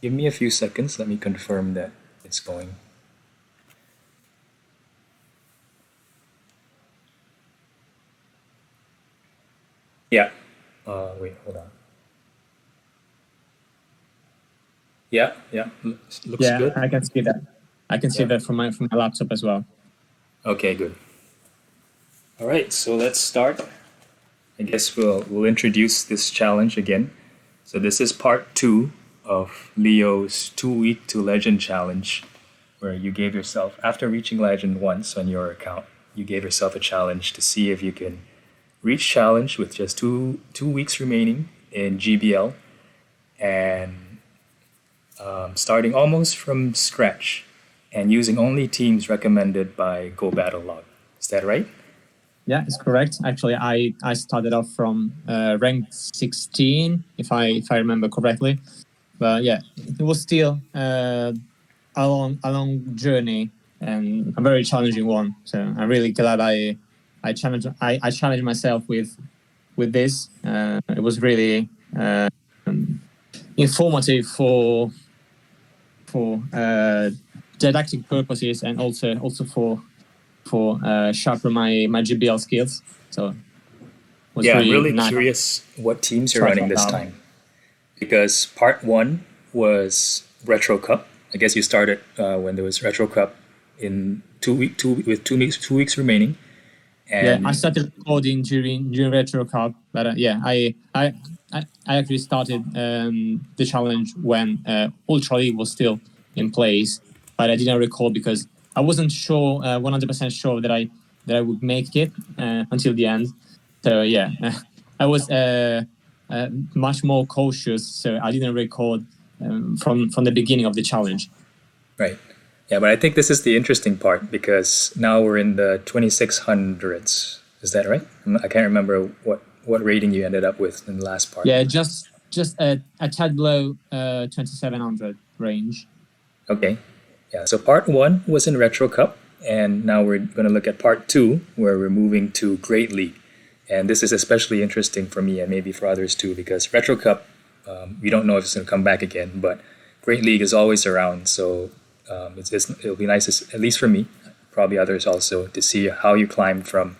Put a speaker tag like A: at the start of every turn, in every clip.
A: Give me a few seconds. Let me confirm that it's going. Yeah. Wait, hold on. Yeah, yeah. Looks
B: Yeah,
A: good.
B: I can see that. I can see
A: Yeah.
B: that from my laptop as well.
A: Okay, good. All right, so let's start. I guess we'll introduce this challenge again. So this is part two of Leo's 2 week to legend challenge, where you gave yourself, after reaching legend once on your account, you gave yourself a challenge to see if you can reach challenge with just two weeks remaining in GBL and starting almost from scratch and using only teams recommended by Go Battle Log. Is that right?
B: Yeah, it's correct. Actually, I started off from ranked 16, if I remember correctly. But yeah, it was still a long journey and a very challenging one. So I'm really glad I challenged myself with this. It was really informative for didactic purposes and also for sharpen my GBL skills. So it was
A: Yeah, I'm
B: really
A: really
B: nice to
A: curious what teams you're
B: try
A: running
B: that
A: this
B: out.
A: time because part one was Retro Cup. I guess you started when there was Retro Cup in 2 week two with 2 weeks remaining,
B: Yeah, I
A: and
B: started recording during Retro Cup, but yeah, I actually started the challenge when Ultra League was still in place, but I didn't record because I wasn't sure 100% sure that I would make it until the end. So yeah, I was much more cautious, so I didn't record from the beginning of the challenge.
A: right. Yeah, but I think this is the interesting part because now we're in the 2600s. Is that right? I can't remember what rating you ended up with in the last part.
B: Yeah, just a tad below 2700 range.
A: Okay. Yeah, so part one was in Retro Cup, and now we're going to look at part two, where we're moving to Great League. And this is especially interesting for me and maybe for others too, because Retro Cup, we don't know if it's going to come back again, but Great League is always around. So it'll be nice, at least for me, probably others also, to see how you climb from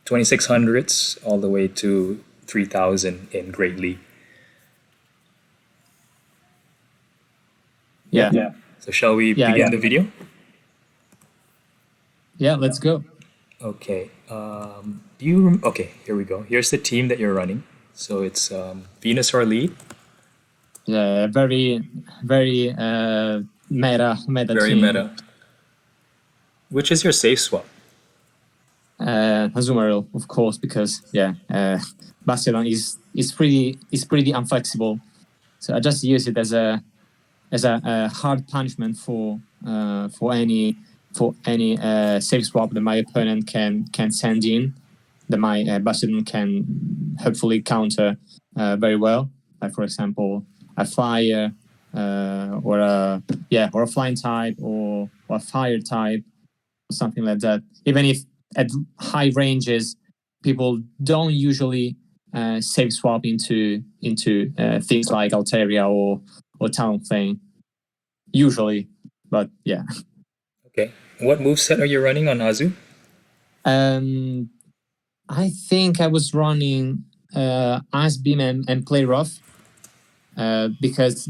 A: 2600s all the way to 3000 in Great League.
B: Yeah.
A: Yeah. So shall we
B: Yeah,
A: begin
B: yeah.
A: the video?
B: Yeah, let's go.
A: Okay. Do you? Okay, here we go. Here's the team that you're running. So it's Venusaur lead,
B: Yeah, very meta
A: very
B: team.
A: meta. Which is your safe swap?
B: Azumarill, of course, because yeah, Bastion is pretty unflexible. So I just use it as a hard punishment for any safe swap that my opponent can send in, that my Bastion can hopefully counter very well. Like for example, a fire or a flying type or a fire type or something like that. Even if at high ranges, people don't usually safe swap into things like Altaria or Talonflame usually, but yeah.
A: Okay. What moveset are you running on Azu?
B: Um, I think I was running Ice Beam and Play Rough because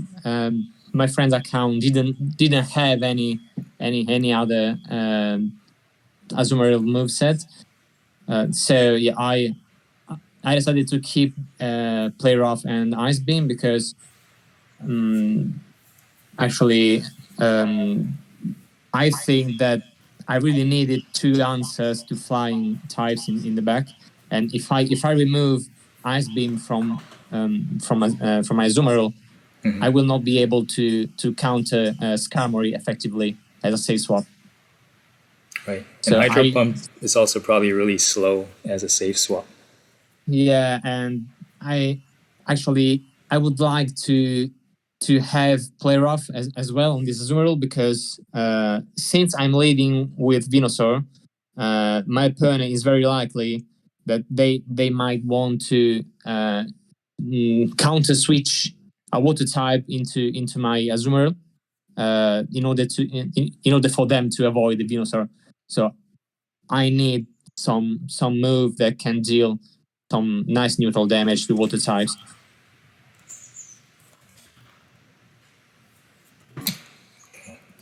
B: my friend's account didn't have any other Azumarill moveset. So yeah, I decided to keep Play Rough and Ice Beam because actually I think that I really needed two answers to flying types in the back, and if I remove Ice Beam from my Azumarill, I will not be able to counter Skarmory effectively as a safe swap.
A: Right. And
B: So
A: Hydro Pump is also probably really slow as a safe swap.
B: yeah, and I would like to have Play Rough as well on this Azumarill because since I'm leading with Venusaur, my opponent is very likely that they might want to counter switch a water type into my Azumarill in order for them to avoid the Venusaur. So I need some move that can deal some nice neutral damage to water types.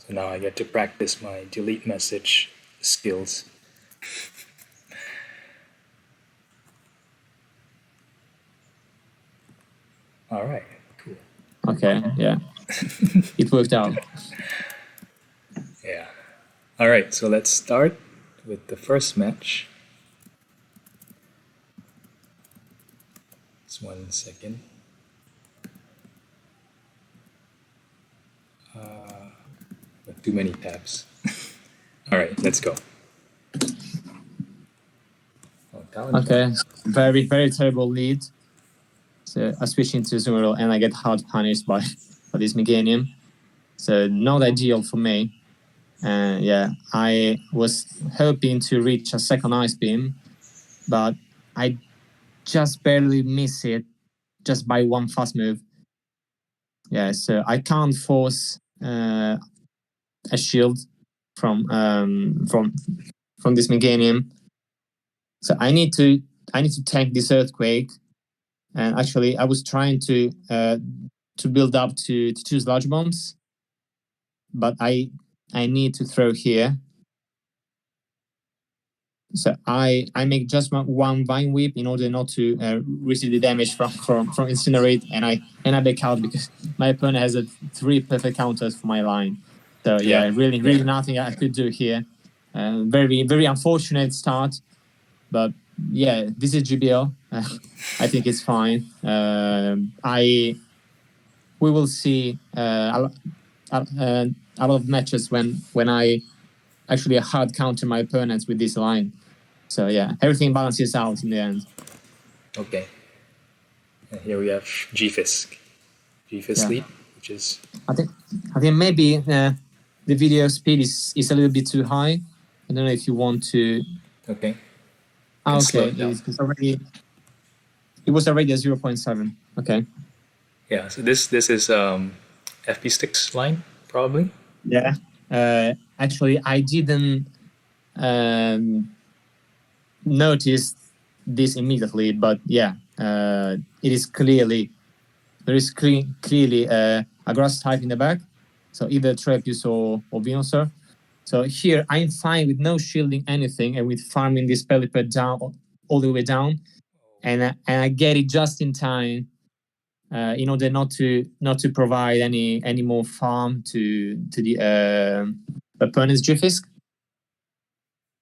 A: So now I get to practice my delete message skills. All right, cool.
B: Okay, yeah. It worked out.
A: Yeah. All right, so let's start with the first match. Just 1 second. Too many tabs. All right, let's go.
B: Okay, very terrible lead. So I switch into Azumarill and I get hard punished by this Meganium. So not ideal for me. And yeah, I was hoping to reach a second Ice Beam, but I just barely miss it just by one fast move. Yeah, so I can't force a shield from this Meganium. So I need to tank this Earthquake. And actually, I was trying to build up to choose large bombs, but I need to throw here. So I make just one Vine Whip in order not to receive the damage from Incinerate, and I back out because my opponent has 3 perfect counters for my line. So yeah, really nothing I could do here. Very unfortunate start, but yeah, this is GBL. I think it's fine. We will see a lot of matches when I actually hard counter my opponents with this line. So yeah, everything balances out in the end.
A: Okay. And here we have G-Fisk. G-Fisk lead, which is...
B: I think maybe the video speed is a little bit too high. I don't know if you want to...
A: Okay.
B: Okay, it was already a 0.7. Okay.
A: Yeah, so this is FP Sticks line, probably?
B: Yeah. Actually, I didn't notice this immediately, but yeah, it is clearly... There is clearly a grass type in the back, so either Trapeus or Venusaur. So here I'm fine with no shielding anything and with farming this Pelipper down all the way down, and I get it just in time in order not to provide any more farm to the opponent's G-Fisk.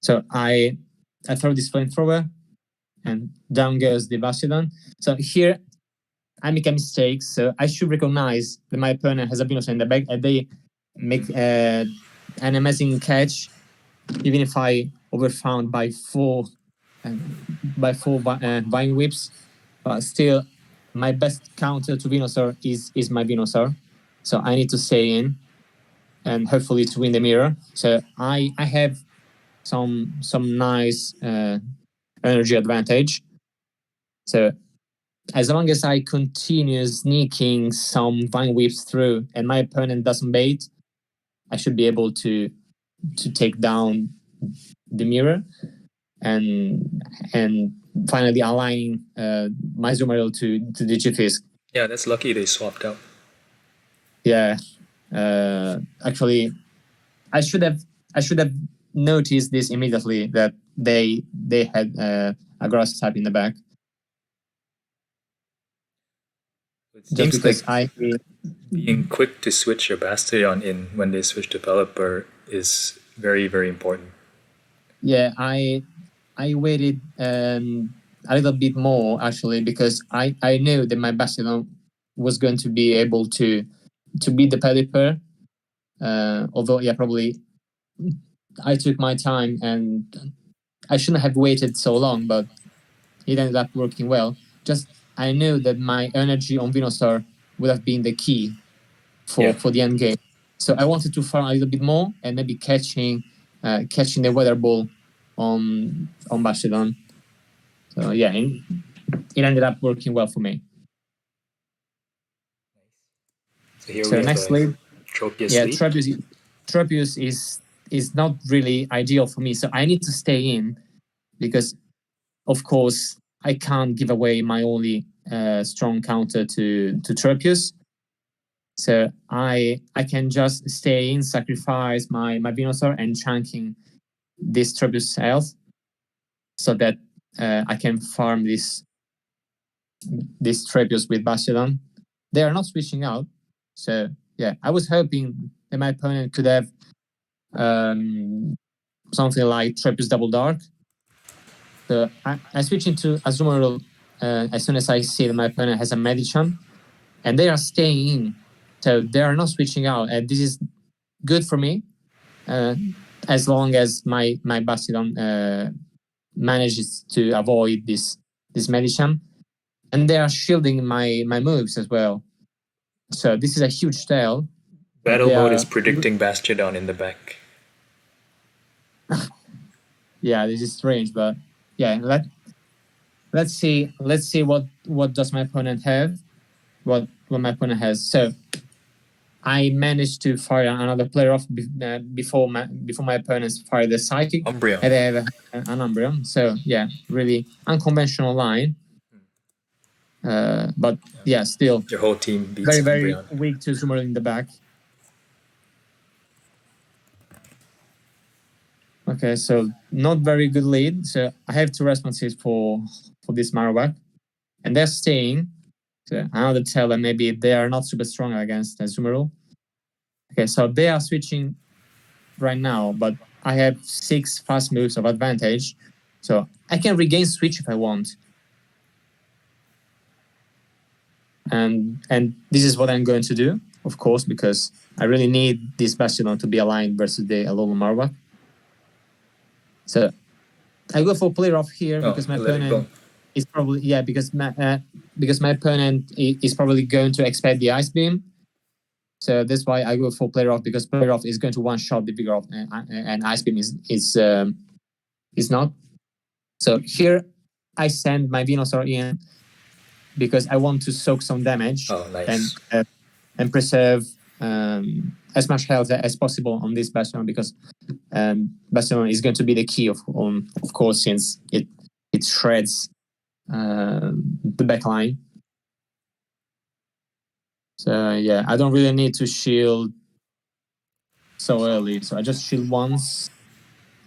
B: So I throw this flamethrower, and down goes the Bastiodon. So here I make a mistake, so I should recognize that my opponent has a Venusaur in the back, and they make an amazing catch, even if I overfound by 4 Vine Whips. But still, my best counter to Venusaur is my Venusaur, so I need to stay in and hopefully to win the mirror. So I have some nice energy advantage. So as long as I continue sneaking some Vine Whips through and my opponent doesn't bait, I should be able to take down the mirror and finally aligning my Azumarill to the G-Fisk.
A: Yeah, that's lucky they swapped out.
B: Yeah. Actually, I should have noticed this immediately, that they had a grass type in the back.
A: It seems like being quick to switch your Bastion in when they switch developer is very, very important.
B: Yeah, I waited a little bit more actually, because I knew that my Bastion was going to be able to beat the Pelipper. Although yeah, probably I took my time and I shouldn't have waited so long, but it ended up working well. Just I knew that my energy on Venusaur would have been the key for the end game. So I wanted to farm a little bit more and maybe catching the Weather Ball on Bastiodon. So yeah, it ended up working well for me.
A: So here
B: So
A: we have
B: next
A: a
B: lead,
A: Tropius
B: yeah,
A: lead.
B: Tropius is not really ideal for me. So I need to stay in because, of course, I can't give away my only strong counter to Tropius. So I can just stay in, sacrifice my Venusaur and chunking this Tropius health so that I can farm this Tropius with Bastion. They are not switching out. So yeah, I was hoping that my opponent could have something like Tropius Double Dark. So I switch into Azumarill as soon as I see that my opponent has a Medicham, and they are staying in. So they are not switching out, and this is good for me as long as my Bastion manages to avoid this Medicham, and they are shielding my moves as well. So this is a huge tell.
A: Battle mode is predicting Bastiodon in the back.
B: Yeah, this is strange, but yeah, let's see what does my opponent have, what my opponent has. So I managed to fire another player off before my opponents fire the psychic.
A: Umbreon.
B: And they have an Umbreon. So yeah, really unconventional line. But yeah, still
A: your whole team beats
B: very, very
A: Umbreon.
B: weak to Zoomer in the back. Okay, so not very good lead. So I have two responses for this Marowak, and they're staying. So another tell that maybe they are not super strong against Azumarill. Okay, so they are switching right now, but I have 6 fast moves of advantage, so I can regain switch if I want. And this is what I'm going to do, of course, because I really need this Bastion to be aligned versus the Alolan Marowak. So I go for player off here because my opponent is probably because my opponent is probably going to expect the Ice Beam. So that's why I go for player off, because player off is going to one shot the Vigoroth, and Ice Beam is not. So here I send my Venusaur in because I want to soak some damage.
A: Oh, nice.
B: And preserve as much health as possible on this Bastion, because Bastion is going to be the key of course, since it shreds the backline. So yeah, I don't really need to shield so early, so I just shield once.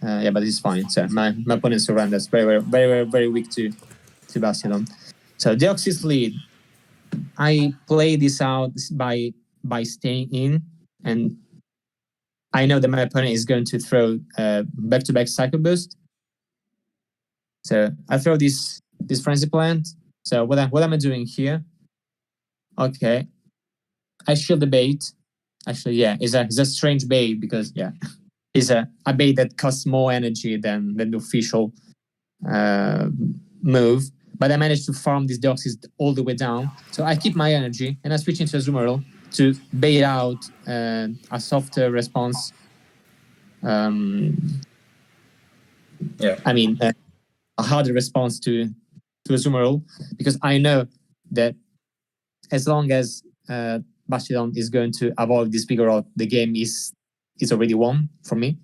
B: Yeah, but it's fine. So my opponent surrenders very, very, very, very weak to Bastion. So Deoxys lead. I play this out by staying in, and I know that my opponent is going to throw back-to-back Psycho Boost. So I throw this Frenzy Plant. So what am I doing here? Okay, I shield the bait. Actually, yeah, it's a strange bait, because yeah, it's a bait that costs more energy than the official move. But I managed to farm this Deoxys all the way down. So I keep my energy and I switch into Azumarill to bait out a softer response. I mean, a harder response to Azumarill, because I know that as long as Bastion is going to avoid this Vigoroth, the game is already won for me.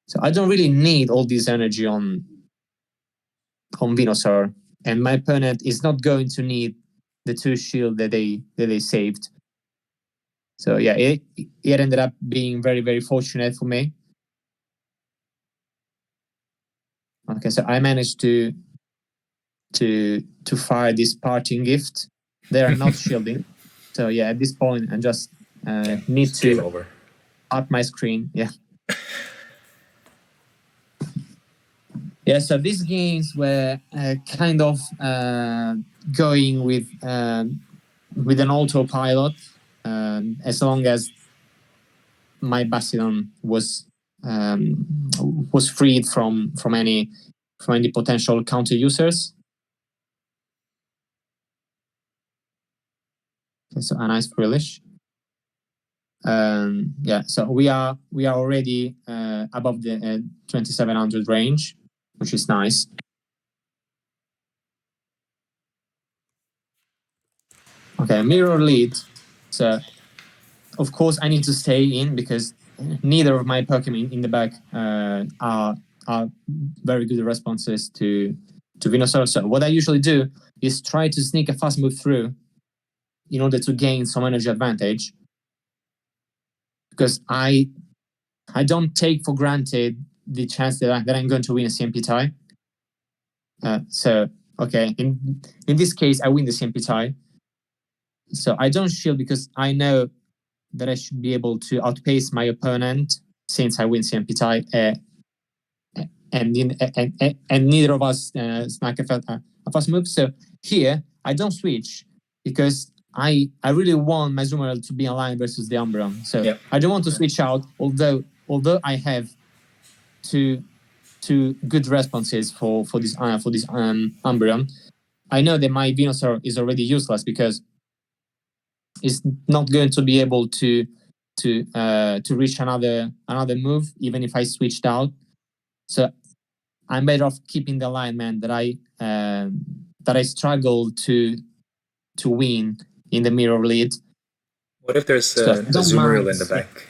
B: So I don't really need all this energy on Venusaur, and my opponent is not going to need the 2 shield that they saved. So yeah, it ended up being very, very fortunate for me. Okay, so I managed to fire this parting gift. They are not shielding. So yeah, at this point, I just need to up my screen. Yeah. Yeah, so these games were kind of going with an autopilot, as long as my Bastion was freed from any potential counter users. Okay, so a nice Frillish. Yeah, so we are already above the 2700 range, which is nice. Okay, mirror lead. So of course, I need to stay in because neither of my Pokemon in the back are very good responses to Venusaur. So what I usually do is try to sneak a fast move through in order to gain some energy advantage, because I don't take for granted the chance that I'm going to win a CMP tie. So okay, in this case, I win the CMP tie. So I don't shield because I know that I should be able to outpace my opponent since I win CMP tie, and neither of us snack a fast move. So here I don't switch because I really want my Zoomerl to be aligned versus the Umbreon. So
A: Yep.
B: I don't want to switch out, although I have two good responses for this Umbreon. I know that my Venusaur is already useless because it's not going to be able to reach another move even if I switched out. So I'm better off keeping the alignment that I struggled to win in the mirror lead.
A: What if there's
B: So
A: a Azumarill in the back?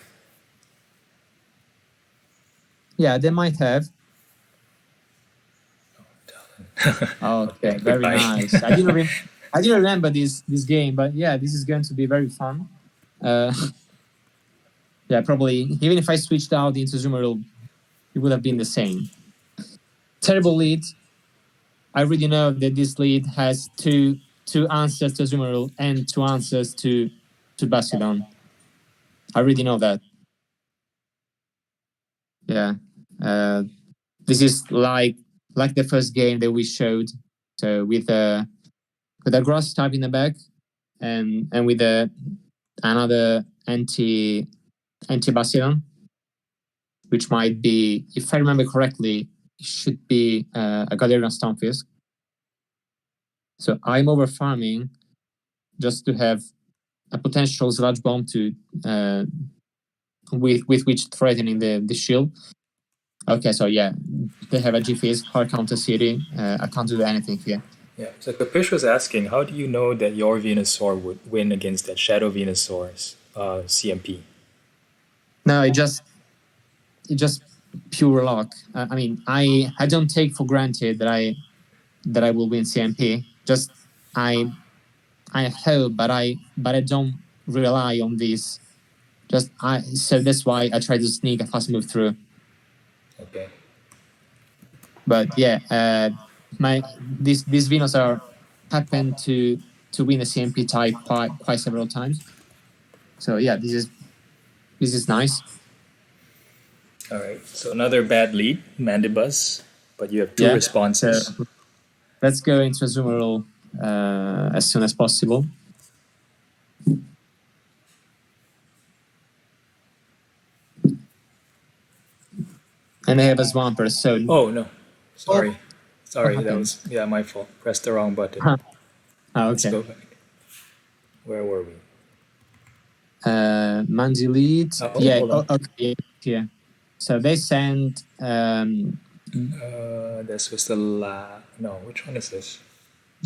B: Yeah, they might have. Okay, very nice. I didn't remember this game, but yeah, this is going to be very fun. Yeah, probably even if I switched out into Zoomerl, it would have been the same. Terrible lead. I already know that this lead has two answers to Zoomerl and two answers to Bastiodon. I already know that. Yeah. This is like the first game that we showed. So with a grass type in the back and with another anti Bastiodon, which might be, if I remember correctly, it should be a Galarian Stunfisk. So I'm over farming just to have a potential Sludge Bomb to with which threatening the shield. Okay, so yeah, they have a G-Fizz, hard counter city. I can't do anything here.
A: Yeah, so Kapish was asking, how do you know that your Venusaur would win against that Shadow Venusaur's CMP?
B: No, it just pure luck. I mean, I don't take for granted that I will win CMP. Just I hope, but I don't rely on this. So that's why I try to sneak a fast move through.
A: Okay.
B: But yeah, this Venusaur happened to win a CMP tie quite several times. So yeah, this is nice.
A: All right. So another bad lead, Mandibuzz, but you have two responses.
B: So let's go into a Zoomerl as soon as possible. And they have a Swampert, so...
A: Oh, no. Sorry. Sorry, that was, my fault. Pressed the wrong button.
B: Okay.
A: Let's go back. Where were we?
B: Manzi lead.
A: Hold on.
B: Okay. Yeah. So they send...
A: this was the no, which one is this?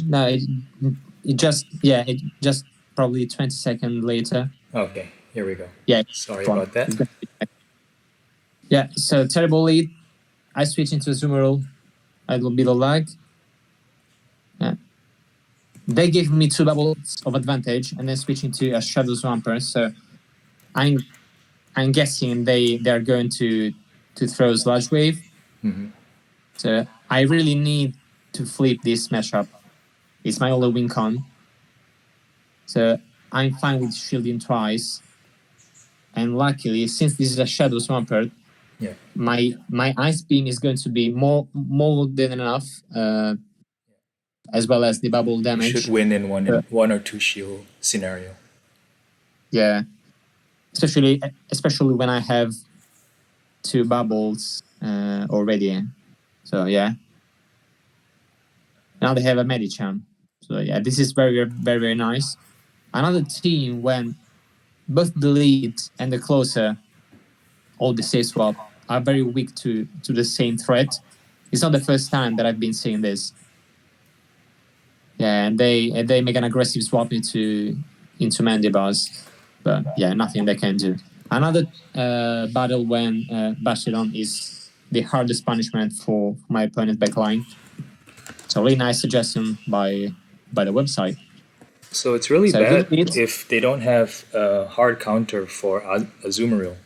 B: No, it just probably 20 seconds later.
A: Okay, here we go.
B: Yeah.
A: Sorry about that.
B: Yeah, so terrible lead. I switch into Zoomerl. A little bit of lag. Yeah. They gave me 2 bubbles of advantage and then switching to a Shadow Swampert. So I'm guessing they are going to throw Sludge Wave.
A: Mm-hmm.
B: So I really need to flip this matchup. It's my only win con. So I'm fine with shielding twice. And luckily, since this is a Shadow Swampert, my Ice Beam is going to be more than enough, as well as the bubble damage.
A: You should win in one or two shield scenario.
B: Yeah, especially when I have 2 bubbles already. So yeah. Now they have a Medicham. So yeah, this is very, very, very nice. Another team when both the lead and the closer, or the safe swap, are very weak to the same threat. It's not the first time that I've been seeing this. Yeah, and they make an aggressive swap into Mandibuzz. But yeah, nothing they can do. Another battle when Bastion is the hardest punishment for my opponent's backline. So really nice suggestion by the website.
A: So it's really
B: So
A: bad
B: good lead.
A: if they don't have a hard counter for Azumarill.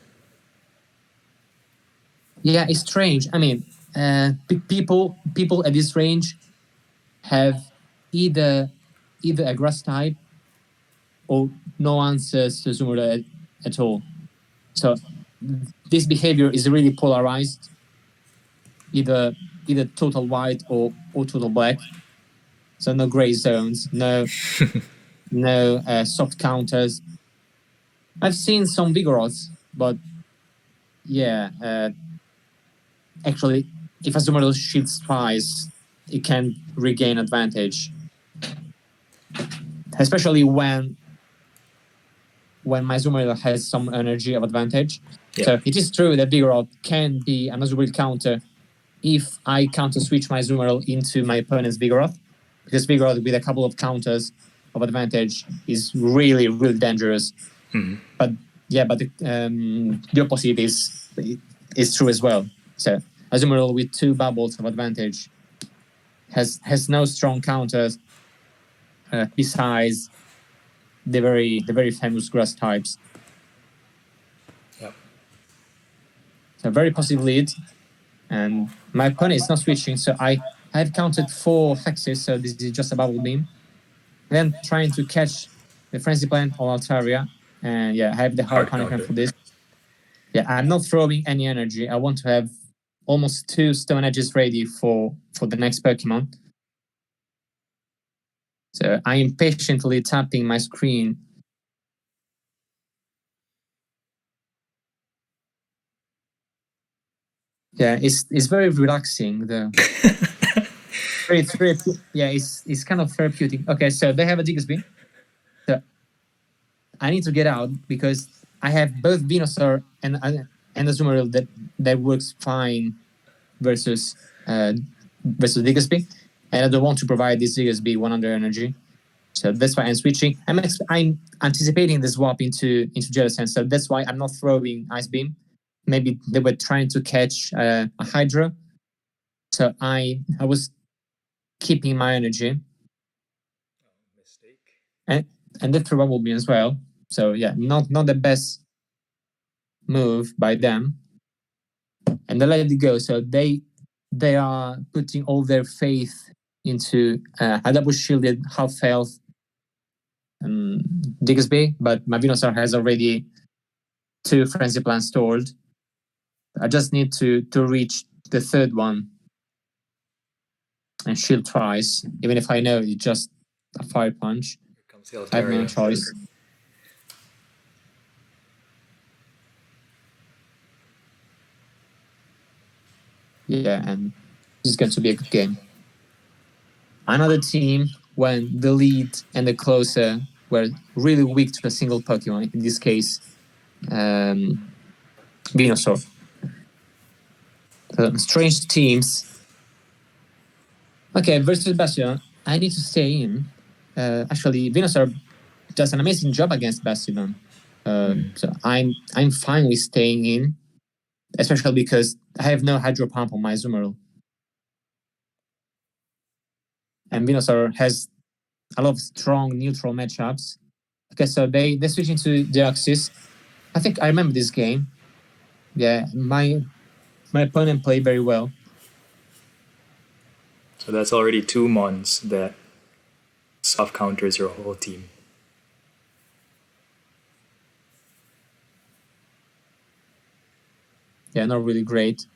B: Yeah, it's strange. I mean, people at this range have either a grass type or no answers to Azumarill at all. So this behavior is really polarized, either total white or total black. So no gray zones, no soft counters. I've seen some Vigoroths, but yeah, actually, if Azumarill shifts twice, it can regain advantage, especially when my Azumarill has some energy of advantage.
A: Yeah.
B: So it is true that Vigoroth can be an Azumarill counter if I counter switch my Azumarill into my opponent's Vigoroth, because Vigoroth with a couple of counters of advantage is really, really dangerous.
A: Mm-hmm.
B: But yeah, but the opposite is true as well. So Azumarill with 2 bubbles of advantage has no strong counters besides the very famous grass types.
A: Yep.
B: So very positive lead, and my opponent is not switching. So I've counted 4 hexes. So this is just a bubble beam. Then trying to catch the frenzy plant on Altaria, and yeah, I have the hard punishment for this. Yeah, I'm not throwing any energy. I want to have almost 2 stone edges ready for the next Pokemon. So I am patiently tapping my screen. Yeah, it's very relaxing though. It's kind of therapeutic. Okay, so they have a Diggersby. So I need to get out because I have both Venusaur and Azumarill that works fine versus Diggersby, and I don't want to provide this Diggersby 100 energy. So that's why I'm switching. I'm anticipating the swap into Jellicent, so that's why I'm not throwing Ice Beam. Maybe they were trying to catch a Hydro, so I was keeping my energy.
A: Mistake.
B: And they threw Bubble Beam as well. So yeah, not the best move by them. And they let it go. So they are putting all their faith into a double shielded half health Diggersby, but my Venusaur has already 2 frenzy plants stored. I just need to reach the 3rd one and shield twice, even if I know it's just a fire punch. I have no choice. Yeah, and this is going to be a good game. Another team, when the lead and the closer were really weak to a single Pokemon, in this case, Venusaur. Strange teams. Okay, versus Bastion, I need to stay in. Actually, Venusaur does an amazing job against Bastion. So I'm fine with staying in, especially because I have no Hydro Pump on my Azumarill. And Venusaur has a lot of strong neutral matchups. Okay, so they switch into Deoxys. I think I remember this game. Yeah, my opponent played very well.
A: So that's already 2 mons that soft counters your whole team.
B: Yeah, not really great.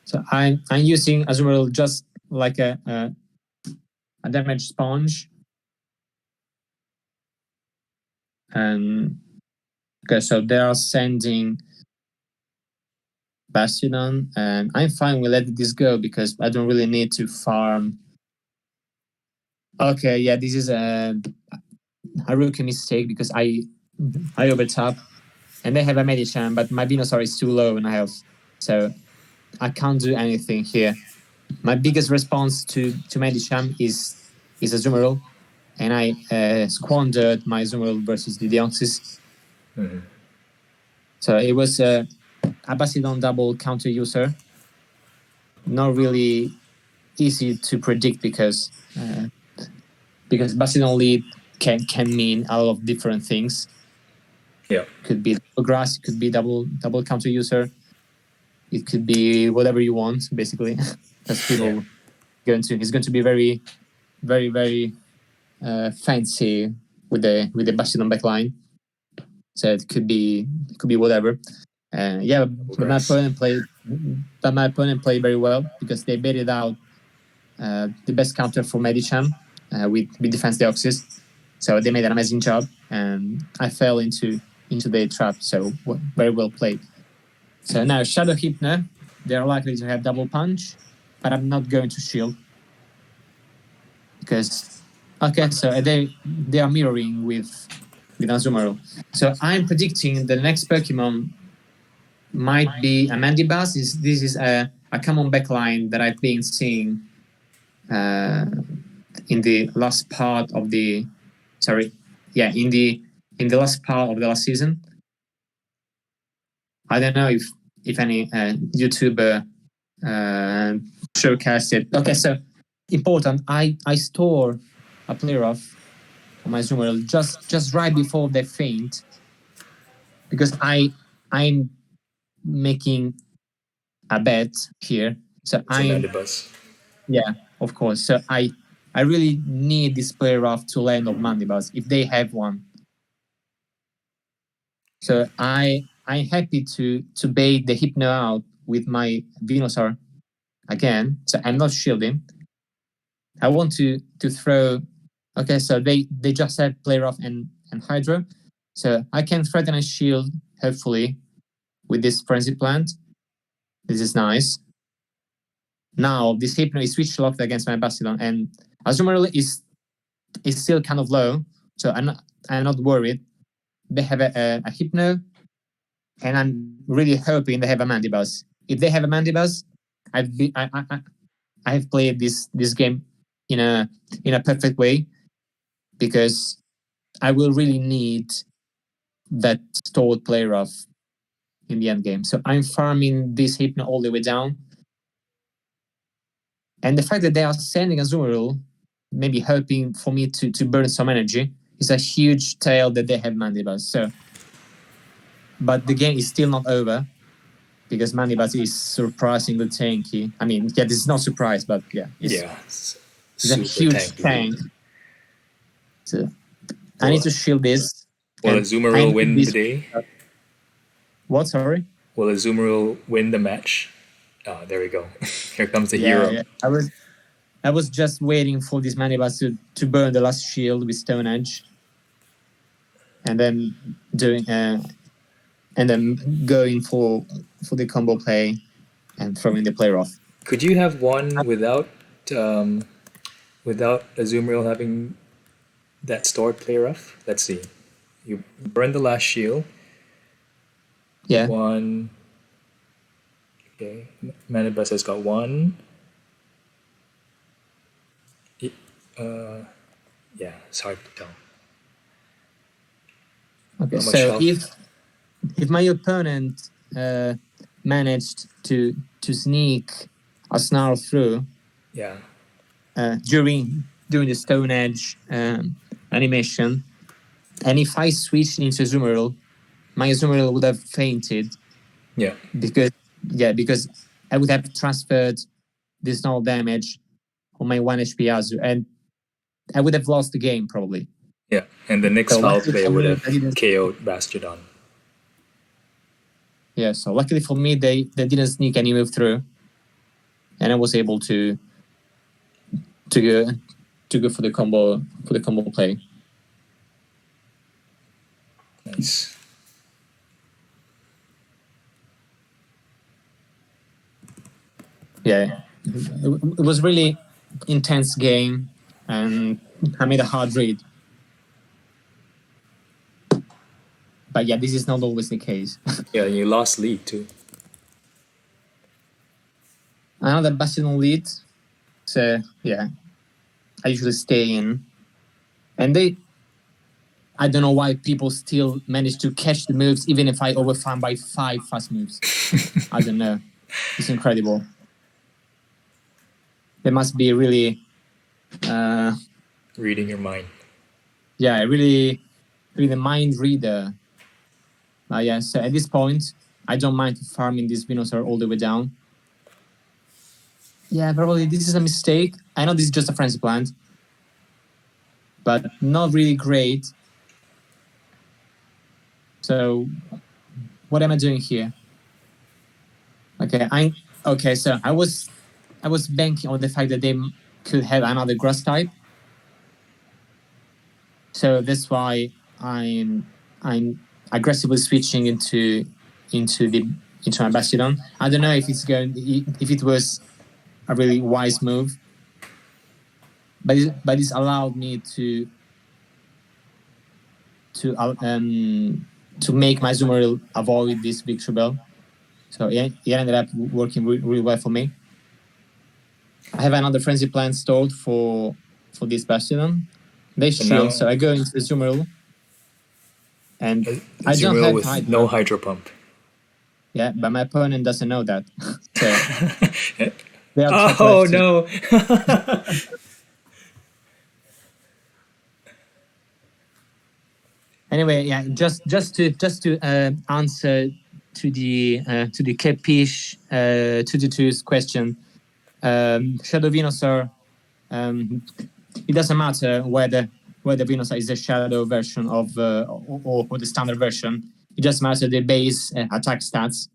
B: So I'm using Azumarill just like a damage sponge. And okay, so they are sending Bastion, and I'm fine with letting this go because I don't really need to farm. Okay, yeah, this is a rookie mistake because I overtap, and they have a Medicham, but my Venusaur is too low in health, so I can't do anything here. My biggest response to Medicham is Azumarill, and I squandered my Azumarill versus the Deoxys. So it was a Basildon double counter user. Not really easy to predict because Basildon lead can mean a lot of different things.
A: Yeah.
B: Could be double grass, it could be double counter user. It could be whatever you want, basically. Because people it's going to be very, very, very fancy with the Basildon backline. So it could be whatever. But my opponent played very well because they baited out the best counter for Medicham with Defense Deoxys. So they made an amazing job, and I fell into their trap. So very well played. So now Shadow Hypno, they're likely to have double punch, but I'm not going to shield because so they are mirroring with Azumarill. So I'm predicting the next Pokemon might be a Mandibuzz. This is a common backline that I've been seeing in the last part of the in the last part of the last season. I don't know if any YouTuber showcased it. Okay, so important. I store a player off on my Zoomer just right before they faint because I'm making a bet here. So
A: It's a Mandibuzz.
B: yeah, of course. So I really need this player off to land of Mandibuzz if they have one. So I'm happy to bait the Hypno out with my Venusaur again. So I'm not shielding. I want to throw. Okay, so they just have player off and Hydro. So I can threaten a shield hopefully with this Frenzy Plant. This is nice. Now this Hypno is switch locked against my Bastion, and Azumarill is still kind of low, so I'm not worried. They have a Hypno, and I'm really hoping they have a Mandibuzz. If they have a Mandibuzz, I have played this game in a perfect way because I will really need that stored player off in the end game. So I'm farming this Hypno all the way down. And the fact that they are sending Azumarill, maybe hoping for me to burn some energy, is a huge tail that they have Mandibuzz. So, but the game is still not over because Mandibuzz is surprisingly tanky. I mean, this is not surprise, but it's a huge tank. So I need to shield this.
A: Will Azumarill win the day?
B: What? Sorry?
A: Will Azumarill win the match? Oh, there we go. Here comes the hero.
B: Yeah. I was just waiting for this Mandibuzz to burn the last shield with Stone Edge, and then going for the combo play and throwing the player off.
A: Could you have one without Azumarill having that stored player off? Let's see. You burn the last shield.
B: Yeah.
A: One. Okay. Mandibuzz has got one. Yeah, it's hard to tell.
B: Okay, so if my opponent managed to sneak a snarl through, during the Stone Edge animation, and if I switched into Azumarill, my Azumarill would have fainted.
A: Yeah.
B: Because I would have transferred this snarl damage on my 1 HP Azu, and I would have lost the game probably.
A: Yeah, and the next foul play would have KO'd Bastardon.
B: Yeah, so luckily for me, they didn't sneak any move through, and I was able to go for the combo play.
A: Nice.
B: Yeah, it was really intense game, and I made a hard read. But yeah, this is not always the case.
A: Yeah, you lost lead too.
B: Another Bastion lead. So yeah, I usually stay in, and I don't know why people still manage to catch the moves, even if I overfarm by 5 fast moves. I don't know. It's incredible. They must be really,
A: Reading your mind.
B: yeah, really the mind reader. Yeah, so at this point, I don't mind farming this Venusaur all the way down. Yeah, probably this is a mistake. I know this is just a frenzy plant, but not really great. So what am I doing here? Okay. So I was banking on the fact that they could have another grass type. So that's why I'm aggressively switching into my Bastion. I don't know if it was a really wise move, but it's allowed me to make my Zoomer avoid this Victory Bell. So it ended up working really well for me. I have another frenzy plant stored for this Bastion. They shield, so I go into the Zoomer, and I don't have
A: with
B: Hydra.
A: no Hydro Pump.
B: Yeah, but my opponent doesn't know that. So they are
A: oh no!
B: Anyway, yeah, just to answer to the Kepish 222's question, Shadow Venusaur, it doesn't matter whether Venusaur is a shadow version of or the standard version. It just matters the base attack stats.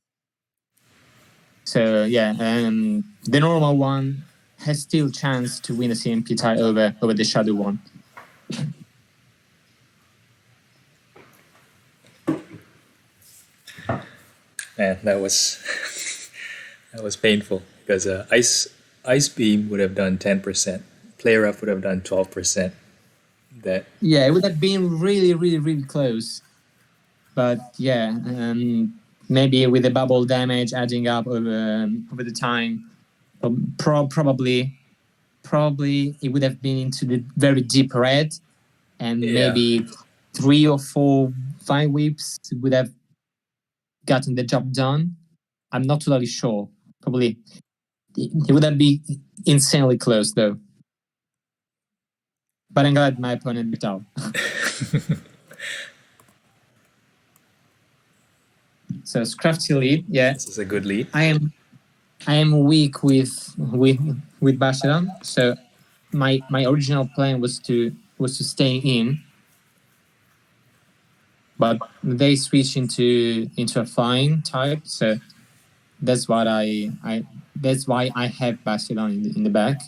B: So yeah, the normal one has still chance to win a CMP tie over the shadow one.
A: Man, that was that was painful because ice beam would have done 10%, player up would have done 12%. That
B: Yeah, it would have been really close, but yeah, maybe with the bubble damage adding up over the time, probably it would have been into the very deep red, and maybe 3 or 4 fine whips would have gotten the job done. I'm not totally sure. Probably it would have been insanely close though. But I'm glad my opponent beat out. So Scrafty lead, yeah.
A: This is a good lead.
B: I am weak with Basharan, so my original plan was to stay in, but they switched into a flying type, so that's what that's why I have Basharan in the back.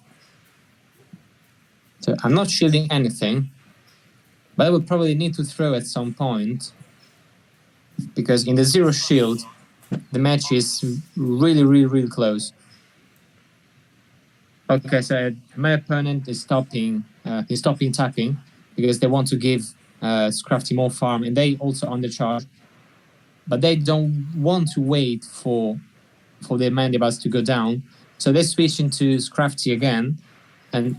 B: So I'm not shielding anything, but I would probably need to throw at some point, because in the zero shield, the match is really close. Okay, so my opponent is stopping tapping because they want to give Scrafty more farm, and they also undercharge, but they don't want to wait for their Mandibas to go down, so they switch into Scrafty again, and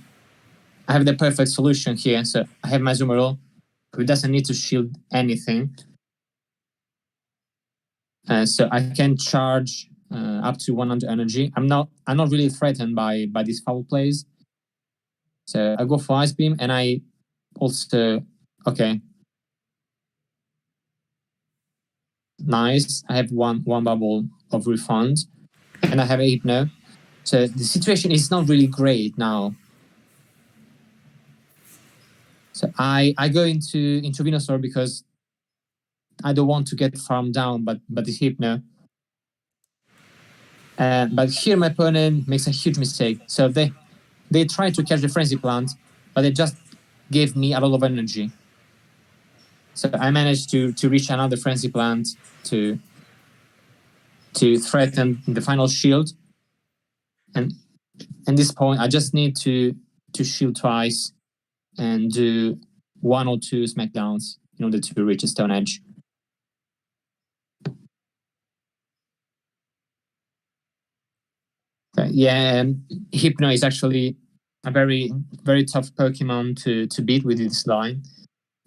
B: I have the perfect solution here. So I have my Zoomer, who doesn't need to shield anything, so I can charge up to 100 energy. I'm not really threatened by these foul plays. So I go for Ice Beam, and I also, okay. Nice. I have one bubble of refund, and I have a Hypno. So the situation is not really great now. So I go into Venusaur because I don't want to get farmed down, but the Hypno. But here my opponent makes a huge mistake. So they try to catch the Frenzy Plant, but they just gave me a lot of energy. So I managed to reach another Frenzy Plant to threaten the final shield. And at this point, I just need to shield twice and do 1 or 2 smackdowns in order to reach a Stone Edge. Yeah, Hypno is actually a very tough Pokemon to beat with this line,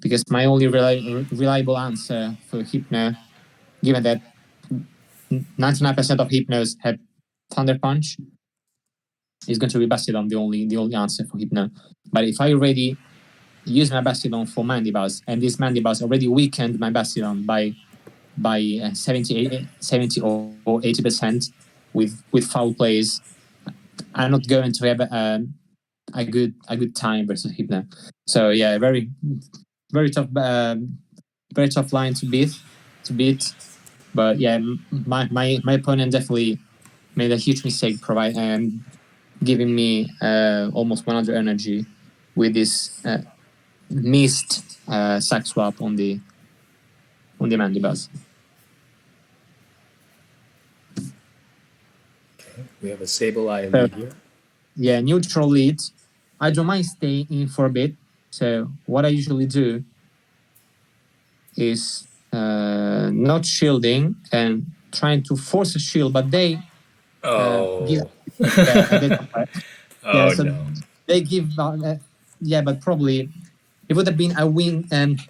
B: because my only reliable answer for Hypno, given that 99% of Hypnos have Thunder Punch, is going to be Bastiodon, the only answer for Hypno. But if I already use my Bastiodon for Mandibuzz, and this Mandibuzz already weakened my Bastiodon by 70 or 80% with foul plays, I'm not going to have a good time versus Hypno. So yeah, very tough line to beat. But yeah, my opponent definitely made a huge mistake giving me almost 100 energy with this missed sack swap on the Mandibuzz.
A: We have a Sableye
B: So,
A: lead here.
B: yeah, neutral lead. I don't mind staying in for a bit. So what I usually do is not shielding and trying to force a shield, but they give
A: Oh.
B: a bit of yeah.
A: Oh
B: So
A: no.
B: they give yeah, but probably it would have been a win and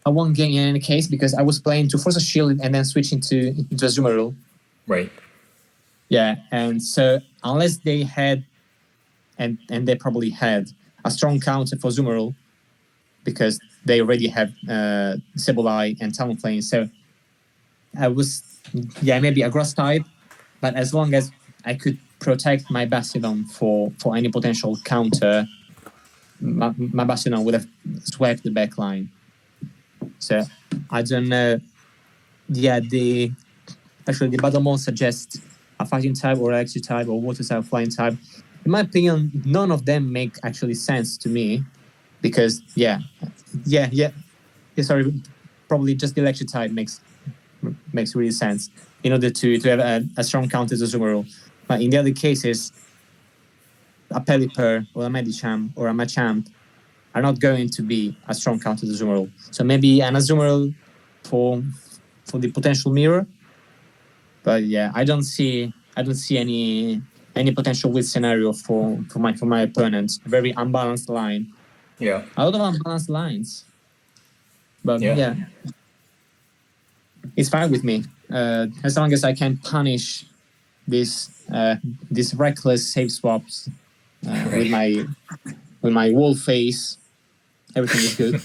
B: a one game in any case because I was playing to force a shield and then switching into a Zoomer rule.
A: Right.
B: Yeah, and so unless they had and they probably had a strong counter for Zoomer rule because they already have Sableye and Talonflame. So I was maybe a grass type, but as long as I could protect my Bastiodon for any potential counter, my Bastiodon would have swept the back line. So I don't know. Yeah, the battle mode suggests a fighting type or electric type or water type, flying type. In my opinion, none of them make actually sense to me because sorry, probably just the electric type makes really sense in order to have a strong counter to Zoomer. But in the other cases, a Pelipper or a Medicham or a Machamp are not going to be a strong counter to Zoomer. So maybe an Azumarill for the potential mirror. But yeah, I don't see any potential win scenario for my opponents. A very unbalanced line.
A: Yeah.
B: A lot of unbalanced lines. But yeah it's fine with me. As long as I can punish these reckless save swaps with my wall face, everything is good.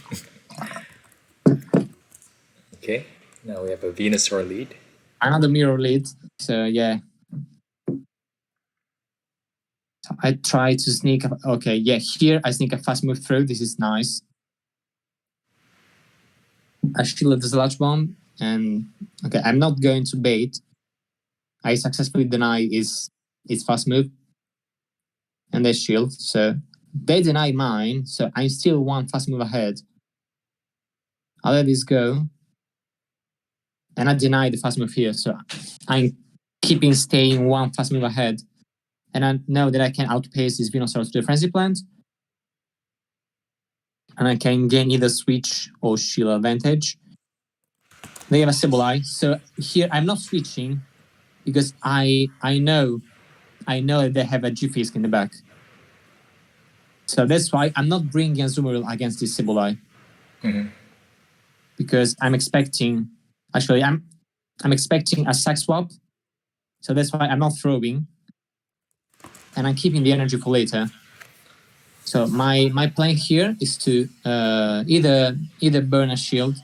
A: Okay. Now we have a Venusaur lead.
B: Another mirror lead. So yeah. I try to sneak up. Okay, yeah, here I sneak a fast move through. This is nice. I shield the Sludge Bomb, and okay, I'm not going to bait. I successfully deny its fast move, and they shield. So they deny mine, so I'm still one fast move ahead. I'll let this go, and I deny the fast move here, so I'm keeping staying one fast move ahead, and I know that I can outpace this Venusaur to the Frenzy Plant, and I can gain either switch or shield advantage. They have a Sableye, so here I'm not switching because I know that they have a G-Fisk in the back. So that's why I'm not bringing a Azumarill against this Sableye.
A: Mm-hmm.
B: Because I'm expecting a sack swap. So that's why I'm not throwing. And I'm keeping the energy for later. So my plan here is to either burn a shield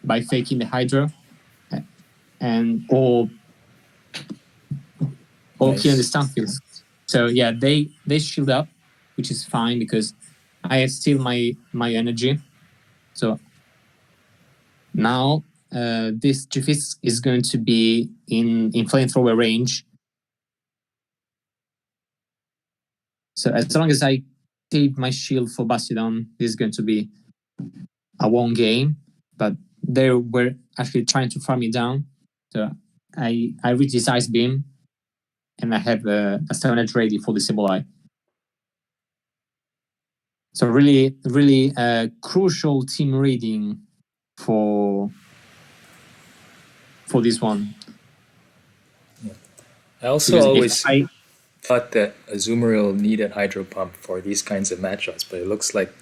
B: by faking the Hydro or
A: Nice.
B: killing the Stunfield. So yeah, they shield up, which is fine because I have still my energy. So now this G-Fisk is going to be in flamethrower range. So as long as I save my shield for Bastiodon, this is going to be a one game. But they were actually trying to farm me down. So I reach this Ice Beam, and I have a Stone Edge ready for the Sableye. So really, really crucial team reading for this one.
A: Yeah. I also
B: Because
A: always thought that Azumarill needed Hydro Pump for these kinds of matchups, but it looks like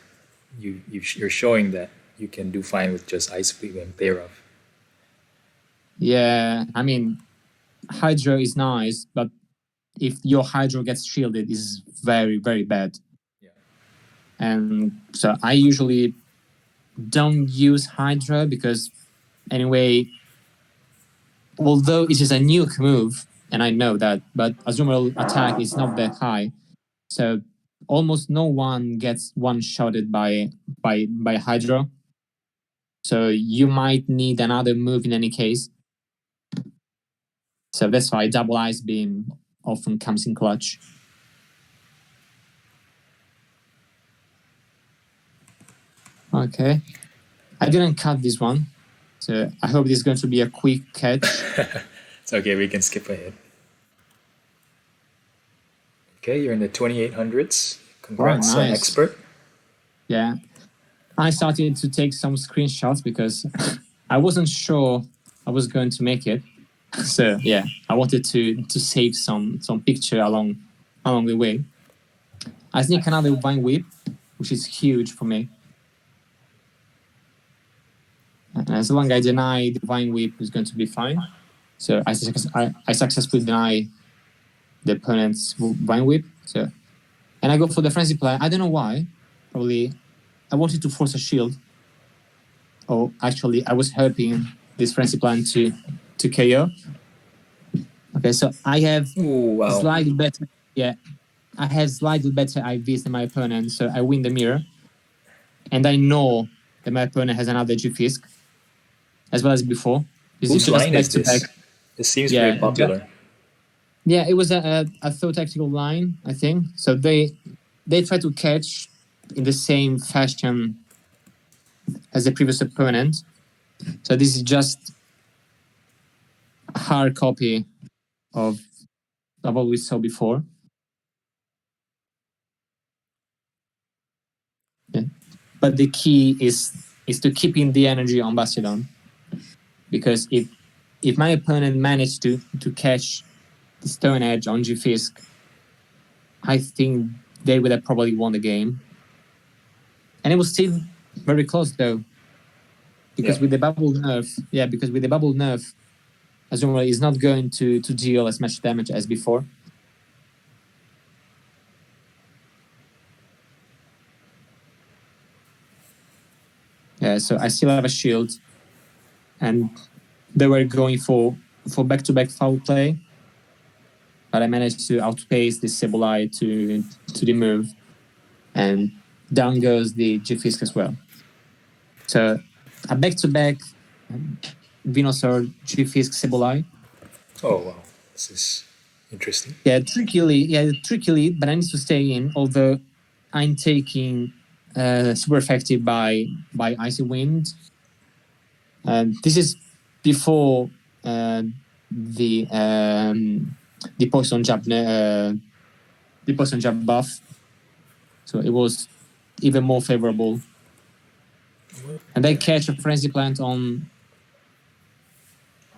A: you're showing that you can do fine with just Ice Beam and pair off.
B: Yeah, I mean, Hydro is nice, but if your Hydro gets shielded, it's very, very bad.
A: Yeah.
B: And so I usually don't use Hydra because, anyway, although it is a nuke move, and I know that, but Azumarill attack is not that high. So almost no one gets one-shotted by Hydra. So you might need another move in any case. So that's why double Ice Beam often comes in clutch. Okay. I didn't cut this one. So I hope this is going to be a quick catch.
A: It's okay, we can skip ahead. Okay, you're in the 2800s. Congrats,
B: Wow, nice.
A: expert.
B: Yeah. I started to take some screenshots because I wasn't sure I was going to make it. So yeah, I wanted to save some picture along the way. I sneak another Vine Whip, which is huge for me. And as long as I deny the Vine Whip, is going to be fine. So I successfully deny the opponent's Vine Whip. So, and I go for the Frenzy Plan. I don't know why. Probably I wanted to force a shield. Oh, actually, I was hoping this Frenzy Plan to KO. Okay, so I have slightly better. Yeah, I have slightly better IVs than my opponent, so I win the mirror. And I know that my opponent has another G-Fisk, as well as before.
A: Whose line is this? It seems very popular.
B: Yeah, it was a thought tactical line, I think. So they try to catch in the same fashion as the previous opponent. So this is just a hard copy of what we saw before. Yeah. But the key is to keep in the energy on Bastion, because if my opponent managed to catch the Stone Edge on G-Fisk, I think they would have probably won the game. And it was still very close though, because with the bubble nerf, Azumarill is not going to deal as much damage as before. Yeah, so I still have a shield, and they were going for back-to-back foul play, but I managed to outpace the Sableye to the move, and down goes the G-Fisk as well. So a back-to-back Venusaur G-Fisk Sableye.
A: Oh wow, this is interesting.
B: Yeah, trickily, but I need to stay in. Although I'm taking super effective by Icy Wind. This is before the poison jab buff, so it was even more favorable. And they catch a Frenzy Plant on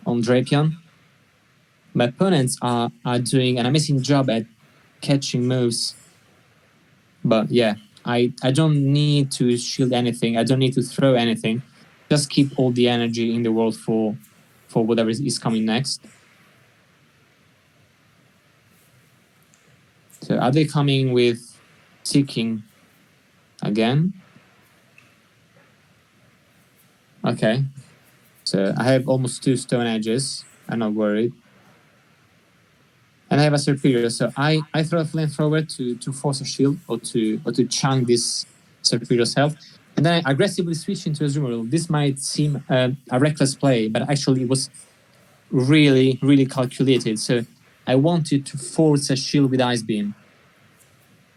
B: Drapion. My opponents are doing an amazing job at catching moves, but yeah, I don't need to shield anything. I don't need to throw anything. Just keep all the energy in the world for whatever is coming next. So are they coming with Seeking again? Okay. So I have almost 2 Stone Edges. I'm not worried. And I have a Superior, so I throw a Flamethrower to force a shield or to chunk this Superior's health. And then I aggressively switch into Azumarill. This might seem a reckless play, but actually it was really, really calculated. So I wanted to force a shield with Ice Beam,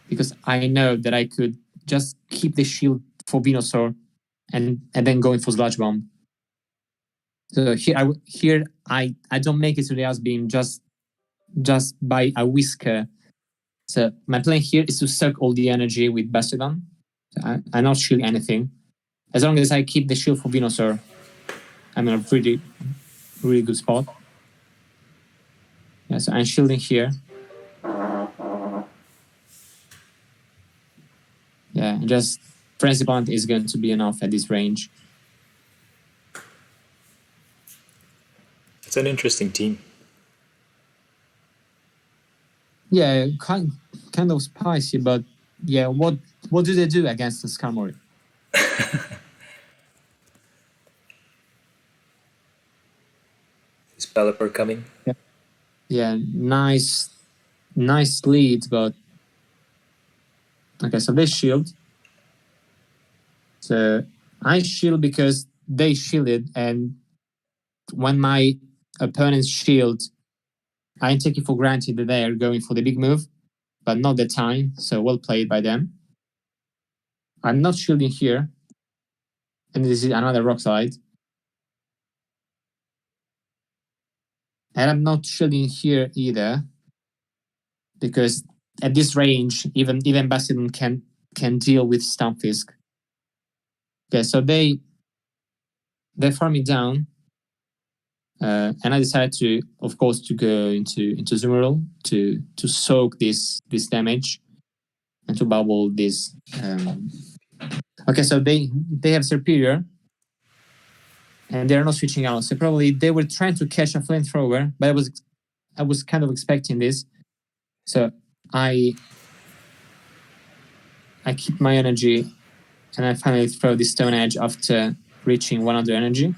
B: because I know that I could just keep the shield for Venusaur and then going for Sludge Bomb. So here I don't make it to the Ice Beam just by a whisker. So my plan here is to suck all the energy with Bastiodon. I not shield anything. As long as I keep the shield for Venusaur, I'm in a really, really good spot. Yeah, so I'm shielding here. Yeah, and just Frenzy Plant is going to be enough at this range.
A: It's an interesting team.
B: Yeah, kind of spicy, but yeah, what do they do against the Skarmory?
A: Is Pelipper coming?
B: Yeah, nice lead, but okay, so they shield. So I shield because they shielded, and when my opponents shield, I take it for granted that they are going for the big move, but not the time, so well played by them. I'm not shielding here, and this is another rock slide. And I'm not shielding here either, because at this range, even Bastion can deal with Stunfisk. Okay, so they farm it down, and I decided to, of course, to go into Zoomerl to soak this damage and to bubble this. Okay, so they have Superior, and they're not switching out. So probably they were trying to catch a flamethrower, but I was kind of expecting this. So I keep my energy, and I finally throw the Stone Edge after reaching 100 energy.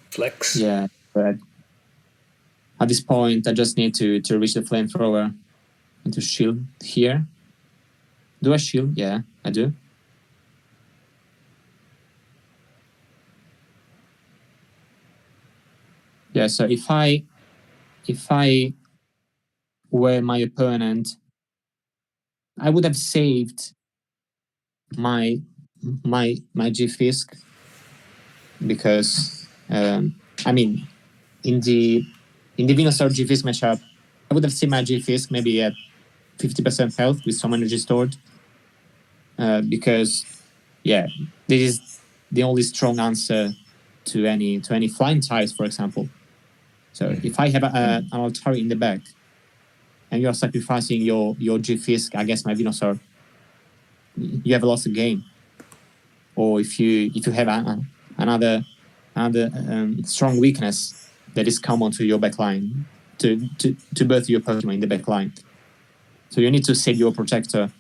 A: Flex.
B: Yeah, but at this point, I just need to reach the flamethrower and to shield here. Do I shield? Yeah, I do. Yeah, so if I were my opponent, I would have saved my G-Fisk, because I mean, in the Venusaur G-Fisk matchup, I would have seen my G-Fisk maybe at 50% health with some energy stored, because yeah, this is the only strong answer to any flying types, for example. So if I have an Altari in the back, and you're sacrificing your G-Fisk against my Venusaur, you have lost the game. Or if you have another strong weakness that is common to your backline, to both your Pokemon in the backline. So you need to save your protector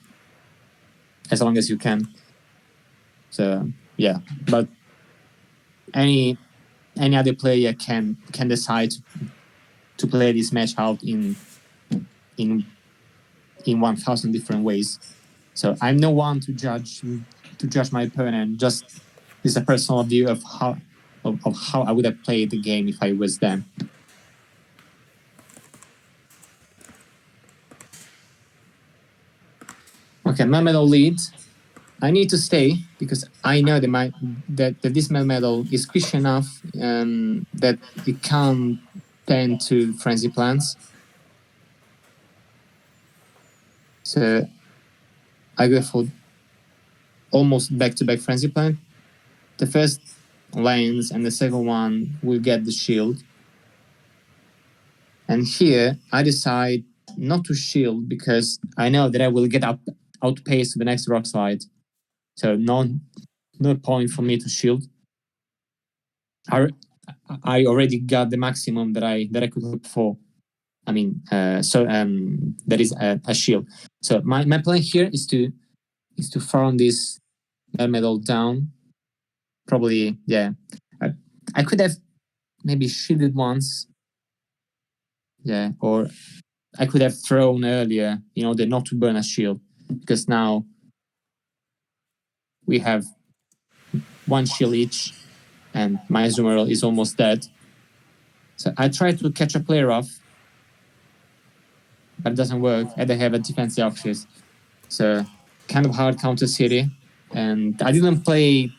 B: as long as you can. So yeah, but any other player can decide to play this match out in 1,000 different ways. So I'm no one to judge my opponent. Just it's a personal view of how I would have played the game if I was them. Okay, Melmetal lead. I need to stay because I know that this Melmetal is squishy enough that it can't tend to Frenzy Plants. So I go for almost back-to-back Frenzy Plant. The first lands and the second one will get the shield. And here I decide not to shield because I know that I will get outpaced to the next rock slide. So no point for me to shield. I already got the maximum that I could hope for. I mean, that is a shield. So my plan here is to farm this medal down. Probably, yeah. I could have maybe shielded once. Yeah, or I could have thrown earlier in order not to burn a shield, because now we have one shield each, and my Azumarill is almost dead. So I try to catch a player off, but it doesn't work, and they have a defensive Oxys. So kind of hard counter city, and I didn't play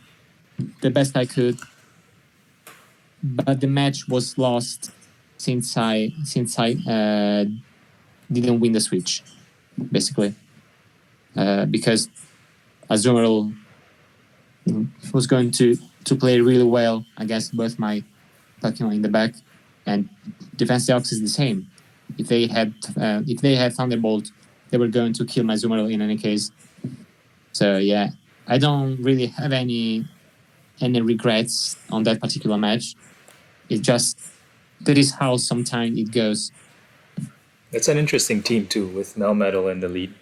B: the best I could, but the match was lost since I didn't win the switch, basically, because Azumarill was going to play really well against both my Pokemon in the back, and defensive Ox is the same. If they had Thunderbolt, they were going to kill my Zoomerl in any case. So yeah, I don't really have any regrets on that particular match. It just that is how sometimes it goes.
A: It's an interesting team too, with Melmetal in the lead.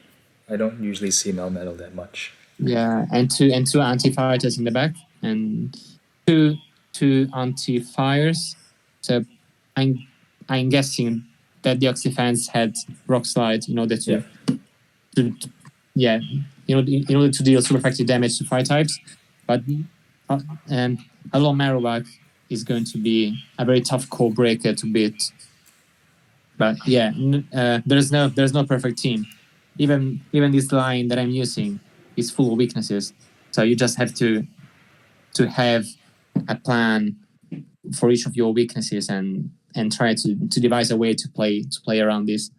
A: I don't usually see Melmetal that much.
B: Yeah, and two anti-fighters in the back, and two anti-fires. So I'm guessing that the Oxy fans had Rock Slide in order to, in order to deal super effective damage to fire types. But Alon Marowak is going to be a very tough core breaker to beat. But yeah, there's no perfect team. Even this line that I'm using is full of weaknesses. So you just have to have a plan for each of your weaknesses and try to devise a way to play around this.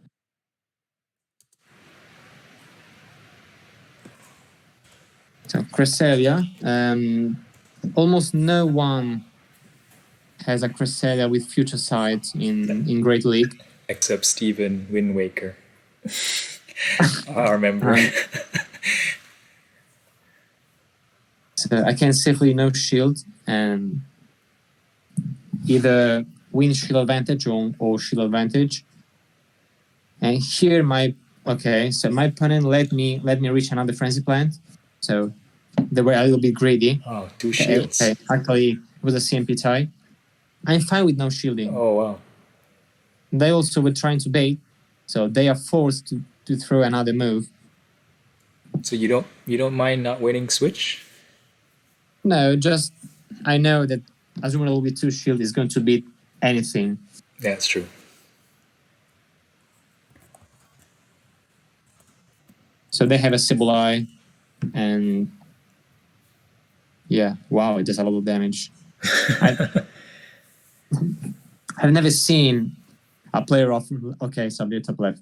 B: So Cresselia, almost no one has a Cresselia with future sight in Great League.
A: Except Steven Windwaker, our member.
B: So I can safely no shield and either win shield advantage or shield advantage. And here my opponent let me reach another frenzy plant. So they were a little bit greedy.
A: Oh, 2 shields.
B: Okay. Actually, it was a CMP tie. I'm fine with no shielding.
A: Oh wow.
B: They also were trying to bait, so they are forced to throw another move.
A: So you don't mind not winning switch?
B: No, just I know that Azumarill with 2 shield is going to beat anything.
A: That's true.
B: So they have a Sibyl, and yeah, wow, it does a lot of damage. I've never seen a player of so they're top left.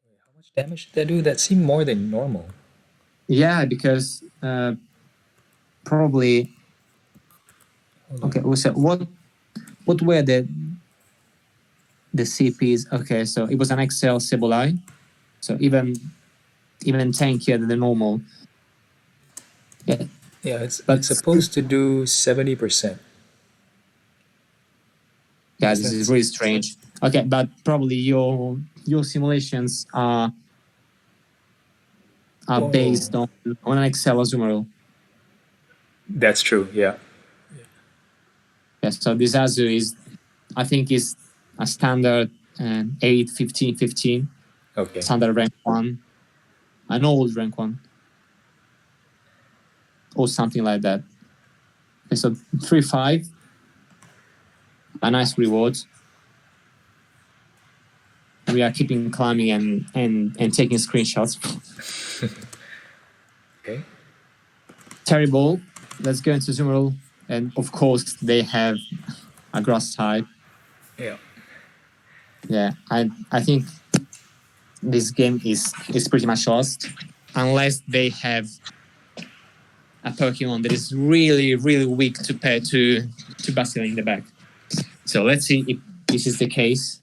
A: How much damage did that do? That seemed more than normal.
B: Yeah, because probably. Okay, so what were the CPs? Okay, so it was an XL Sibyl, so even tankier than the normal.
A: Yeah, it's supposed to do 70%.
B: Yeah, this is really strange. Okay, but probably your simulations are based on an Excel Azumarill.
A: That's true, yeah.
B: Yeah, so this Azu is, I think, is a standard 8, 15, 15.
A: Okay.
B: Standard rank 1. An old rank 1. Or something like that. Okay, so 3-5. A nice reward. We are keeping climbing and taking screenshots.
A: Okay.
B: Terrible. Let's go into Azumarill. And of course, they have a grass type.
A: Yeah.
B: Yeah, I think this game is pretty much lost unless they have a Pokemon that is really, really weak to pair to Basilisk in the back. So let's see if this is the case.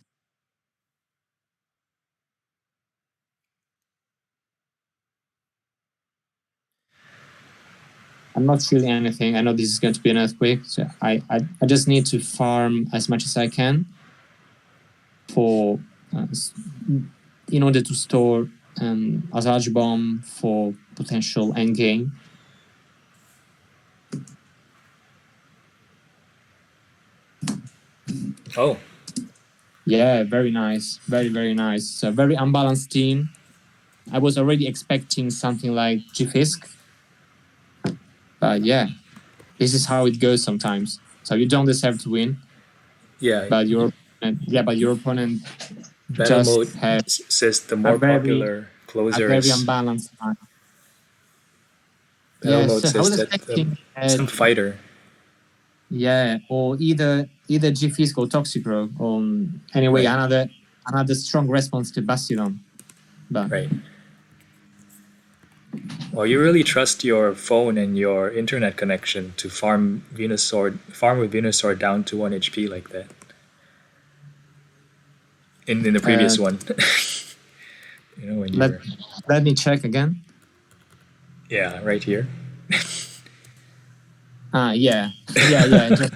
B: I'm not shielding anything. I know this is going to be an earthquake, so I just need to farm as much as I can for in order to store Azaj Bomb for potential endgame.
A: Oh.
B: Yeah, very nice. Very, very nice. So very unbalanced team. I was already expecting something like G-Fisk. But yeah, this is how it goes sometimes. So you don't deserve to win.
A: Yeah.
B: But your opponent
A: Battle
B: just
A: mode says the more popular closer
B: a
A: is.
B: very unbalanced line.
A: Battle mode says that some fighter.
B: Yeah, or either G-Fisk or Toxicroak, or anyway, right. another strong response to Bastion. But
A: right. Well, you really trust your phone and your internet connection to farm with Venusaur down to 1 HP like that. in the previous
B: Uh,
A: one. When you
B: let
A: were
B: let me check again.
A: right here.
B: Yeah. Just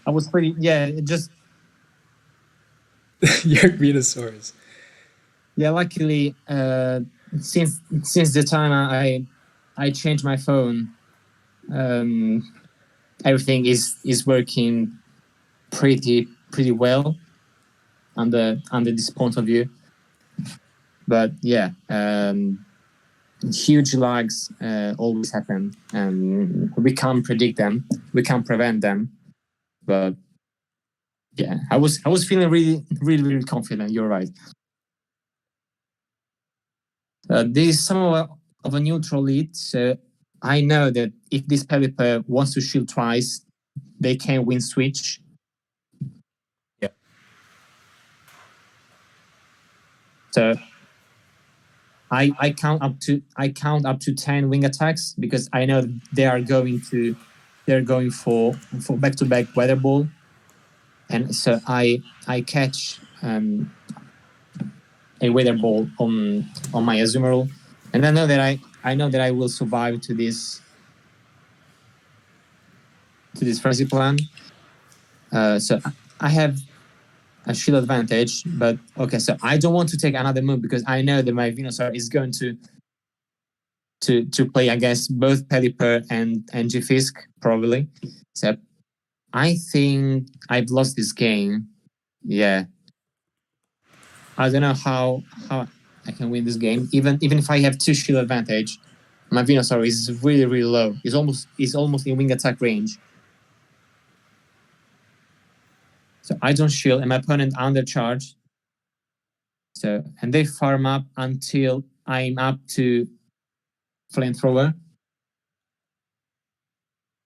B: I was pretty. Yeah, it just
A: Your Venusaurus.
B: yeah. Luckily, since the time I changed my phone, um, everything is working pretty well under this point of view. But yeah, huge lags always happen, and we can't predict them. We can't prevent them. But yeah, I was feeling really confident. You're right. This is some of a neutral lead. So I know that if this Pelipper wants to shield twice, they can win switch.
A: Yeah.
B: So I count up to 10 wing attacks because I know they're going for back to back weather ball, and so I catch a weather ball on my Azumarill, and I know that I will survive to this frenzy plan. So I have a shield advantage, but okay, so I don't want to take another move because I know that my Venusaur is going to play against both Pelipper and Gifisk probably. So I think I've lost this game. Yeah, I don't know how I can win this game. Even if I have two shield advantage, my Venusaur is really low. It's almost in wing attack range. So I don't shield, and my opponent undercharge. So and they farm up until I'm up to flamethrower.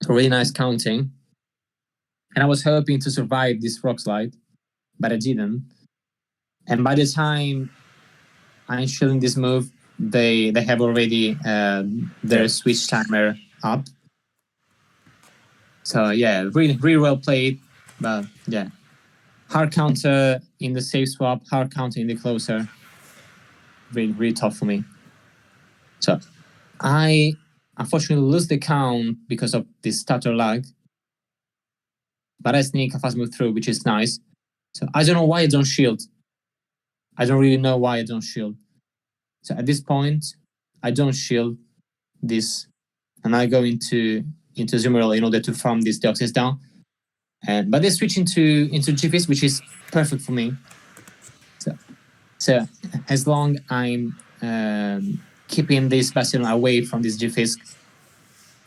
B: So really nice counting. And I was hoping to survive this rock slide, but I didn't. And by the time I'm shielding this move, they have already their switch timer up. So yeah, really well played. But yeah, hard counter in the safe swap, hard counter in the closer. Really tough for me. So I unfortunately lose the count because of this stutter lag. But I sneak a fast move through, which is nice. So I don't know why I don't shield. I don't really know why I don't shield. So at this point, I don't shield this, and I go into Azumarill in order to farm these Deoxys down. But they switch into Gifisk, which is perfect for me. So as long I'm keeping this Bastion away from this Gifisk,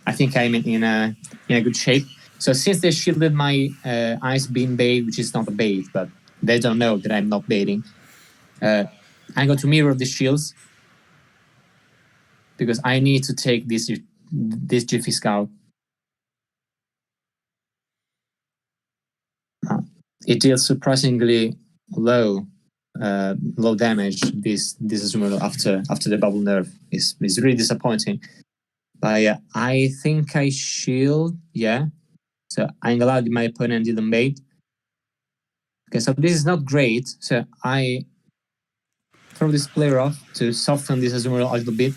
B: I think I'm in a good shape. So since they shielded my Ice Beam bait, which is not a bait, but they don't know that I'm not baiting, I'm going to mirror the shields because I need to take this Gifisk out. It deals surprisingly low damage. This Azumarill after the bubble nerf is really disappointing. But yeah, I think I shield. Yeah, so I'm glad my opponent didn't bait. Okay, so this is not great. So I throw this player off to soften this Azumarill a little bit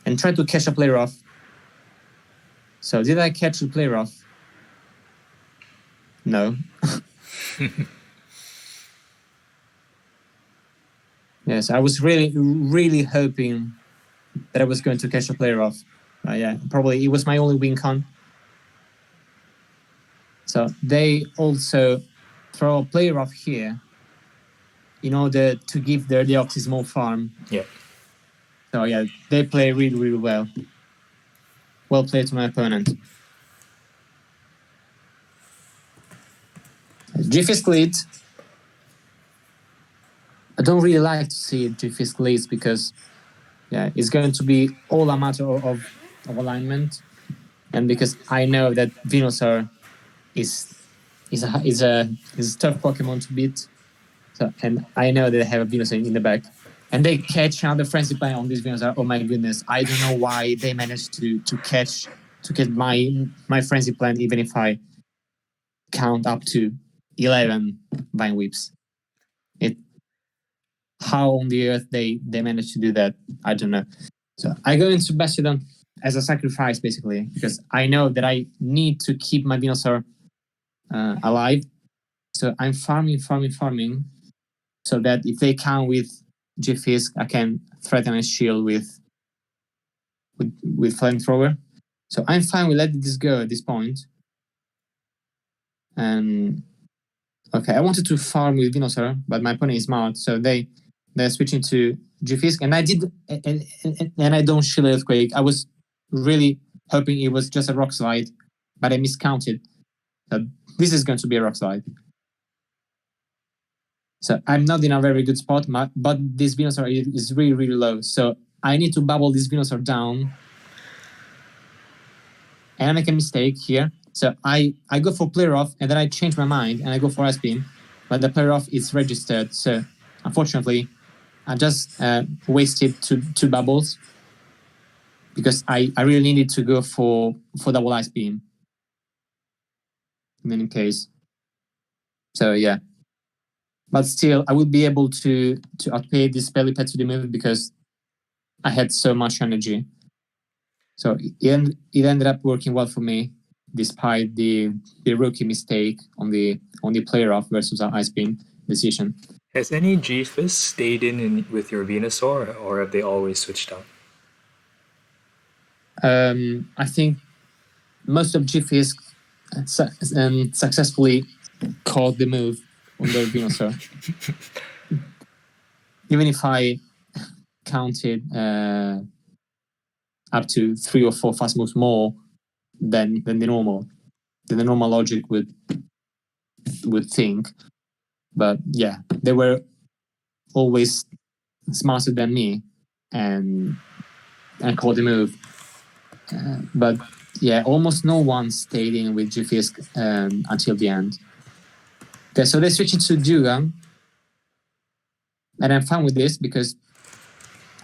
B: and try to catch a player off. So did I catch the player off? No. Yes, I was really hoping that I was going to catch a player off. Yeah, probably it was my only win con. So they also throw a player off here in order to give their Deoxys more farm.
A: Yeah.
B: So yeah, they play really well. Well played to my opponent. Gifisk lead. I don't really like to see Gifisk leads because yeah, it's going to be all a matter of alignment, and because I know that Venusaur is a tough Pokemon to beat. So, and I know that they have a Venusaur in the back. And they catch another Frenzy Plant on this Venusaur. Oh my goodness. I don't know why they managed to catch my Frenzy Plant even if I count up to. 11 Vine Whips. How on the earth they managed to do that, I don't know. So I go into Bastion as a sacrifice, basically, because I know that I need to keep my Venusaur alive. So I'm farming, so that if they come with G-Fisk, I can threaten a shield with flamethrower. So I'm fine with letting this go at this point. And okay, I wanted to farm with Venusaur, but my opponent is smart, so they're switching to G-Fisk, and I did, and I don't shield Earthquake. I was really hoping it was just a Rock Slide, but I miscounted. So this is going to be a Rock Slide. So I'm not in a very good spot, but this Venusaur is really, really low. So I need to bubble this Venusaur down. And I make a mistake here. So I go for player off, and then I change my mind, and I go for Ice Beam. But the player off is registered. So unfortunately, I just wasted two bubbles because I really needed to go for double Ice Beam in any case. So yeah. But still, I would be able to outpay this belly pet to the move because I had so much energy. So it ended up working well for me, despite the rookie mistake on the player off versus our Ice Beam decision.
A: Has any G-Fist stayed in with your Venusaur, or have they always switched out?
B: I think most of G-Fisk successfully caught the move on their Venusaur. Even if I counted up to 3 or 4 fast moves more than the normal logic would think. But yeah, they were always smarter than me and caught the move. But yeah, almost no one stayed in with G-Fisk until the end. Okay, so they switched to Dugan. And I'm fine with this because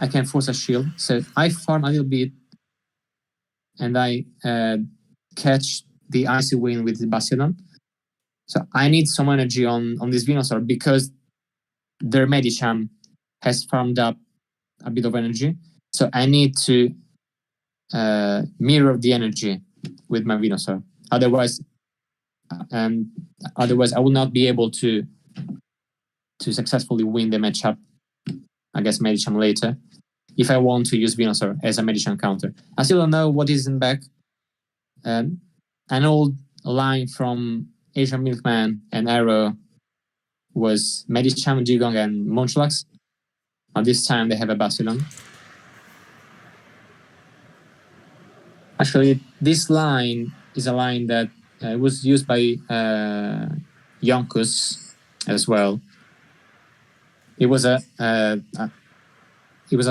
B: I can force a shield. So I farm a little bit and I catch the Icy Wind with the Bastion. So I need some energy on this Venusaur because their Medicham has farmed up a bit of energy. So I need to mirror the energy with my Venusaur. Otherwise, I will not be able to successfully win the matchup against Medicham later if I want to use Venusaur as a Medicham counter. I still don't know what is in back. An old line from Asian Milkman and Arrow was Medicham, Jigong, and Munchlax. At this time, they have a Bastion. Actually, this line is a line that was used by Yonkus as well. It was a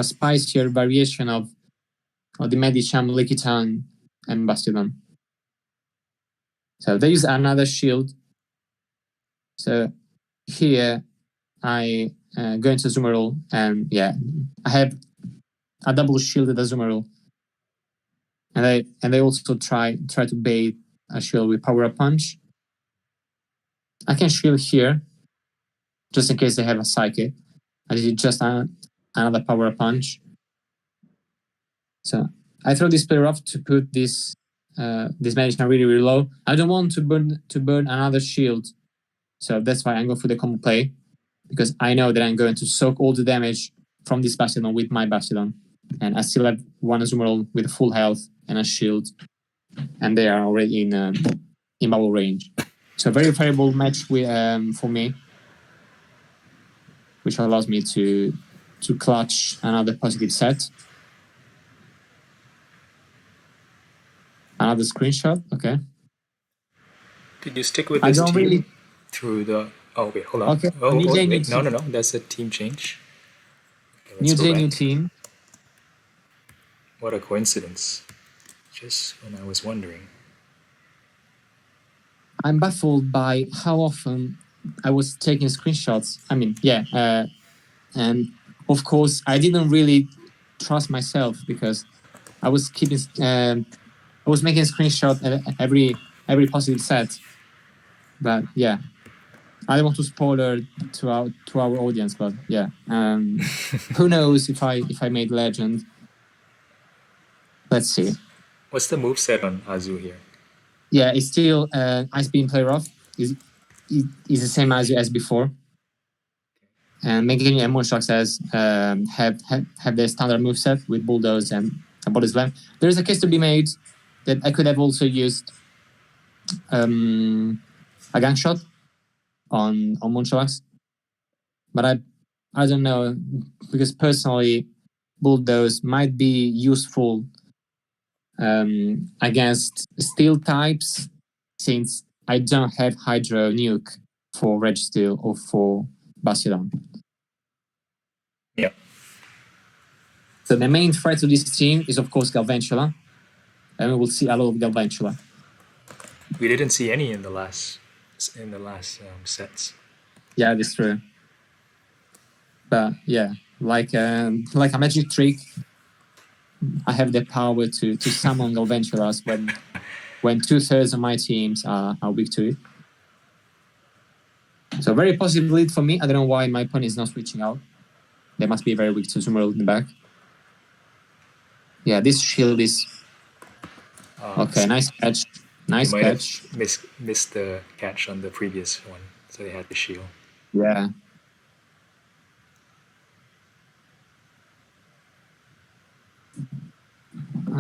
B: spicier variation of the Medicham, Lickitung, and Bastion. So they use another shield. So here I go into Azumarill, and yeah, I have a double shielded Azumarill. And they also try to bait a shield with Power Up Punch. I can shield here, just in case they have a Psychic. I did just another Power Up Punch. So I throw this player off to put this Medicham really, really low. I don't want to burn another shield. So that's why I'm going for the combo play, because I know that I'm going to soak all the damage from this Bastion with my Bastion. And I still have one Azumarill with full health and a shield. And they are already in bubble range. So very favorable match for me, which allows me to clutch another positive set. Another screenshot, okay.
A: Did you stick with this team through the... Oh, wait, hold on.
B: Okay.
A: Oh, wait, no. That's a team change. Okay,
B: new day, new team.
A: What a coincidence. Just when I was wondering.
B: I'm baffled by how often I was taking screenshots. I mean, yeah. And of course, I didn't really trust myself because I was keeping... I was making a screenshot at every positive set. But yeah. I don't want to spoiler to our audience, but yeah, who knows if I made legend? Let's see.
A: What's the move set on Azu here?
B: Yeah, it's still Ice Beam Play Rough. Is the same as before. And Meganium and Moonshock says have their standard moveset with Bulldoze and Body Slam. There is a case to be made that I could have also used a gang shot on Moonshocks, but I don't know, because personally Bulldoze might be useful against steel types, since I don't have Hydro Nuke for Red Steel or for Bastion.
A: Yeah.
B: So the main threat to this team is, of course, Galvantula, and we will see a lot of Galvantula.
A: We didn't see any in the last sets.
B: Yeah, that's true. But yeah, like a magic trick, I have the power to summon Galvantulas when 2/3 of my teams are weak to it. So very positive lead for me. I don't know why my opponent is not switching out. They must be very weak to Zumurl in the back. Yeah, this shield is okay. Nice catch. Nice catch.
A: Missed the catch on the previous one, so they had the shield.
B: Yeah.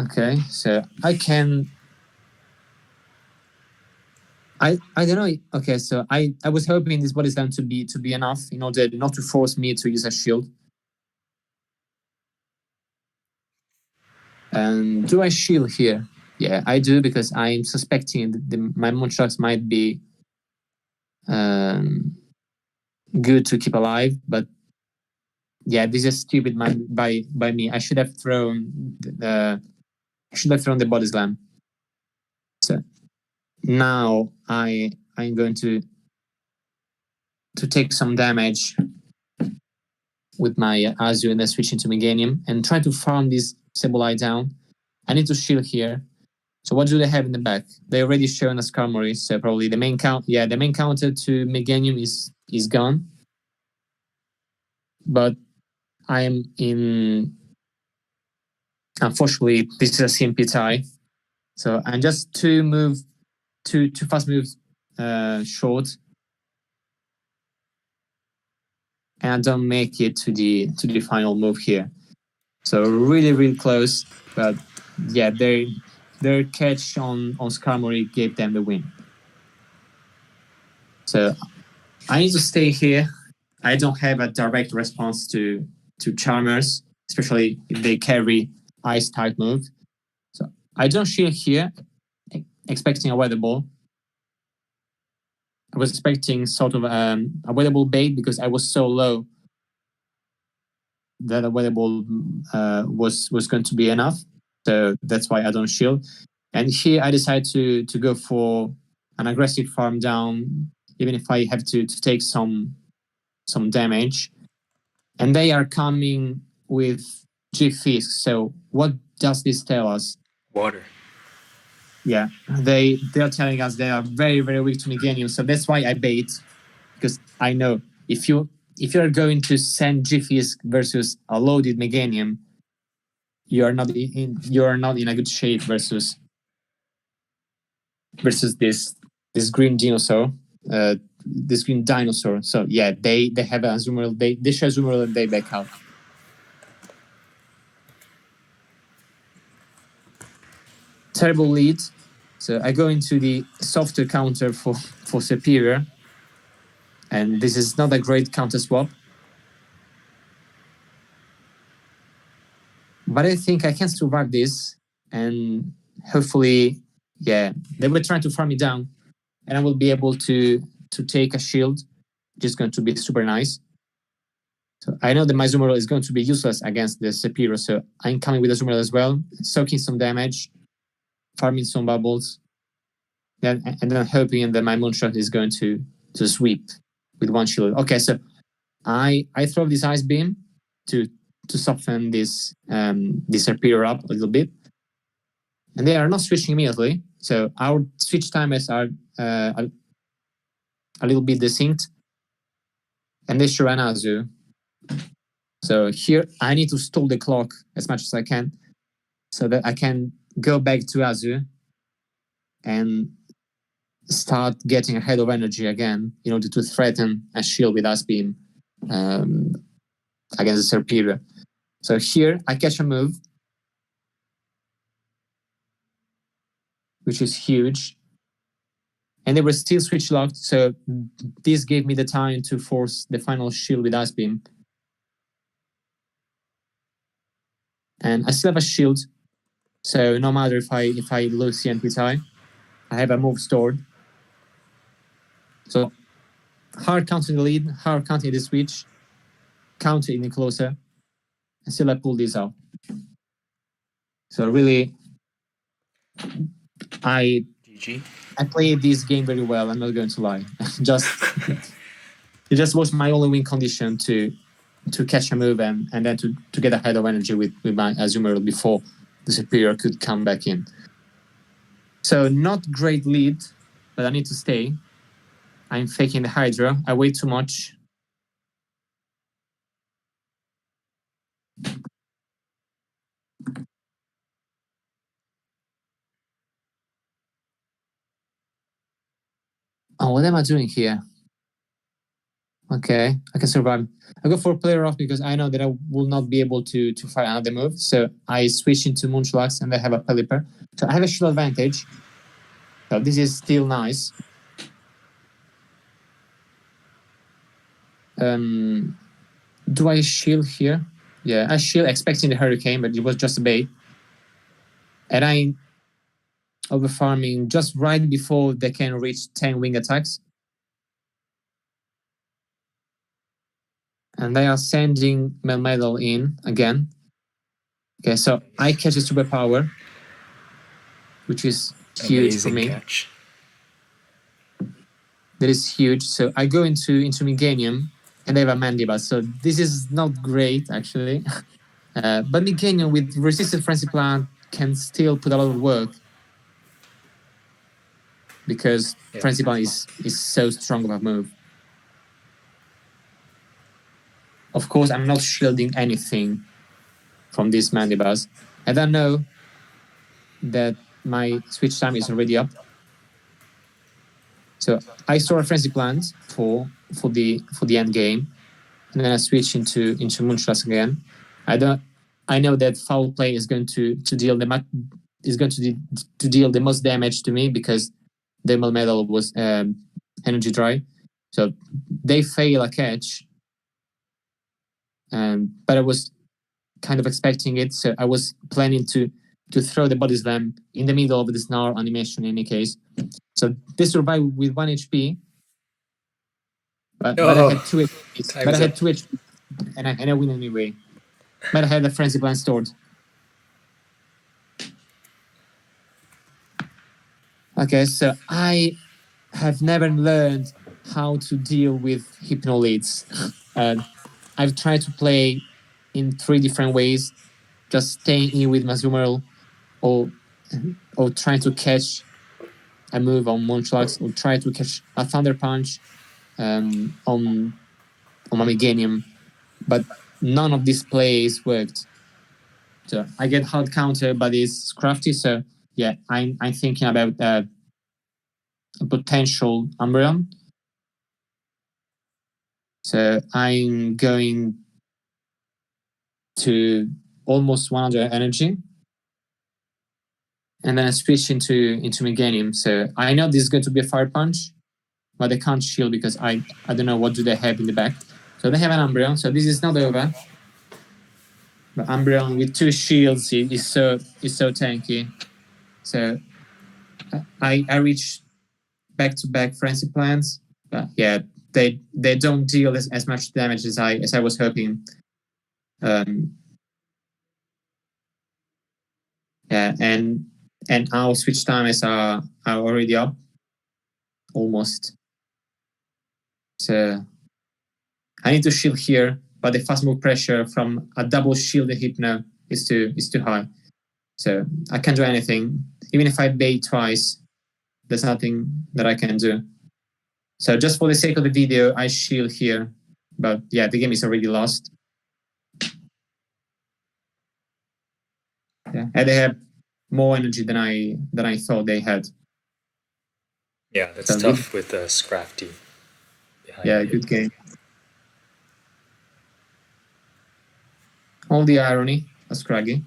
B: Okay, so I can. I don't know. Okay, so I was hoping this body slam to be enough in order not to force me to use a shield. And do I shield here? Yeah, I do, because I'm suspecting my Moonshocks might be good to keep alive. But yeah, this is stupid by me. I should have thrown the body slam. So now I'm going to take some damage with my Azu and then switch into Meganium and try to farm this Sableye down. I need to shield here. So what do they have in the back? They already shown a Skarmory, so probably the main counter to Meganium is gone. But I am in. Unfortunately, this is a CMP tie, so I'm just two fast moves short, and I don't make it to the final move here. So really close, but yeah, their catch on Skarmory gave them the win. So I need to stay here. I don't have a direct response to Charmers, especially if they carry Ice type move. So I don't shield here, expecting a Weather Ball. I was expecting sort of a Weather Ball bait, because I was so low that a Weather Ball was going to be enough. So that's why I don't shield. And here I decide to go for an aggressive farm down, even if I have to take some damage. And they are coming with G-Fisk. So what does this tell us?
A: Water.
B: Yeah, they are telling us they are very weak to Meganium. So that's why I bait, because I know if you're going to send G-Fisk versus a loaded Meganium, you're not in a good shape versus this green dinosaur. This green dinosaur. So yeah, they have a Azumarill. They share Azumarill and they back out. Terrible lead. So I go into the softer counter for Superior, and this is not a great counter swap. But I think I can survive this, and hopefully, yeah, they were trying to farm me down, and I will be able to take a shield, which is going to be super nice. So I know that my Azumarill is going to be useless against the Superior, so I'm coming with Azumarill as well, soaking some damage, farming some bubbles, and then hoping that my Moonshot is going to sweep with one shield. Okay, so I throw this Ice Beam to soften this Superior up a little bit, and they are not switching immediately. So our switch timers are a little bit desynced. and they should run Azu. So here I need to stall the clock as much as I can so that I can go back to Azu and start getting ahead of energy again in order to threaten a shield with Ice Beam against the Serperior. So here I catch a move, which is huge. And they were still switch locked, so this gave me the time to force the final shield with Ice Beam. And I still have a shield, so no matter if I lose the MP tie, I have a move stored. So hard counting the lead, hard counting the switch, counter in the closer, and still I pull this out. So really, I played this game very well. I'm not going to lie. It just was my only win condition to catch a move and then to get ahead of energy with my Azumarill before the Superior could come back in. So not great lead, but I need to stay. I'm faking the Hydra. I wait too much. Oh, what am I doing here? Okay, I can survive. I go for player off because I know that I will not be able to fire another move. So I switch into Munchlax and I have a Pelipper. So I have a shield advantage. So this is still nice. Do I shield here? Yeah, I shield expecting the Hurricane, but it was just a bait. And I over farming just right before they can reach 10 wing attacks. And they are sending Melmetal in again. Okay, so I catch a superpower, which is huge
A: Amazing
B: for me.
A: Catch.
B: That is huge. So I go into Meganium, and they have a Mandiba. So this is not great, actually. But Meganium with Resistant Frenzy Plant can still put a lot of work because Frenzy Plant is so strong of a move. Of course, I'm not shielding anything from these Mandibas. And I know that my switch time is already up. So I store a Frenzy Plant for the end game, and then I switch into Munchlax again. I know that foul play is going to deal the most damage to me because the Melmetal was energy dry. So they fail a catch, but I was kind of expecting it. So I was planning to throw the Body Slam in the middle of the Snarl animation in any case. So they survived with 1 HP, but I had 2 HP. But I had 2 HP, and I win anyway. But I had a Frenzy Plant stored. Okay, so I have never learned how to deal with Hypno leads. I've tried to play in 3 different ways, just staying in with Mazumarill, or trying to catch a move on Munchlax, or try to catch a Thunder Punch on my Meganium, but none of these plays worked. So I get hard counter, but it's crafty. So yeah, I'm thinking about a potential Umbreon. So I'm going to almost 100 energy, and then I switch into Meganium. So I know this is going to be a Fire Punch, but they can't shield because I don't know what do they have in the back. So they have an Umbreon. So this is not over. But Umbreon with 2 shields is so tanky. So I reach back-to-back Frenzy Plants. But yeah, they don't deal as much damage as I was hoping. Yeah, and our switch times are already up, almost. So I need to shield here, but the fast move pressure from a double shielded Hypno is too high. So I can't do anything. Even if I bait twice, there's nothing that I can do. So just for the sake of the video, I shield here But yeah, the game is already lost. Yeah, and they have more energy than I thought they had.
A: Yeah, that's
B: So
A: tough with a scrap team behind
B: yeah,
A: you.
B: good game. All the irony of Scraggy.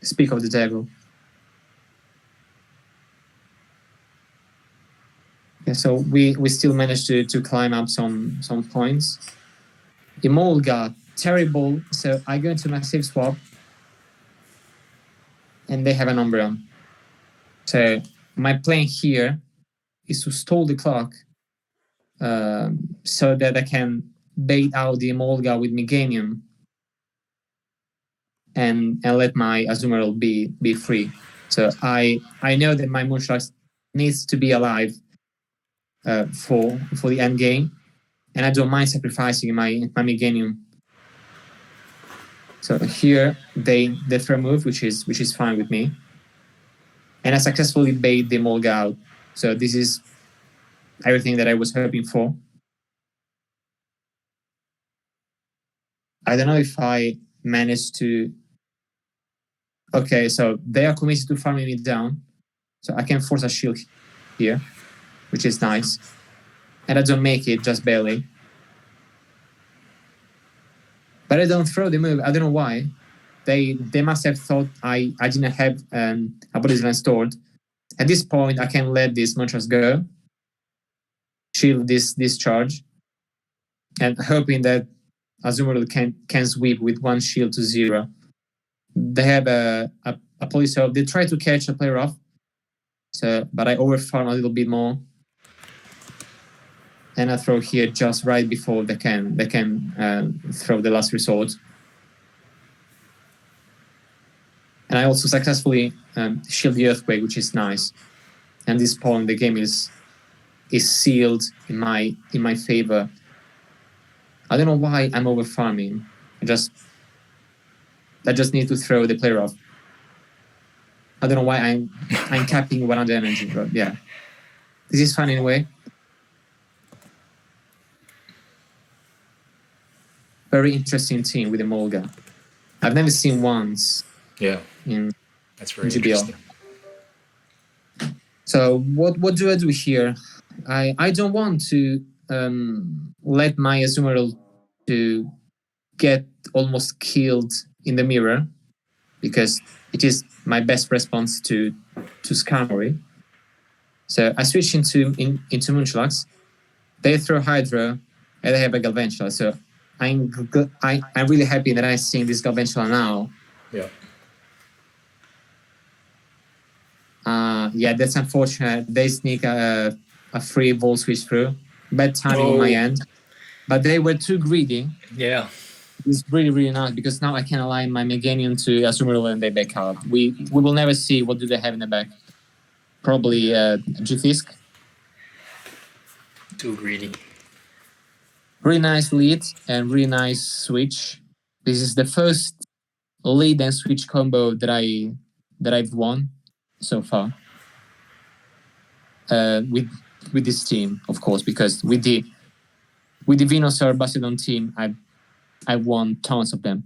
B: Speak of the devil. Yeah, so we still managed to climb up some points. Emolga, terrible. So I go into my safe swap, and they have an Umbreon. So my plan here is to stall the clock, so that I can bait out the Emolga with Meganium and let my Azumarill be free. So I know that my Moonshot needs to be alive for the end game, and I don't mind sacrificing my Meganium. So here they throw a move, which is fine with me, and I successfully bait the Molga out. So this is everything that I was hoping for. I don't know if I managed to. Okay, so they are committed to farming me down, so I can force a shield here, which is nice, and I don't make it, just barely. But I don't throw the move. I don't know why. They must have thought I didn't have a body slam stored. At this point, I can let these monsters go, shield this charge, and hoping that Azumarill can sweep with one shield to 0. They have a policy of they try to catch a player off, so but I overfarm a little bit more, and I throw here just right before they can throw the last resort. And I also successfully shield the earthquake, which is nice. And this point, the game is sealed in my favor. I don't know why I'm over farming. I just need to throw the player off. I don't know why I'm capping 100 energy, but yeah, this is fun anyway. Very interesting team with the Molga. I've never seen once.
A: Yeah,
B: in
A: that's very
B: GBL.
A: interesting.
B: So what do I do here? I don't want to let my Azumarill to get almost killed in the mirror, because it is my best response to Skarmory. So I switch into Munchlax. They throw Hydro, and they have a Galvantula. So I'm really happy that I'm seeing this Galvantula now.
A: Yeah.
B: Yeah, that's unfortunate. They sneak a free ball switch through. Bad timing on my end. But they were too greedy.
A: Yeah.
B: It's really, really nice, because now I can align my Meganium to Azumarill and they back out. We will never see what do they have in the back. Probably Jufisk.
A: Too greedy.
B: Really nice lead and really nice switch. This is the first lead and switch combo that I've won so far. With this team, of course, because with the Venusaur Bastiodon team, I won tons of them.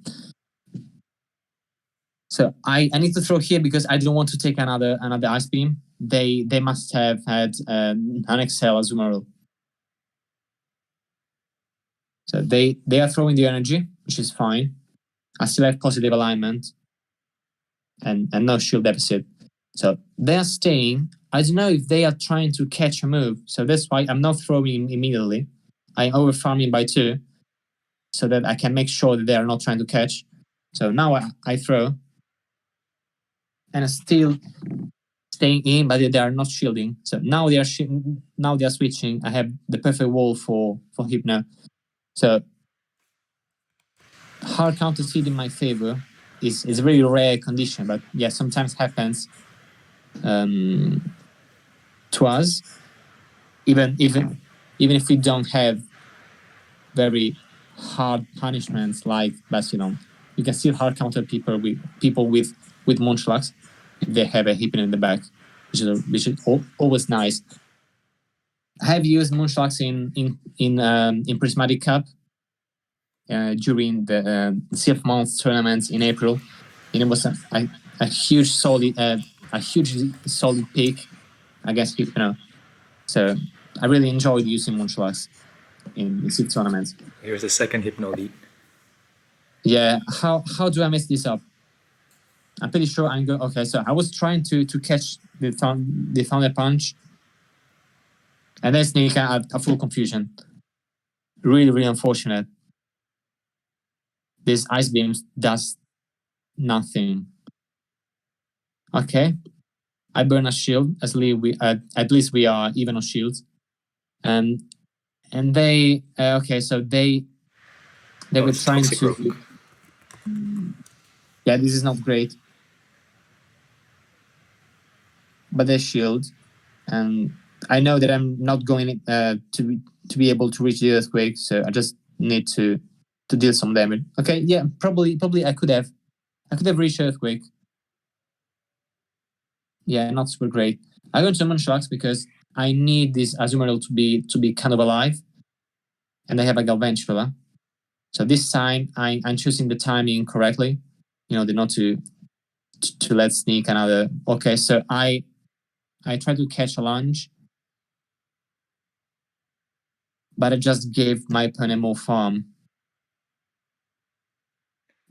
B: So I need to throw here because I don't want to take another Ice Beam. They must have had an Excel Azumarill. So they are throwing the energy, which is fine. I still have positive alignment and no shield deficit. So they are staying. I don't know if they are trying to catch a move. So that's why I'm not throwing immediately. I'm over farming by 2 so that I can make sure that they are not trying to catch. So now I throw. And I still staying in, but they are not shielding. So now they are switching. I have the perfect wall for Hypno. So hard counter seed in my favor is a very rare condition, but yeah, sometimes happens to us. Even if we don't have very hard punishments like Bastiodon, you can still hard counter people with Munchlax if they have a Hypno in the back, which is always nice. have used Moonsharks in Prismatic Cup during the CF Month tournament in April, and it was a huge solid pick against Hypno. So I really enjoyed using Moonsharks in CF tournaments.
A: Here's the second Hypno lead.
B: Yeah, how do I mess this up? I'm pretty sure I'm going. Okay, so I was trying to catch the Thunder Punch, and then Sneak had a full confusion. Really, really unfortunate. This Ice Beam does nothing. Okay, I burn a shield. At least we are even on shields, and they okay. So they were trying to. Yeah, this is not great. But they shield, and I know that I'm not going to be able to reach the earthquake, so I just need to deal some damage. Okay, yeah, probably I could have reached earthquake. Yeah, not super great. I go into Moonsharks because I need this Azumarill to be kind of alive, and I have a Galvantula. So this time I'm choosing the timing correctly. Not to let Sneak another. Okay, so I try to catch a lunge, but I just gave my opponent more farm.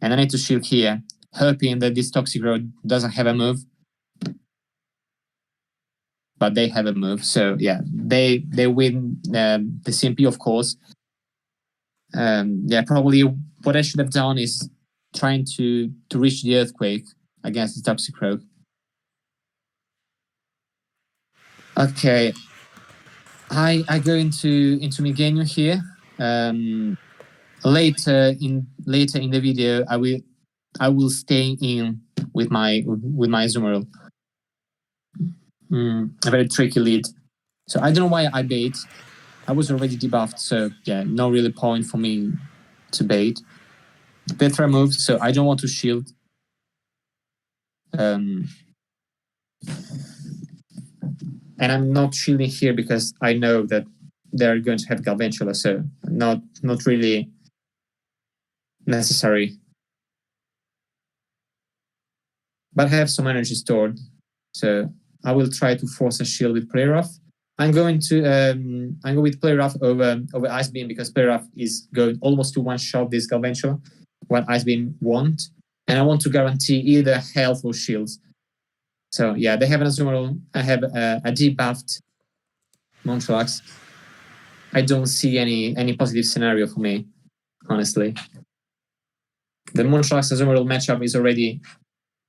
B: And I need to shield here, hoping that this Toxicroak doesn't have a move. But they have a move, so yeah, they win the CMP, of course. Yeah, probably what I should have done is trying to reach the earthquake against the Toxicroak. Okay, I go into Meganium here. Later in the video, I will stay in with my Azumarill. A very tricky lead. So I don't know why I bait. I was already debuffed, so yeah, no really point for me to bait. Petra moves, so I don't want to shield. And I'm not shielding here because I know that they're going to have Galvantula, so not really necessary. But I have some energy stored, so I will try to force a shield with Play Rough. I'm going with Play Rough over Ice Beam because Play Rough is going almost to one-shot this Galvantula, what Ice Beam won't. And I want to guarantee either health or shields. So yeah, they have an Azumarill. I have a debuffed Moonsharks. I don't see any positive scenario for me, honestly. The Moonsharks Azumarill matchup is already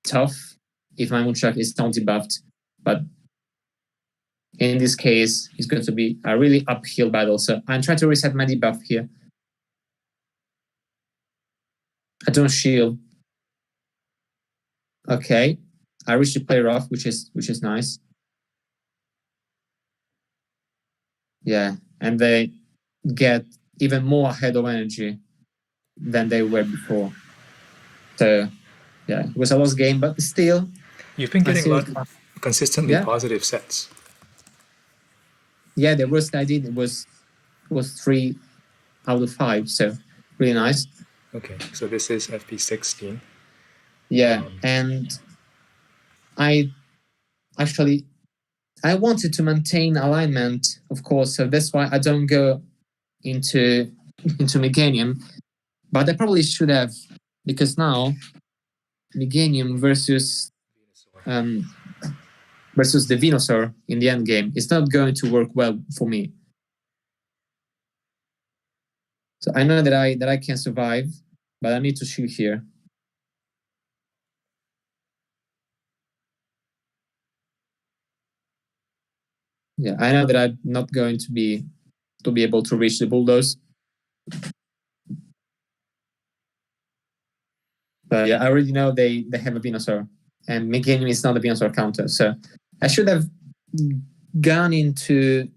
B: tough if my Moonshark is not debuffed, but in this case, it's going to be a really uphill battle. So I'm trying to reset my debuff here. I don't shield. Okay, I reach the Play Rough, which is nice. Yeah, and they get even more ahead of energy than they were before. So yeah, it was a lost game, but still.
A: You've been getting a lot of consistently positive sets.
B: Yeah, the worst I did was 3 out of 5, so really nice.
A: Okay, so this is FP16.
B: Yeah, and I wanted to maintain alignment, of course, so that's why I don't go into Meganium, but I probably should have, because now Meganium versus the Venusaur in the end game is not going to work well for me. So I know that I can survive, but I need to shoot here. Yeah, I know that I'm not going to be able to reach the Bulldoze. But yeah, I already know they have a Venusaur, and Meganium is not a Venusaur counter, so I should have gone into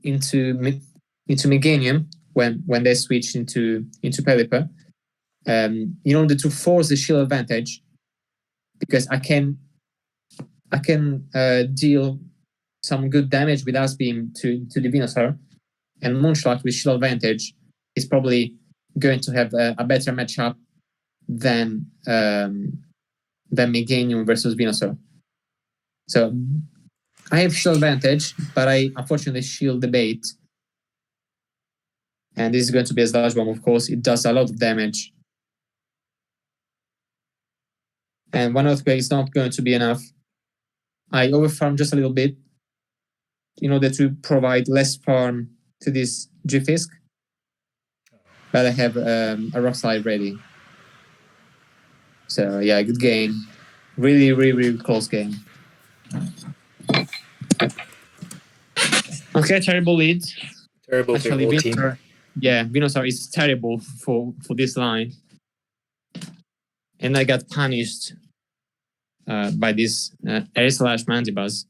B: Meganium when they switched into Pelipper, in order to force the shield advantage, because I can deal some good damage with Ice Beam to the Venusaur, and Moonshot with shield advantage is probably going to have a better matchup than Meganium versus Venusaur. So I have shield advantage, but I unfortunately shield the bait. And this is going to be a Sludge Bomb, of course. It does a lot of damage. And one Earthquake is not going to be enough. I overfarm just a little bit in order to provide less farm to this G-Fisk. But I have a Rock Slide ready. So yeah, good game. Really, really, really close game. Okay, terrible lead.
A: Terrible for
B: Actually,
A: your whole team.
B: Yeah, Venusaur is terrible for this line. And I got punished by this Air Slash Mandibuzz.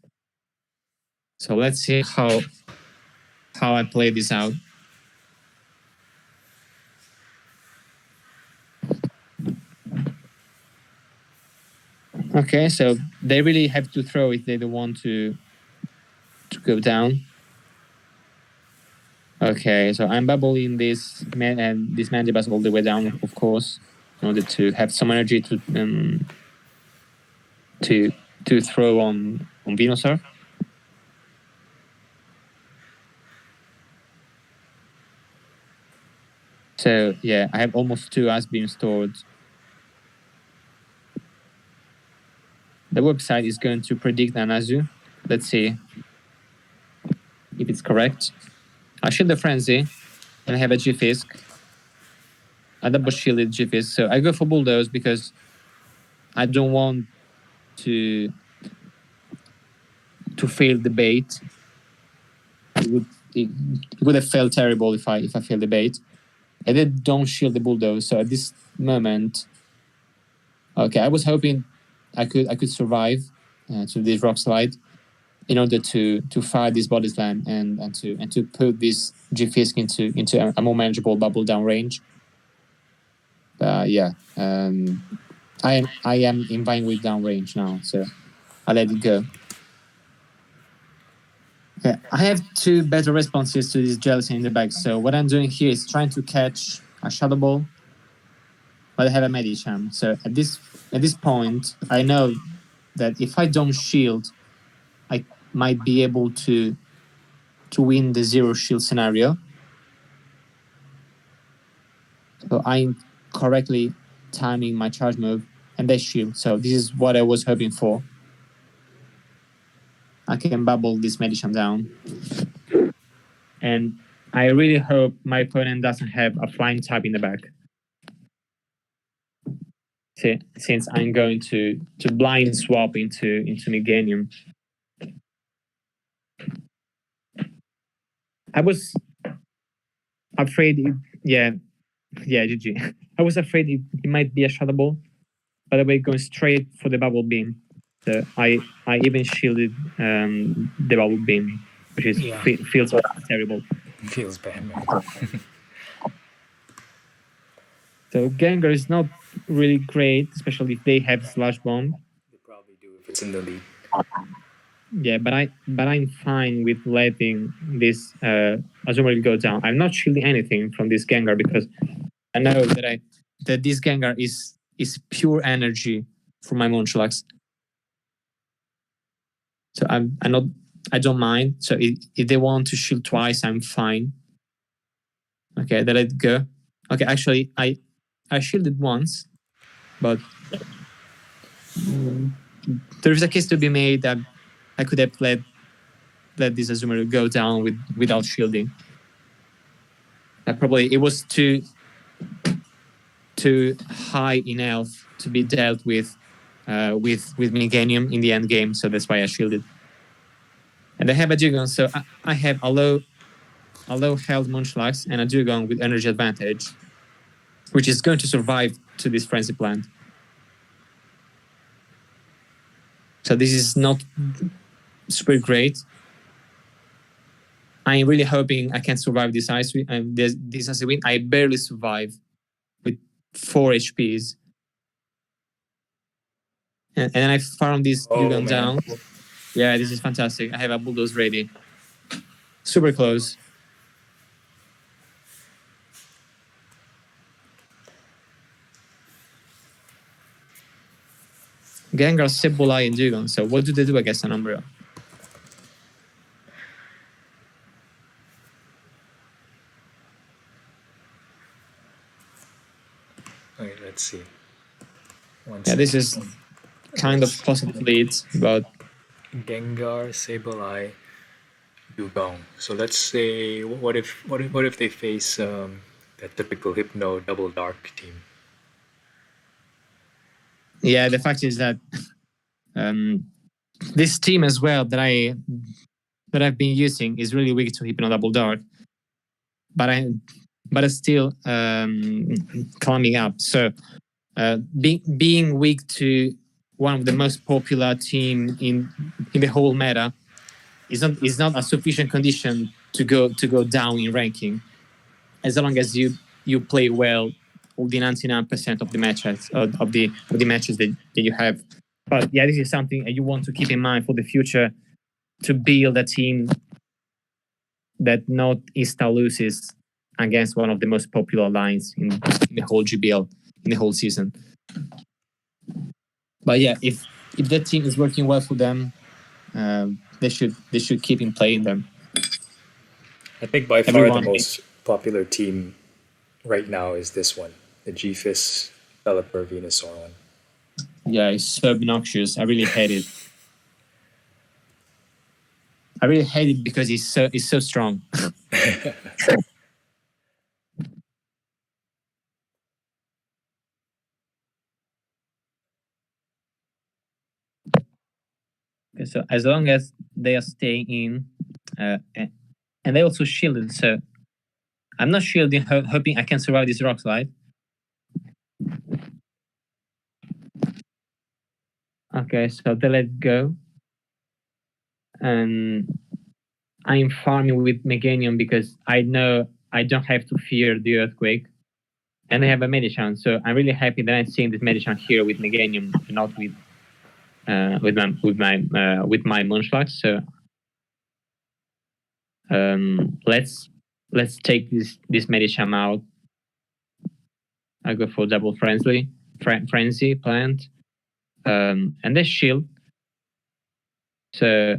B: So let's see how I play this out. Okay, so they really have to throw if they don't want to go down. Okay, so I'm bubbling this Mandibuzz all the way down, of course, in order to have some energy to throw on Venusaur. So yeah, I have almost 2 Ice Beams stored. The website is going to predict Nanazu. Let's see if it's correct. I shield the Frenzy, and I have a G-Fisk. I double shielded G-Fisk, so I go for Bulldoze because I don't want to fail the bait. It would have felt terrible if I failed the bait. I did don't shield the Bulldoze, so at this moment, okay, I was hoping I could survive to this Rock Slide in order to fire this Body Slam and to put this G-Fisk into a more manageable bubble down range. Yeah, I am in vying with down range now, so I let it go. Okay, I have 2 better responses to this Jealousy in the back. So what I'm doing here is trying to catch a Shadow Ball, but I have a Medicham. So at this point, I know that if I don't shield, I might be able to win the 0 shield scenario. So I'm correctly timing my charge move and they shield. So this is what I was hoping for. I can bubble this Medicham down. And I really hope my opponent doesn't have a flying type in the back. Since I'm going to blind swap into Meganium. I was afraid GG. I was afraid it might be a Shadow Ball. By the way, going straight for the Bubble Beam. So I even shielded the Bubble Beam, which is feels terrible.
A: Feels bad, man.
B: So Gengar is not really great, especially if they have Slash Bomb.
A: They probably do if it's in the lead.
B: Yeah, but I'm fine with letting this Azumarill go down. I'm not shielding anything from this Gengar because I know that this Gengar is pure energy for my Munchlax. So I don't mind. So if they want to shield twice, I'm fine. Okay, they let it go. Okay, actually I shielded once, but there is a case to be made that I could have let this Azumarill go down without shielding. Probably it was too high in health to be dealt with Meganium in the end game, so that's why I shielded. And I have a Dugong, so I have a low health Munchlax and a Dugong with energy advantage, which is going to survive to this Frenzy Plant. So this is not super great. I'm really hoping I can survive this Ice Win. This Ice Win, I barely survive with 4 HPs. And then I farm this Dugong down. Yeah, this is fantastic. I have a Bulldoze ready. Super close. Gengar, Cebulai, and Dugong. So what do they do against an Umbreon?
A: Okay, let's see.
B: Yeah, this is kind of positive leads, but
A: Gengar, Sableye, Dugong. So let's say, what if they face that typical Hypno Double Dark team?
B: yeah, the fact is that this team as well that I've been using is really weak to Hypno Double Dark, but it's still climbing up. So being weak to one of the most popular team in the whole meta is not a sufficient condition to go down in ranking, as long as you play well all the 99% of the matches of the matches that you have. But yeah, this is something you want to keep in mind for the future, to build a team that not insta loses against one of the most popular lines in the whole GBL, in the whole season. But yeah, if that team is working well for them, they should keep in playing them.
A: I think by far
B: Everyone,
A: the most popular team right now is this one, the GFIS Pelipper Venusaur one.
B: yeah, it's so obnoxious. I really hate it. I really hate it because it's so strong. Okay, so as long as they are staying in, and they also shielded, so I'm not shielding, hoping I can survive this rock slide. Okay, so they let go, and I'm farming with Meganium because I know I don't have to fear the earthquake, and I have a Medicham, so I'm really happy that I'm seeing this Medicham here with Meganium, not with my Munchlax. So let's take this Medicham out. I go for double frenzy plant, and then shield. So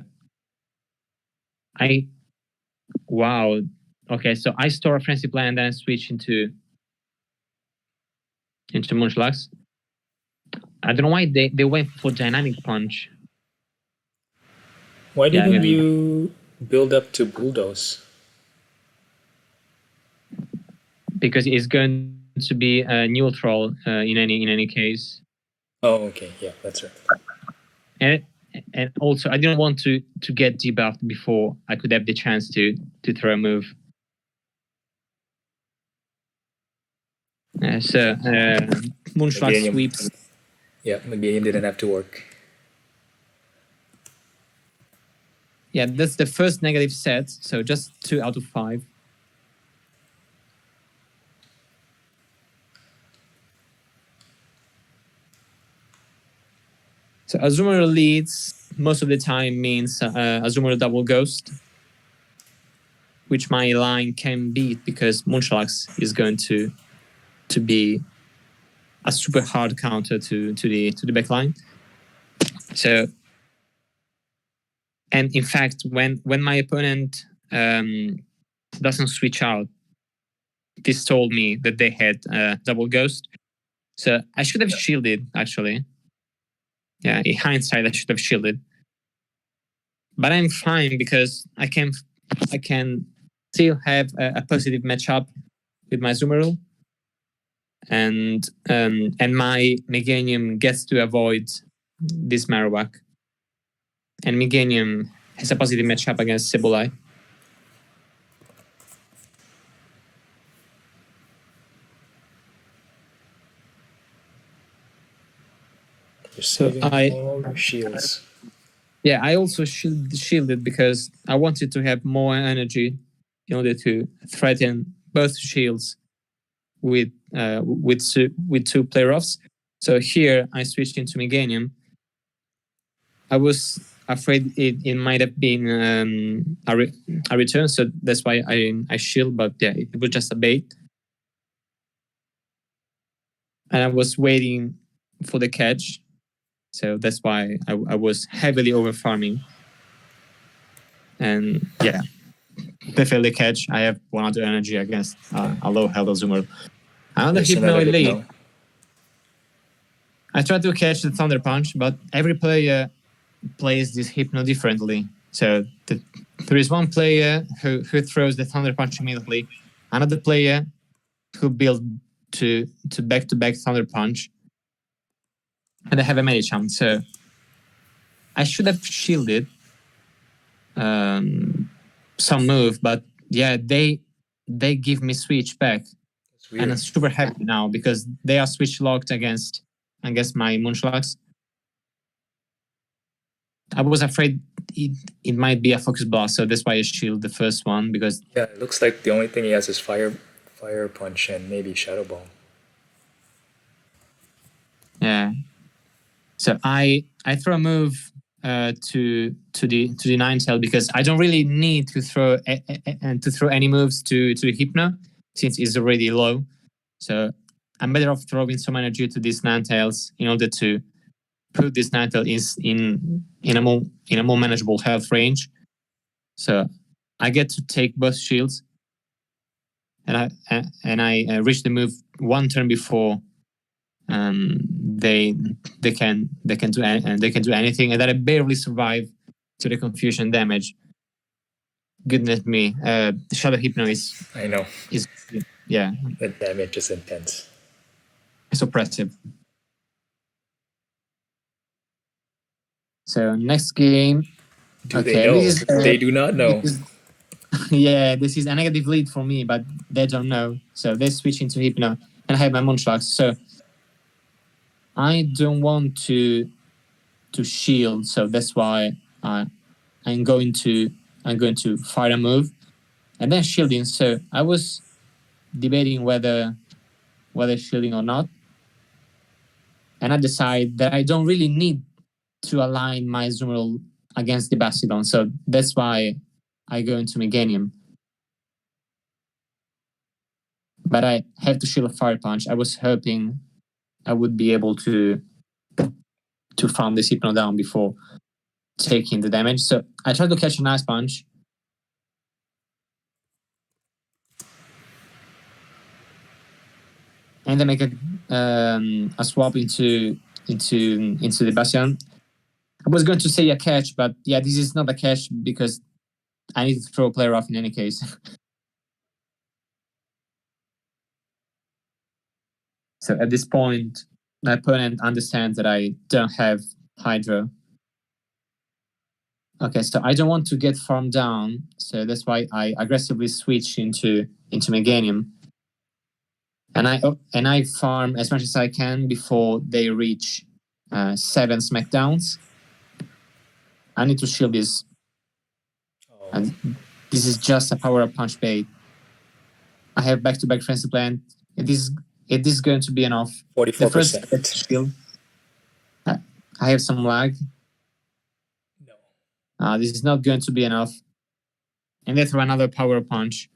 B: wow. Okay, so I store a frenzy plant and then switch into Munchlax. I don't know why they went for dynamic punch.
A: Why didn't you build up to Bulldoze?
B: Because it's going to be neutral in any case.
A: Oh, okay, yeah, that's right.
B: And also, I didn't want to get debuffed before I could have the chance to throw a move. So Munchlax sweeps.
A: Yeah, the game didn't have to work.
B: Yeah, that's the first negative set. So just 2 out of 5. So Azumarill leads most of the time means Azumarill double ghost, which my line can beat because Munchlax is going to be a super hard counter to the backline. So, and in fact, when my opponent doesn't switch out, this told me that they had double ghost. So I should have shielded, actually. Yeah, in hindsight, I should have shielded. But I'm fine because I can still have a positive matchup with my Azumarill, and my Meganium gets to avoid this Marowak, and Meganium has a positive matchup against Cebulai.
A: You're saving all your shields.
B: Yeah, I also shielded because I wanted to have more energy in order to threaten both shields with 2 play-offs. So here I switched into Meganium. I was afraid it might have been a return, so that's why I shield. But yeah, it was just a bait, and I was waiting for the catch. So that's why I was heavily over farming. And yeah, definitely catch. I have 100 energy against a low health Azumarill. Another
A: There's another
B: Hypno elite.
A: Hypno.
B: I tried to catch the Thunder Punch, but every player plays this Hypno differently. So there is one player who throws the Thunder Punch immediately, another player who builds to back-to-back Thunder Punch, and I have a Medicham. So I should have shielded some move, but yeah, they give me switch back, and I'm super happy now because they are switch locked against my Munchlax. I was afraid it might be a focus blast, so that's why I shield the first one because
A: it looks like the only thing he has is fire punch and maybe shadow ball.
B: Yeah. So I throw a move to the Ninetale because I don't really need to throw any moves to Hypno since it's already low. So I'm better off throwing some energy to these Ninetales in order to put this Ninetale in a more manageable health range. So I get to take both shields, and I reach the move one turn before they can do anything, and that I barely survive to the confusion damage. Goodness me, Shadow Hypno is yeah,
A: the damage is intense.
B: It's oppressive. So next game.
A: They know? They do not know.
B: This is a negative lead for me, but they don't know. So they switch into Hypno, and I have my Munchlax. So I don't want to shield, so that's why I'm going to fire a move and then shielding. So I was debating whether shielding or not, and I decide that I don't really need to align my Azumarill against the Bastiodon. So that's why I go into Meganium. But I have to shield a Fire Punch. I was hoping I would be able to farm this Hypno down before taking the damage. So I tried to catch an Ice Punch. And then make a swap into the Bastion. I was going to say a catch, but yeah, this is not a catch because I need to throw a player off in any case. So at this point, my opponent understands that I don't have Hydro. Okay, so I don't want to get farmed down, so that's why I aggressively switch into Meganium. And I farm as much as I can before they reach 7 smackdowns. I need to shield this. And this is just a power-up punch bait. I have back-to-back frenzy plant. It is going to be enough.
A: 44%.
B: The first shield. I have some lag. No. This is not going to be enough. And they throw another power punch.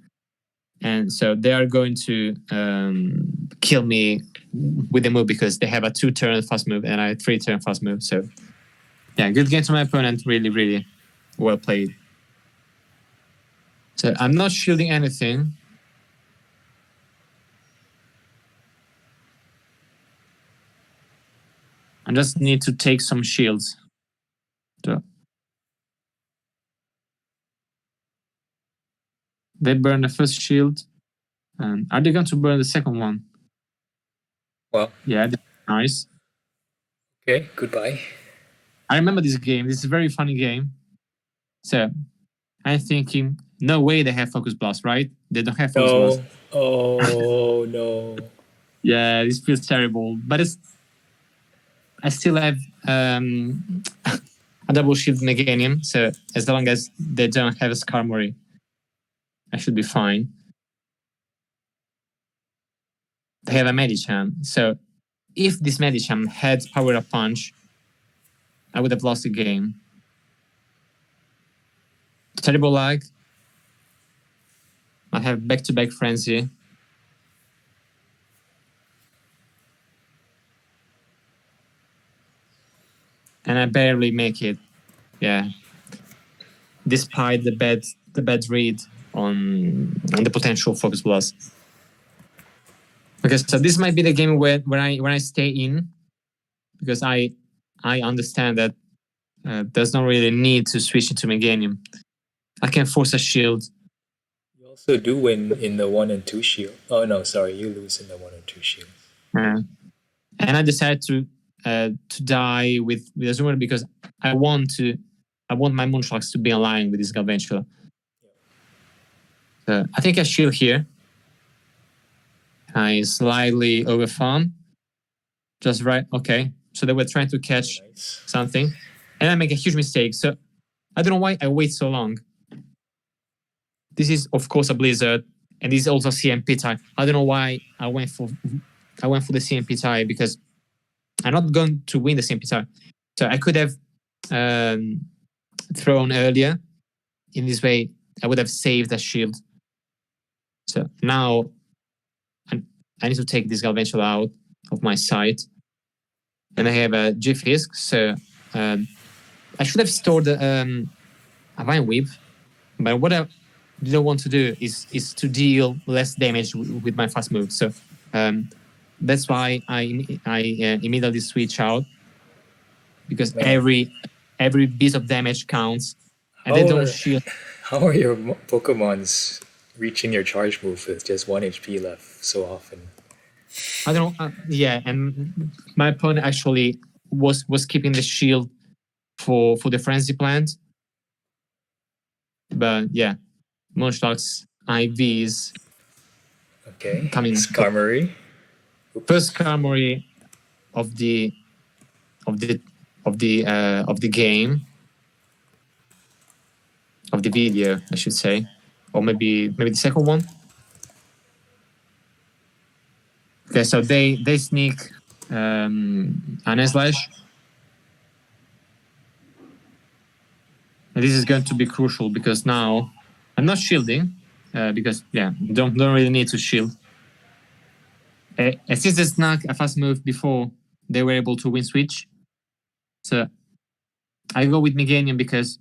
B: And so they are going to kill me with the move because they have a 2-turn fast move and a 3-turn fast move. So yeah, good game to my opponent. Really, really well played. So I'm not shielding anything. I just need to take some shields. So they burn the first shield. And are they going to burn the second one?
A: Well.
B: Yeah, nice.
A: Okay, goodbye.
B: I remember this game. This is a very funny game. So I'm thinking, no way they have Focus Blast, right? They don't have Focus Blast.
A: Oh, no.
B: Yeah, this feels terrible. But I still have a double shield Meganium, so as long as they don't have a Skarmory, I should be fine. They have a Medicham, so if this Medicham had Power Up Punch, I would have lost the game. Terrible lag. I have back-to-back Frenzy. and I barely make it. Yeah, despite the bad read on the potential focus blast. Okay, so this might be the game where when I stay in, because I understand that there's no really need to switch into Meganium. I can force a shield.
A: You also do win in the 1 and 2 shield. Oh no, sorry, you lose in the 1 and 2 shield.
B: And I decided to die with Azumarill because I want my Moonsharks to be aligned with this Galvantula. So I think I shield here. I slightly overfarm. Just right. Okay. So they were trying to catch something, and I make a huge mistake. So I don't know why I wait so long. This is of course a blizzard, and this is also CMP tie. I don't know why I went for the CMP tie because I'm not going to win the CMP tie. So I could have thrown earlier. In this way, I would have saved a shield. So now I need to take this Galvantula out of my sight. And I have a G-Fisk, so I should have stored a Vine Whip. But what I didn't want to do is to deal less damage with my fast move. So that's why I immediately switch out, because every bit of damage counts. And they don't shield.
A: How are your Pokemons reaching your charge move with just 1 HP left so often?
B: I don't know. Yeah, and my opponent actually was keeping the shield for the frenzy plant. But yeah, Munchlax IVs.
A: Okay.
B: Coming.
A: Skarmory.
B: First Skarmory of the game, of the video, I should say, or maybe the second one. Okay, so they sneak an Slash. And this is going to be crucial because now I'm not shielding because don't really need to shield. Since they snuck a fast move before they were able to win switch, so I go with Meganium because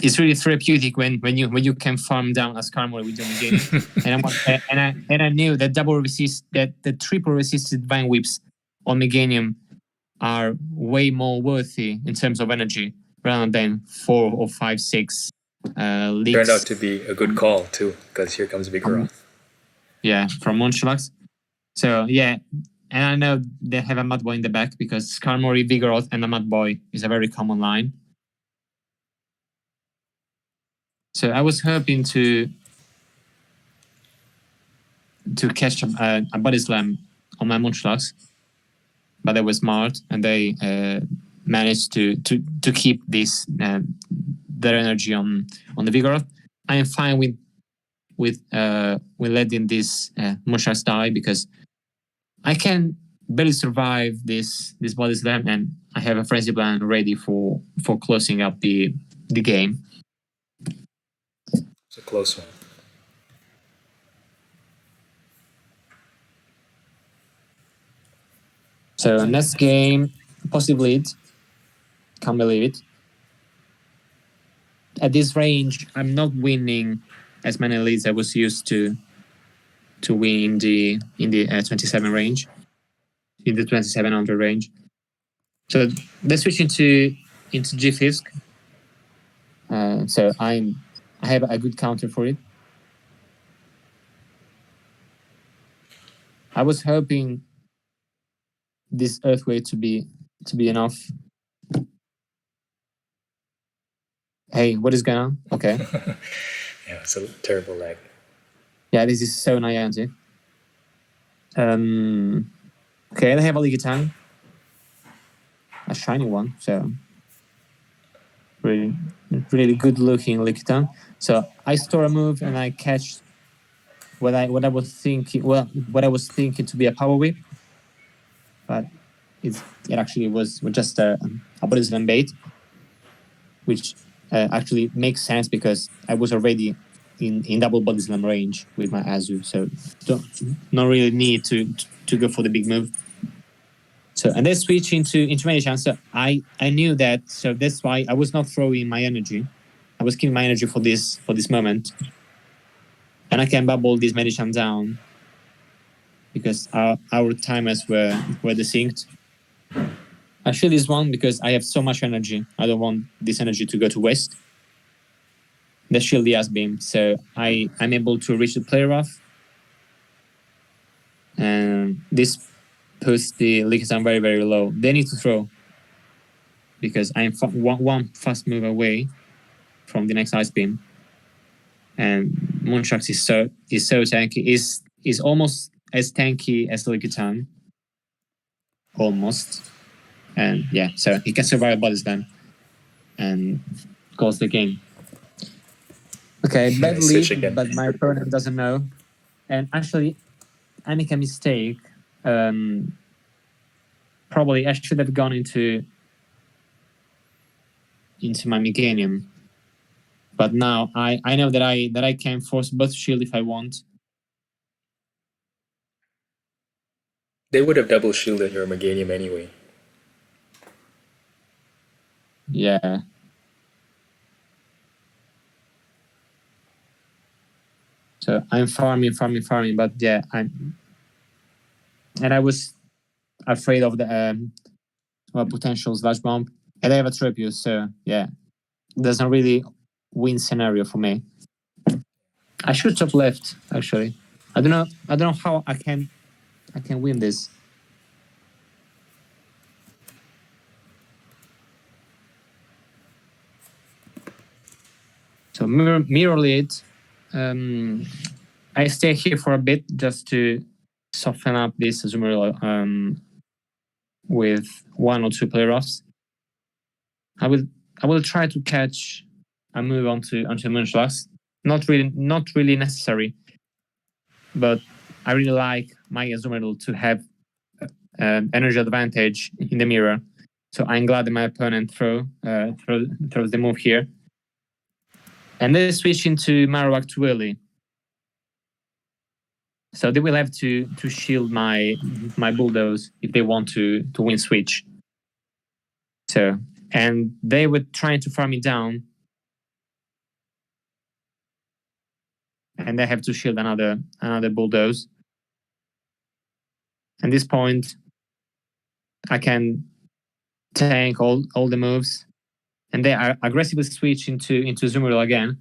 B: it's really therapeutic when you can farm down a Skarmory with your Meganium. and I knew that the triple resisted Vine Whips on Meganium are way more worthy in terms of energy rather than 4 or 5, 6 leaks.
A: Turned out to be a good call too, because here comes Vigoroth.
B: From Munchlax. So yeah, and I know they have a Mud Boy in the back because Skarmory, Vigoroth, and a Mud Boy is a very common line. So I was hoping to catch a Body Slam on my Munchlax, but they were smart and they managed to keep this their energy on the Vigoroth. I am fine with letting this Munchlax die because I can barely survive this Body Slam, and I have a Frenzy Plan ready for closing up the game.
A: It's a close one.
B: So next game, possibly lead. Can't believe it. At this range, I'm not winning as many leads I was used to win in the 27 range, in the 2700 range. So let's switch into G-Fisk. So I have a good counter for it. I was hoping this Earthquake to be enough. Hey, what is going on? Okay.
A: Yeah, it's a terrible lag.
B: Yeah, this is so Niantic. Okay, they have a Lickitung. A shiny one, so really good looking Lickitung. So I store a move and I catch what I was thinking to be a Power Whip, but it actually was just a Body Slam bait, which actually makes sense because I was already in double Body Slam range with my Azu, so not really need to go for the big move. So and they switch into meditation. So I knew that. So that's why I was not throwing my energy. I was keeping my energy for this moment, and I can bubble this meditation down because our timers were desynced. I shield this one because I have so much energy. I don't want this energy to go to waste. The shield the beam, so I'm able to reach the player off, and this puts the leakers down very, very low. They need to throw because I'm one fast move away from the next ice beam, and Moonsharks is so tanky. Is almost as tanky as Likitan, almost, and yeah, so he can survive a body slam and cause the game. Okay, bad lead, but my opponent doesn't know, and actually, I make a mistake. Probably I should have gone into my Meganium, but now I know that I can force both shield if I want.
A: They would have double shielded your Meganium anyway.
B: Yeah. So I'm farming, but yeah, and I was afraid of the potential slash bomb, and I have a Trepius, so yeah, there's a really win scenario for me. I should top left actually. I don't know how I can win this. So mirror lead. I stay here for a bit just to soften up this Azumarill with 1 or 2 player offs. I will try to catch a move onto Munchlax. Not really necessary, but I really like my Azumarill to have energy advantage in the mirror. So I'm glad that my opponent throws the move here. And they switch into Marowak too early. So they will have to shield my Bulldoze if they want to win switch. So, and they were trying to farm me down, and they have to shield another Bulldoze. At this point, I can tank all the moves, and they are aggressively switch into Zumuril again,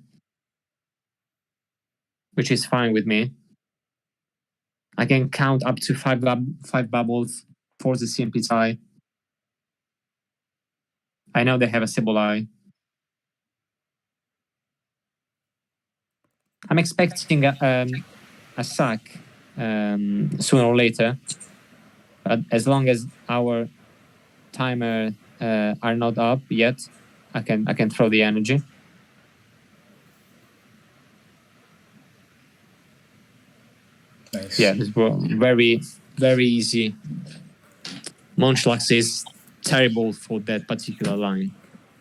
B: which is fine with me. I can count up to 5 bubbles for the CMP tie. I know they have a Sableye. I'm expecting a sack sooner or later, but as long as our timer are not up yet, I can throw the energy.
A: Nice.
B: Yeah, this was very, very easy. Munchlax is terrible for that particular line.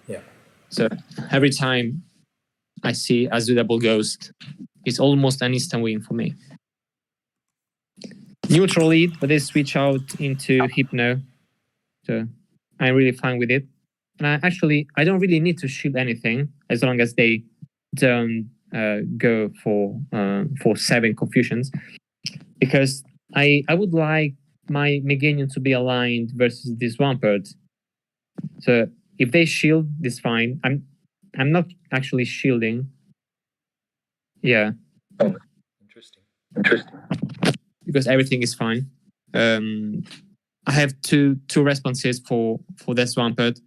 A: Yeah.
B: So every time I see Azu double ghost, it's almost an instant win for me. Neutral lead, but they switch out into Hypno. So I'm really fine with it. And I don't really need to shield anything as long as they don't go for 7 confusions. Because I would like my Meganium to be aligned versus this Swampert. So if they shield, this fine. I'm not actually shielding. Yeah.
A: Oh, interesting.
B: Because everything is fine. I have two responses for this Swampert.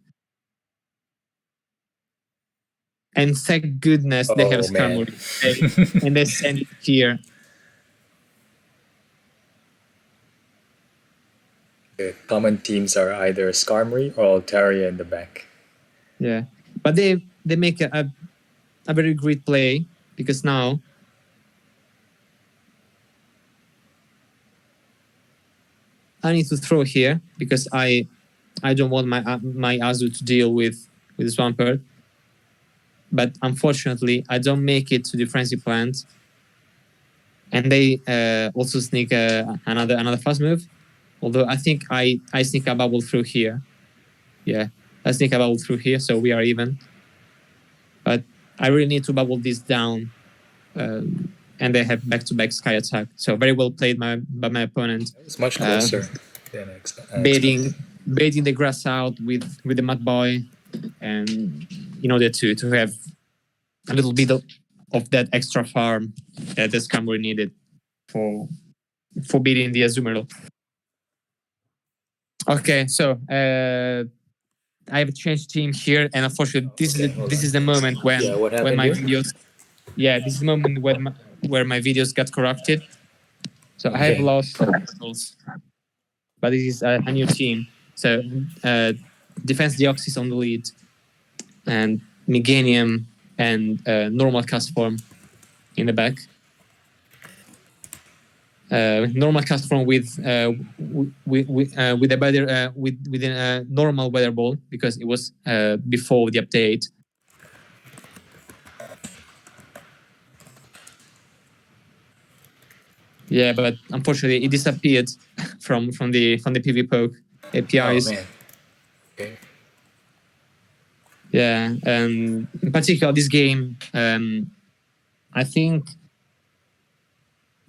B: And thank goodness they have a Skarmory. And they send it here.
A: The common teams are either Skarmory or Altaria in the back.
B: Yeah. But they make a very great play because now I need to throw here because I don't want my Azu to deal with Swampert. But unfortunately, I don't make it to the Frenzy Plant. And they also sneak another fast move. Although I think I sneak a bubble through here. Yeah, I sneak a bubble through here, so we are even. But I really need to bubble this down. And they have back-to-back sky attack. So very well played by my opponent.
A: It was much closer than I
B: Baiting
A: expected.
B: the grass out with the mud boy, and in order to have a little bit of that extra farm that this Camry needed for beating the Azumarill. Okay, so I have changed team here, and unfortunately, this is the moment when my videos. Yeah, this is the moment where my videos got corrupted. So I have lost battles, but this is a new team. So Defense Deoxys on the lead, and Meganium and normal cast form in the back. Normal cast form with a better with a normal weather ball, because it was before the update. Yeah, but unfortunately, it disappeared from the PV poke APIs.
A: Oh, man. Okay.
B: Yeah, in particular, this game, I think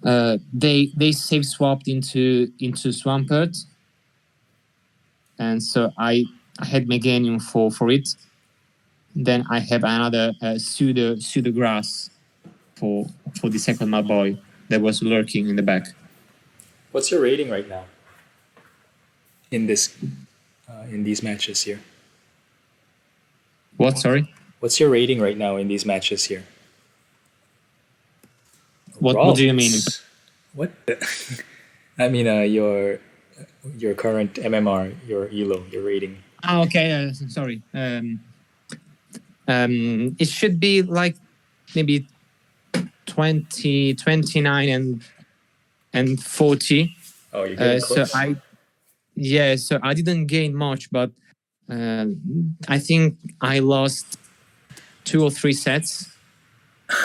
B: they save swapped into Swampert, and so I had Meganium for it. Then I have another pseudo grass for the second mud boy that was lurking in the back.
A: What's your rating right now in this in these matches here?
B: What? Sorry.
A: What's your rating right now in these matches here?
B: What do you mean?
A: What? I mean, your current MMR, your ELO, your rating.
B: Ah, okay. Sorry. It should be like maybe 20, 29, and 40.
A: Oh, you're getting close.
B: So I didn't gain much, but I think I lost 2 or 3 sets.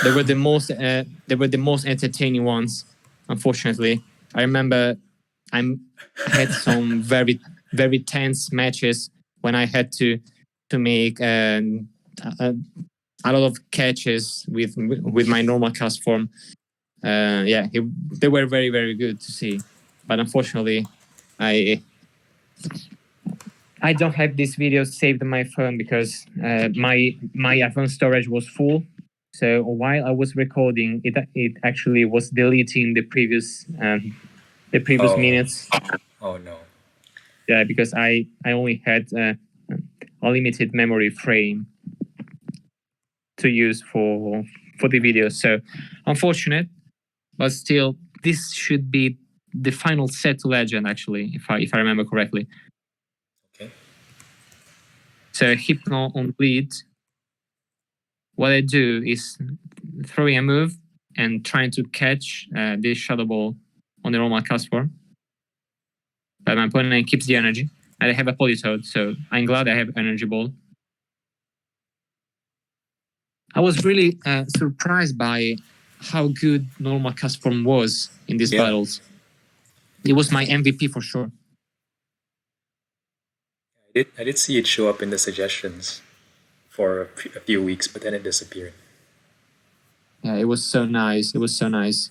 B: They were the most entertaining ones. Unfortunately, I remember I had some very very tense matches when I had to make a lot of catches with my normal cast form. They were very very good to see, but unfortunately, I don't have this video saved on my phone because my iPhone storage was full. So while I was recording, it actually was deleting the previous minutes.
A: Oh no.
B: Yeah, because I only had a limited memory frame to use for the video. So unfortunate, but still, this should be the final set to legend. Actually, if I remember correctly.
A: Okay.
B: So Hypno on lead. What I do is throwing a move and trying to catch this Shadow Ball on the normal cast form. But my opponent keeps the energy. And I have a Politoed, so I'm glad I have Energy Ball. I was really surprised by how good normal cast form was in these battles. It was my MVP for sure.
A: I did see it show up in the suggestions for a few weeks, but then it disappeared.
B: Yeah, it was so nice. It was so nice.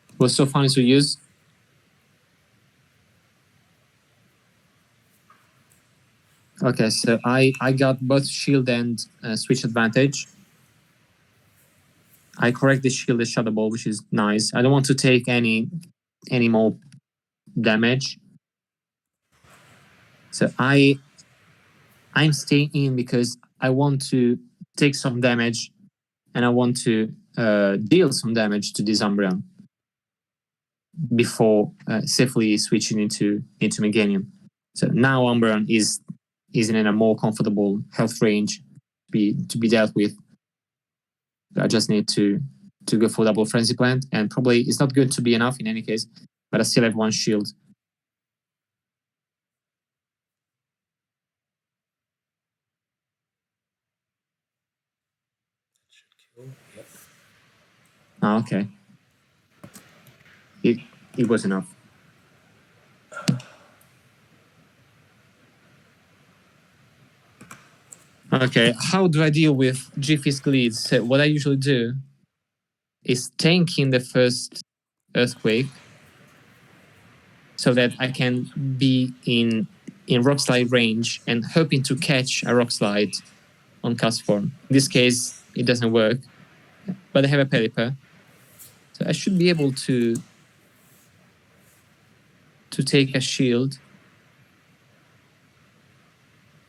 B: It was so funny to use. Okay, so I got both shield and switch advantage. I correct the shield and Shadow Ball, which is nice. I don't want to take any more damage. So I'm staying in because I want to take some damage, and I want to deal some damage to this Umbreon before safely switching into Meganium. So now Umbreon is in a more comfortable health range to be dealt with. I just need to go for double frenzy plant, and probably it's not going to be enough in any case, but I still have 1 shield.
A: Yep.
B: Oh, okay. It was enough. Okay, how do I deal with G-Fisk leads? So what I usually do is tank in the first earthquake so that I can be in rock slide range and hoping to catch a rock slide on cast form. In this case, it doesn't work, but I have a Pelipper, so I should be able to take a shield.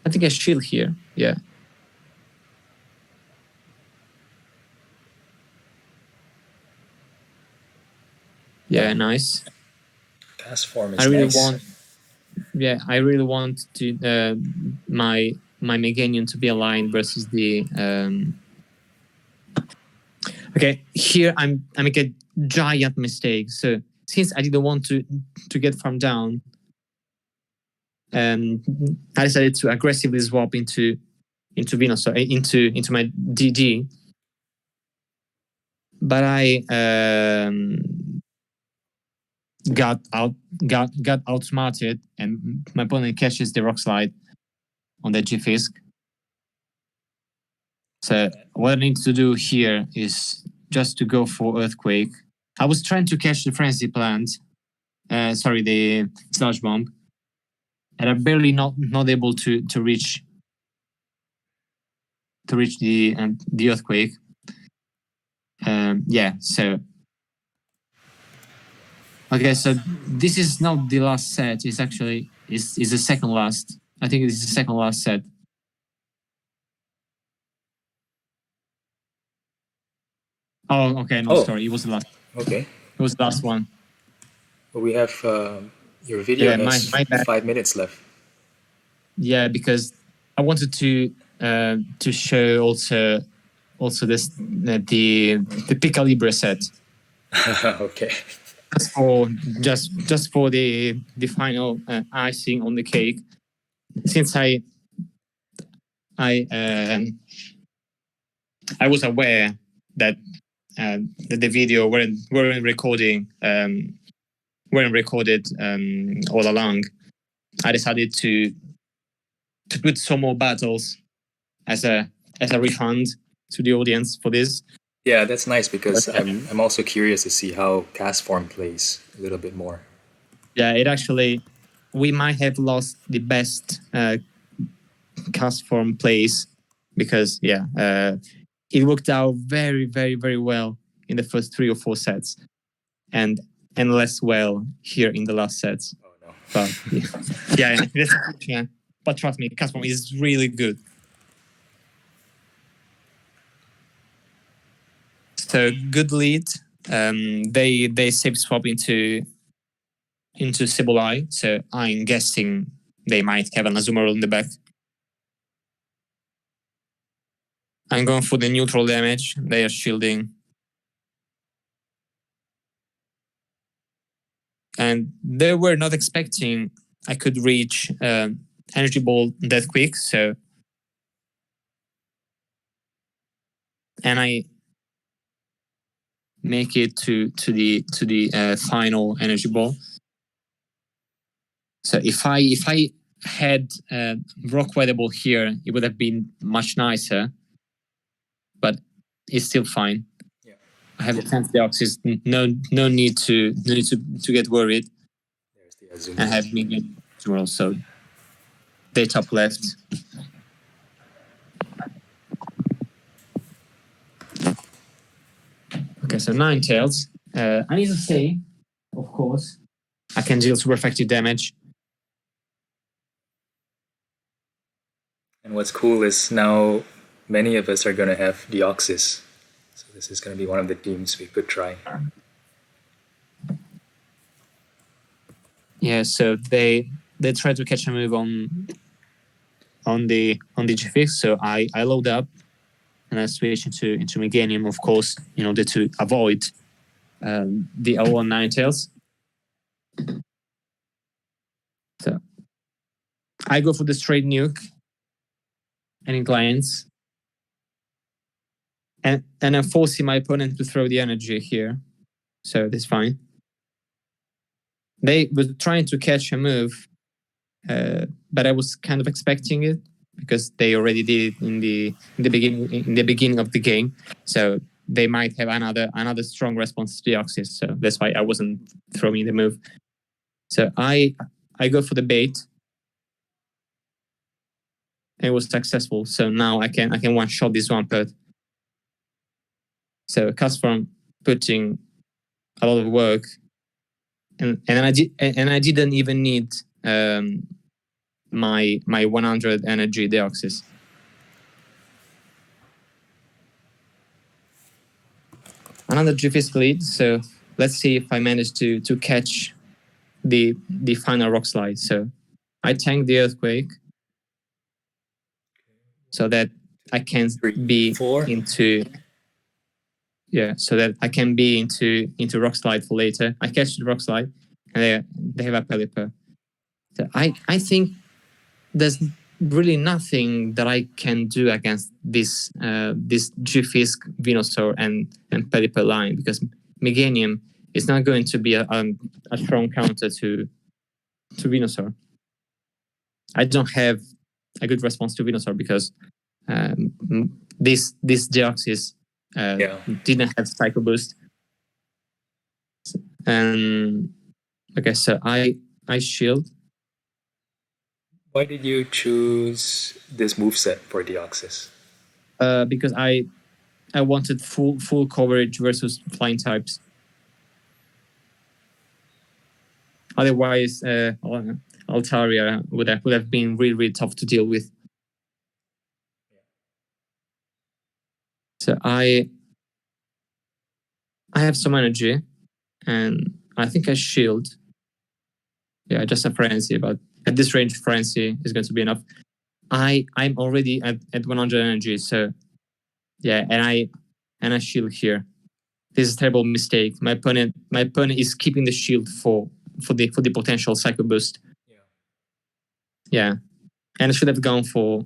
B: I think a shield here, yeah. Yeah, nice.
A: Cast form is
B: I really
A: nice.
B: I really want to my Meganium to be aligned versus the okay, here I'm making a giant mistake. So since I didn't want to get farm down, I decided to aggressively swap into Venus, so into my DD. But I got outsmarted, and my opponent catches the rock slide on the G-Fisk. So what I need to do here is just to go for Earthquake. I was trying to catch the Frenzy Plant, the Sludge Bomb, and I'm barely not able to reach the Earthquake. So okay, so this is not the last set. It's actually is the second last. I think it is the second last set. Oh, okay, no, sorry, it was the last.
A: Okay.
B: It was the last one.
A: Well, we have your video has
B: my
A: 5 minutes left.
B: Yeah, because I wanted to show also this the Pica Libre set.
A: Okay.
B: Just for the final icing on the cake, since I was aware that the video weren't recorded all along. I decided to put some more battles as a refund to the audience for this.
A: Yeah, that's nice because I'm also curious to see how cast form plays a little bit more.
B: Yeah, it actually, we might have lost the best cast form plays because it worked out very, very, very well in the first 3 or 4 sets, and less well here in the last sets.
A: Oh no!
B: But yeah. But trust me, cast form is really good. So good lead. They safe swap into Sibylai, so I'm guessing they might have an Azumarill in the back. I'm going for the neutral damage. They are shielding. And they were not expecting I could reach Energy Ball that quick, so... And I make it to the final Energy Ball. So if I had Rock Weatherball here, it would have been much nicer, but it's still fine. Yeah. I have the 10th Deoxys. No need to get worried. There's the Azumarill. I have Minion Azumarill, so they top left. Okay, so 9 tails. I need to say, of course, I can deal super effective damage.
A: And what's cool is now many of us are going to have Deoxys. So this is going to be one of the teams we could try.
B: Yeah, so they try to catch a move on the G-Fix, so I load up and I switch into Meganium, of course, in order to avoid the 0-1 Ninetales. So I go for the straight nuke and inclines, and I'm forcing my opponent to throw the energy here, so that's fine. They were trying to catch a move, but I was kind of expecting it, because they already did it in the beginning of the game. So they might have another strong response to Deoxys. So that's why I wasn't throwing the move. So I go for the bait. And it was successful. So now I can one shot this one put. So Castform putting a lot of work, and I didn't even need my 100 energy Deoxys. Another G-Fisk lead. So let's see if I manage to catch the final rock slide. So I tank the earthquake so that I can be into so that I can be into rock slide for later. I catch the rock slide and they have a Pelipper. So I think there's really nothing that I can do against this G-Fisk, Venusaur, and Pelipper line, because Meganium is not going to be a strong counter to Venusaur. I don't have a good response to Venusaur because this Deoxys didn't have Psycho Boost. And okay, so I shield.
A: Why did you choose this moveset for Deoxys?
B: Because I wanted full coverage versus flying types. Otherwise, Altaria would have been really tough to deal with. So I have some energy, and I think I shield. Yeah, just a frenzy, but at this range, frenzy is going to be enough. I'm already at 100 energy, so yeah, and I shield here. This is a terrible mistake. My opponent is keeping the shield for the potential Psycho Boost. Yeah, and I should have gone for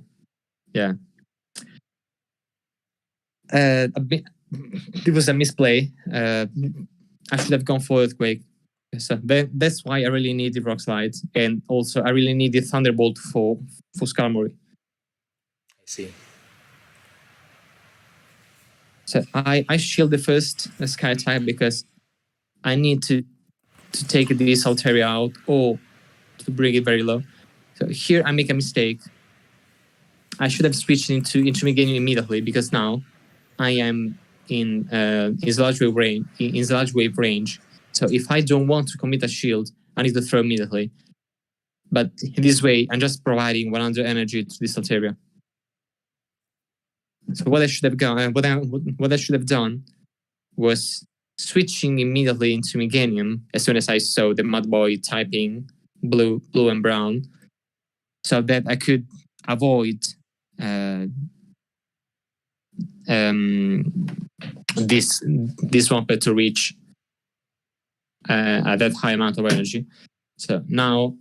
B: it was a misplay. I should have gone for Earthquake. So that's why I really need the Rock Slide, and also I really need the Thunderbolt for Skarmory.
A: I see.
B: So I shield the first Sky type because I need to take this Altaria out or to bring it very low. So here I make a mistake. I should have switched into Meganium immediately, because now I am in Sludge Wave range. So if I don't want to commit a shield, I need to throw immediately. But in this way, I'm just providing 100 energy to this Altaria. So what I should have done was switching immediately into Meganium as soon as I saw the Mudboy typing blue and brown, so that I could avoid this Swampert to reach that high amount of energy. So now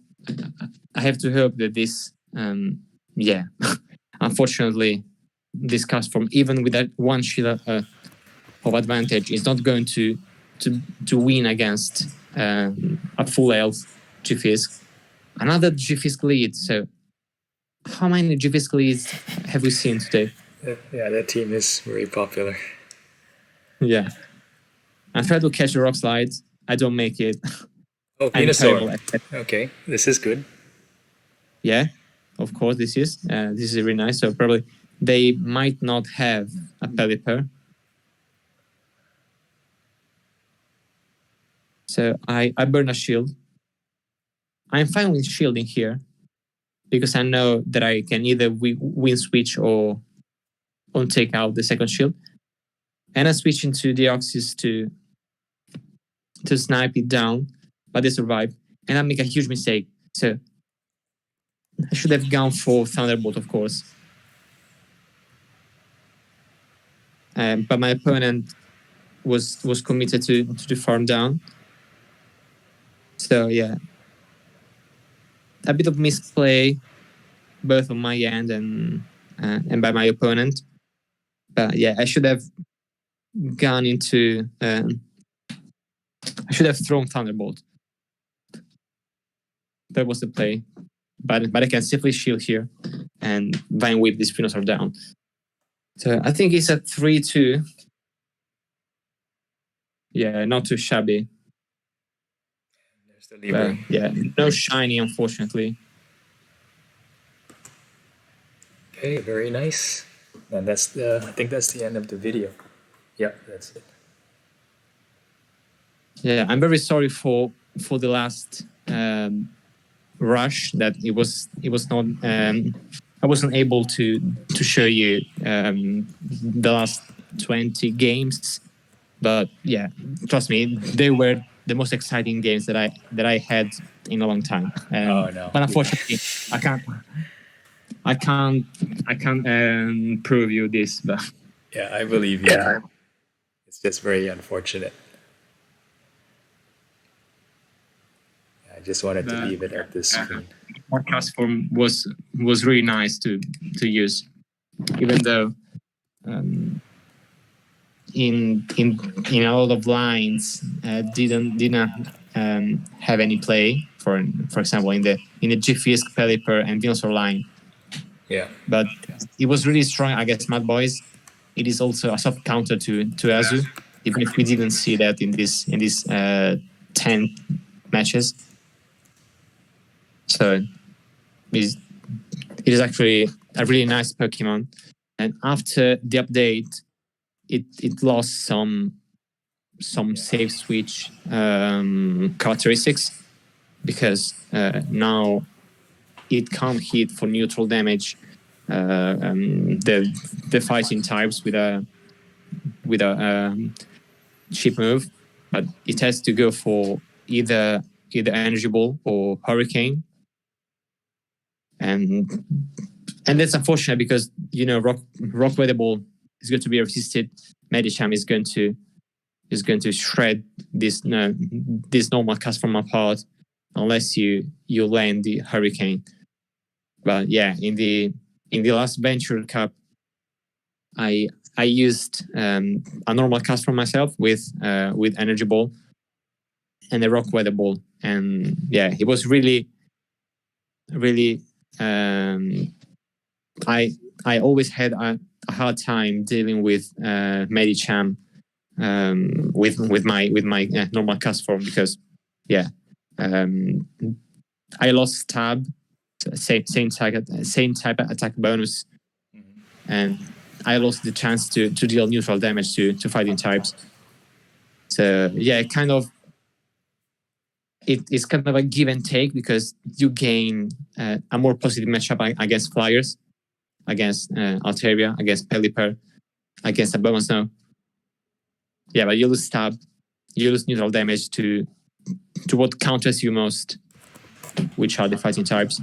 B: I have to hope that this, unfortunately, this Castform, even with that one shield of advantage, is not going to win against a full health G-Fisk. Another G-Fisk lead. So how many G-Fisk leads have we seen today?
A: Yeah, that team is very popular.
B: Yeah. I try to catch a rock slide. I don't make it.
A: Oh, Venusaur. Okay, this is good.
B: Yeah, of course this is really nice. So probably they might not have a Pelipper. So I burn a shield. I'm fine with shielding here because I know that I can either win switch or take out the second shield. And I switch into Deoxys to snipe it down, but they survive. And I make a huge mistake. So I should have gone for Thunderbolt, of course. But my opponent was committed to the farm down. So yeah, a bit of misplay, both on my end and by my opponent. But yeah, I should have gone into. I should have thrown Thunderbolt. That was the play. but I can safely shield here and Vine Whip this Venusaur down. So I think it's a 3-2. Yeah, not too shabby.
A: There's the Libra.
B: Yeah, no shiny, unfortunately.
A: Okay, very nice. And I think that's the end of the video. Yeah, that's it.
B: Yeah, I'm very sorry for the last rush that it was not. I wasn't able to show you the last 20 games, but yeah, trust me, they were the most exciting games that I had in a long time.
A: Oh no!
B: But unfortunately, I can't prove you this. But
A: Yeah, I believe you. Yeah. It's just very unfortunate. I just wanted to leave it at this screen.
B: Podcast form was really nice to use, even though in a lot of lines didn't have any play. For example, in the Jiffysk, Pelipper, and Venusaur line.
A: Yeah.
B: But it was really strong against Mad Boys. It is also a soft counter to Azu, even if we didn't see that in these 10 matches. So it is actually a really nice Pokemon. And after the update, it lost some save switch characteristics, because now it can't hit for neutral damage the fighting types with a cheap move, but it has to go for either Energy Ball or Hurricane, and that's unfortunate because Rock Weather Ball is going to be resisted. Medicham is going to shred this normal Castform apart unless you land the Hurricane. But yeah, in the last Venture Cup, I used a normal Castform myself with Energy Ball and a Rock Weather Ball, and yeah, it was really I always had a hard time dealing with Medicham with my normal Castform, because yeah, I lost stab, same type of attack bonus, and I lost the chance to deal neutral damage to fighting types. So yeah, it's kind of a give and take, because you gain a more positive matchup against Flyers, against Altaria, against Pelipper, against Abomasnow. Yeah, but you lose stab, you lose neutral damage to what counters you most, which are the fighting types.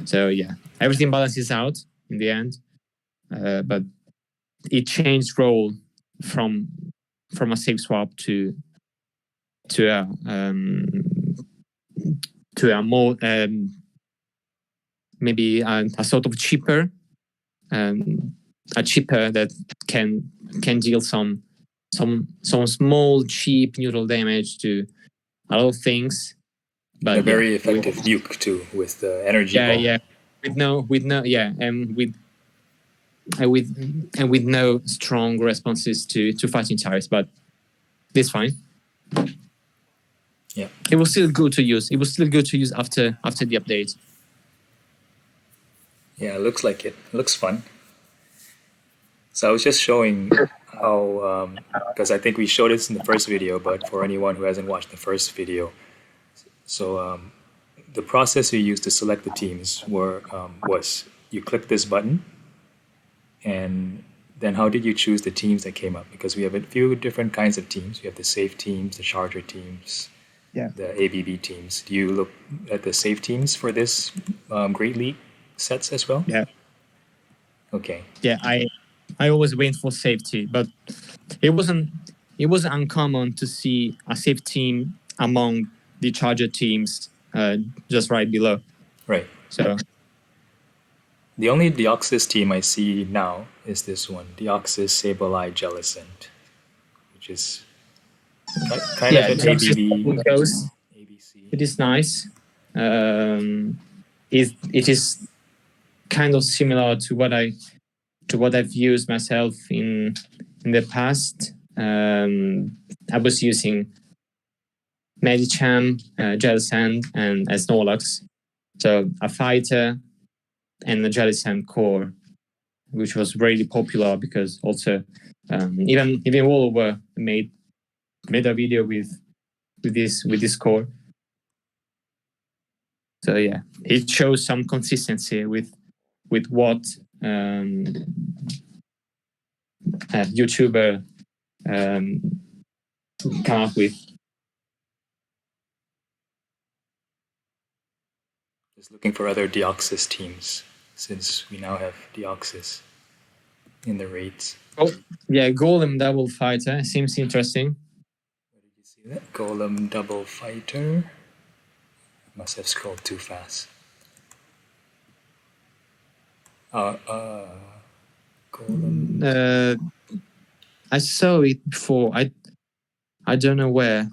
B: So yeah, everything balances out in the end. But it changed role from a save swap to a more maybe a sort of cheaper, a cheaper that can deal some small cheap neutral damage to a lot of things. But
A: a very effective nuke too, with the energy ball.
B: Yeah, with no strong responses to fighting types, but it's fine.
A: Yeah,
B: it was still good to use. It was still good to use after the update.
A: Yeah, it looks like it. It looks fun. So I was just showing how, because I think we showed this in the first video, but for anyone who hasn't watched the first video, so the process we used to select the teams was you click this button, and then how did you choose the teams that came up? Because we have a few different kinds of teams. We have the safe teams, the charger teams, the ABB teams. Do you look at the safe teams for this Great League sets as well?
B: Yeah.
A: Okay.
B: Yeah, I always wait for safety, but it wasn't uncommon to see a safe team among the charger teams just right below.
A: Right.
B: So
A: the only Deoxys team I see now is this one, Deoxys Sableye Jellicent, which is kind of an ABB.
B: ABC. It is nice. it is kind of similar to what I've used myself in the past. I was using Medicham, Jellicent, and Snorlax. So a fighter and a Jellicent core, which was really popular because also even Wallowere made a video with this core. So yeah, it shows some consistency with what YouTuber come up with.
A: Just looking for other Deoxys teams, since we now have Deoxys in the raids.
B: Oh, yeah, Golem Double Fighter seems interesting.
A: Where did you see that? Golem Double Fighter. Must have scrolled too fast. Golem.
B: I saw it before. I don't know where.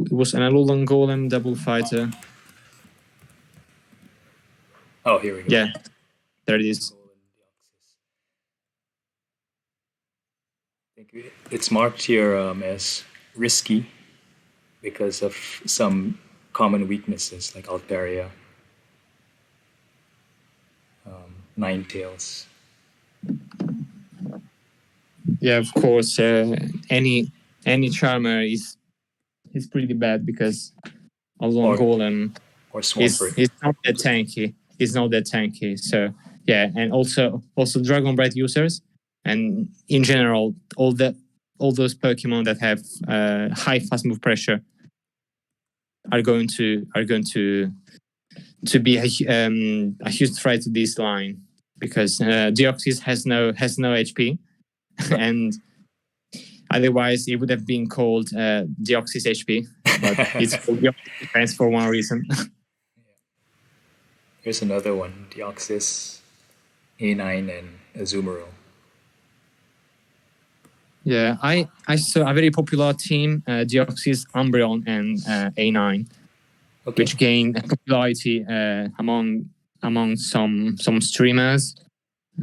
B: It was an Alolan Golem Double Fighter.
A: Oh, here we go.
B: Yeah, there it is.
A: I think it's marked here as risky because of some common weaknesses like Altaria, Ninetales.
B: Yeah, of course. Any charmer is pretty bad because Alolan Golem
A: or Swampert.
B: It's not that tanky. It's not that tanky. So yeah, and also Dragon Breath users, and in general, all those Pokemon that have high fast move pressure are going to be a huge threat to this line because Deoxys has no HP, and otherwise it would have been called Deoxys HP, but it's called Deoxys Defense for one reason.
A: Here's another one, Deoxys, A9, and Azumarill.
B: Yeah, I saw a very popular team, Deoxys, Umbreon, and A9, okay, which gained popularity among some streamers.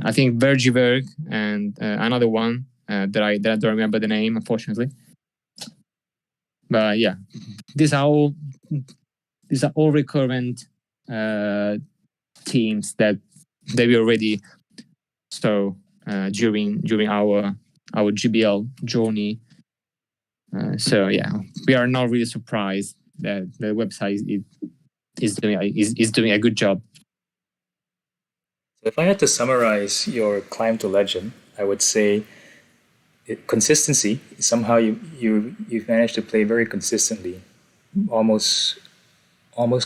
B: I think Vergiverg and another one that I don't remember the name, unfortunately. But yeah, these are all recurrent teams that we already saw during our GBL journey. So yeah, we are not really surprised that the website is doing a good job.
A: So if I had to summarize your climb to legend, I would say consistency. Somehow you've managed to play very consistently, almost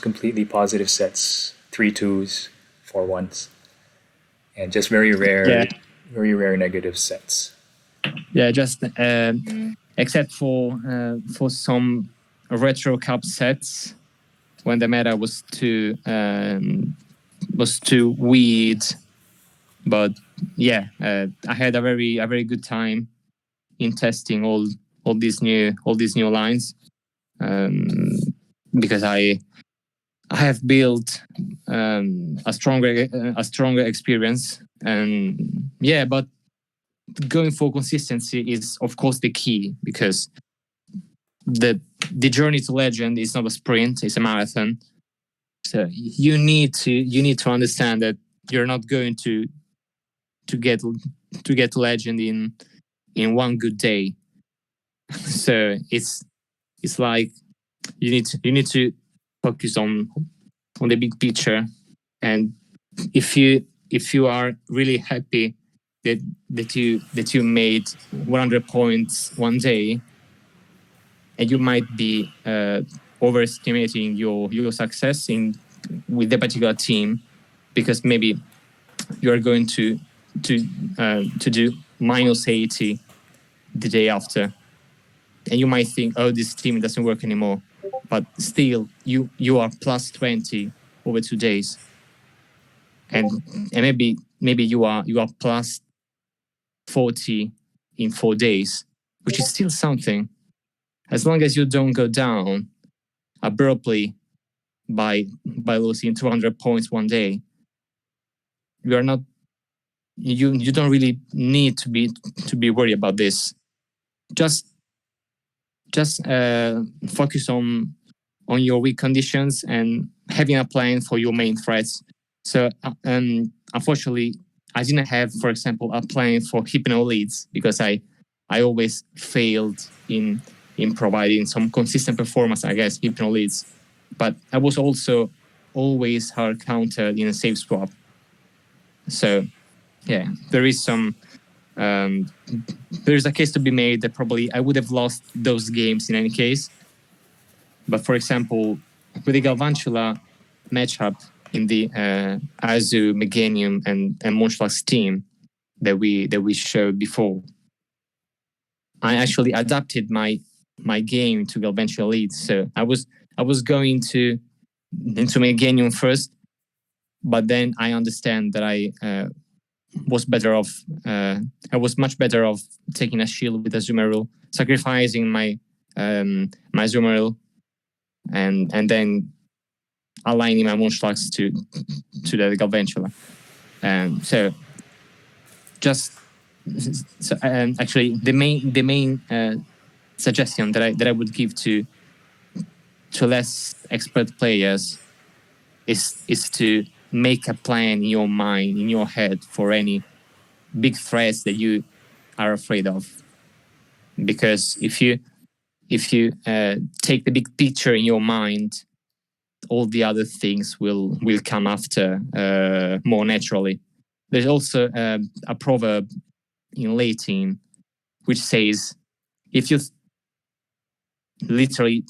A: completely positive sets, 3-2s, 4-1s, and just very rare negative sets.
B: Yeah, just except for some retro cup sets when the meta was too weird. But yeah, I had a very good time in testing all these new lines because I have built a stronger experience, and yeah, but going for consistency is of course the key because the journey to legend is not a sprint, it's a marathon. So you need to understand that you're not going to get to legend in one good day. So it's like you need to focus on the big picture, and if you are really happy that you made 100 points one day, and you might be overestimating your success with the particular team because maybe you are going to do -80 the day after, and you might think, oh, this team doesn't work anymore, but still you are +20 over 2 days, and maybe you are +40 in 4 days, which is still something. As long as you don't go down abruptly by losing 200 points one day, you are not you don't really need to be worried about this. Just focus on your weak conditions and having a plan for your main threats. So unfortunately, I didn't have, for example, a plan for hypno leads because I always failed in providing some consistent performance against hypno leads. But I was also always hard countered in a safe swap. So yeah, there is some there's a case to be made that probably I would have lost those games in any case. But for example, with the Galvantula matchup in the Azu, Meganium, and Monschlags team that we showed before, I actually adapted my game to Galvantula leads. So I was going into Meganium first, but then I understand that I was better off. I was much better off taking a shield with a Zumaril, sacrificing my my Zumaril, and then aligning my Monschlags to the Galvantula. And so just so, actually the main suggestion that I would give to less expert players is to make a plan in your mind, in your head, for any big threats that you are afraid of. Because if you take the big picture in your mind, all the other things will come after more naturally. There's also a proverb in Latin which says, if you literally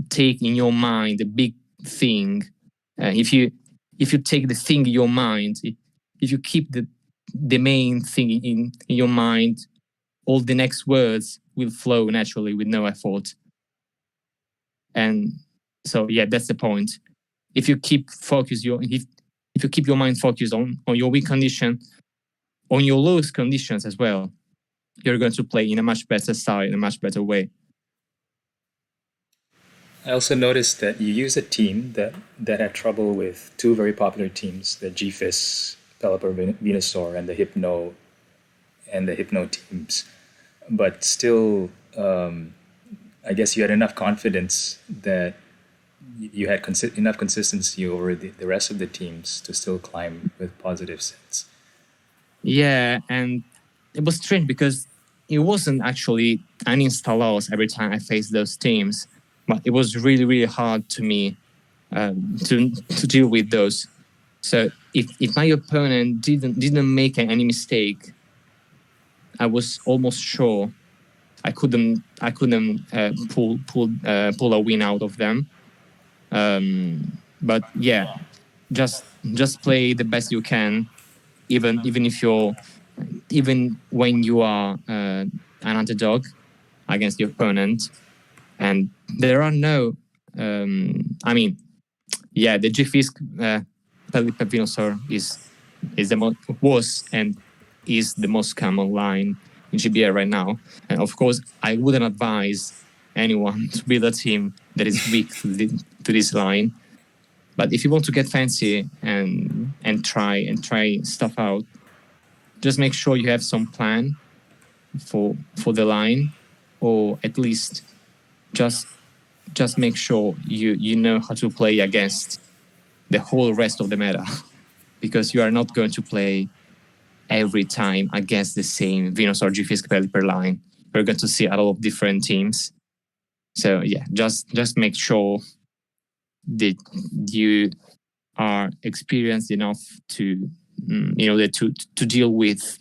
B: take in your mind the big thing, if you take the thing in your mind, if you keep the main thing in your mind, all the next words will flow naturally with no effort. And so yeah, that's the point. If you keep if you keep your mind focused on your weak condition, on your lowest conditions as well, you're going to play in a much better style, in a much better way.
A: I also noticed that you use a team that had trouble with two very popular teams, the GFIS, Pelipper Venusaur, and the Hypno teams. But still, I guess you had enough confidence that you had enough consistency over the rest of the teams to still climb with positive sets.
B: Yeah, and it was strange because it wasn't actually an insta loss every time I faced those teams, but it was really, really hard to me to deal with those. So if my opponent didn't make any mistake, I was almost sure I couldn't pull a win out of them. But yeah, just play the best you can, even when you are an underdog against your opponent. And there are no, I mean, yeah, the G-Fisk Pelipper Venusaur is the was and is the most common line in GBA right now. And of course, I wouldn't advise anyone to build a team that is weak to this line. But if you want to get fancy and try stuff out, just make sure you have some plan for the line, or at least just make sure you know how to play against the whole rest of the meta, because you are not going to play every time against the same Venusaur G-Fisk Pelipper line. You're going to see a lot of different teams. So yeah, just make sure that you are experienced enough to to deal with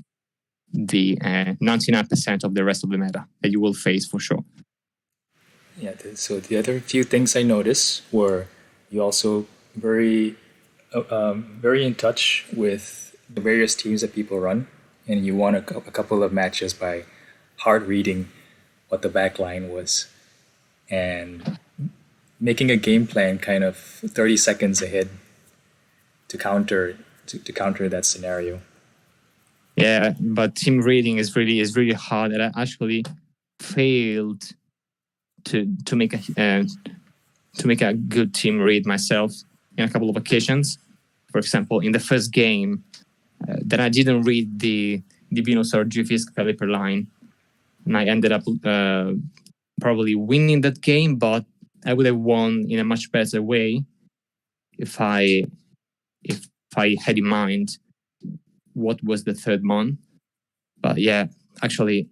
B: the 99% of the rest of the meta that you will face for sure.
A: Yeah. So the other few things I noticed were you also very in touch with the various teams that people run, and you won a couple of matches by hard reading what the back line was and making a game plan kind of 30 seconds ahead to counter that scenario.
B: Yeah, but team reading is really hard, and I actually failed to make a good team read myself. in a couple of occasions. For example, in the first game, that I didn't read the Venus or Geofisk caliper line, and I ended up probably winning that game, but I would have won in a much better way if I had in mind what was the third mon. But yeah, actually,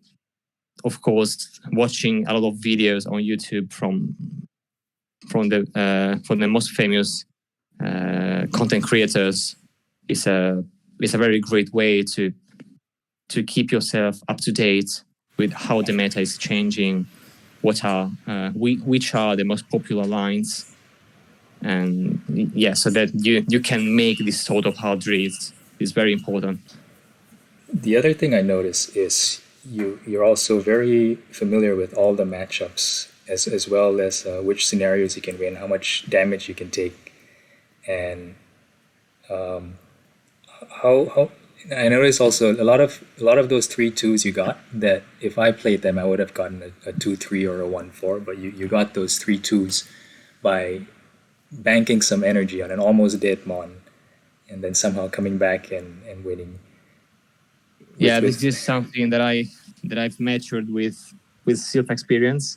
B: of course, watching a lot of videos on YouTube from the most famous content creators is a very great way to keep yourself up to date with how the meta is changing, which are the most popular lines, and yeah, so that you can make this sort of hard reads is very important.
A: The other thing I notice is you're also very familiar with all the matchups as well as which scenarios you can win, how much damage you can take, and how I noticed also a lot of those 3-2s you got that if I played them I would have gotten a 2-3 or a 1-4, but you got those 3-2s by banking some energy on an almost dead mon and then somehow coming back and winning.
B: Yeah, this is something that I've matured with Sylph experience,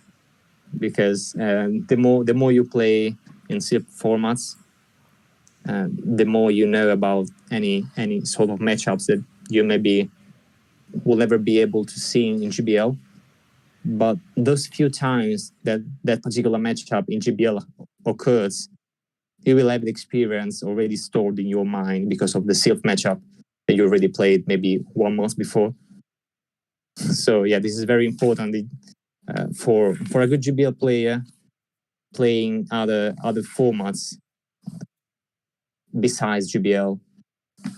B: because the more you play in Sylph formats, the more you know about any sort of matchups that you maybe will never be able to see in GBL. But those few times that particular matchup in GBL occurs, you will have the experience already stored in your mind because of the Sylph matchup that you already played maybe 1 month before. So yeah, this is very important for a good GBL player playing other formats besides GBL.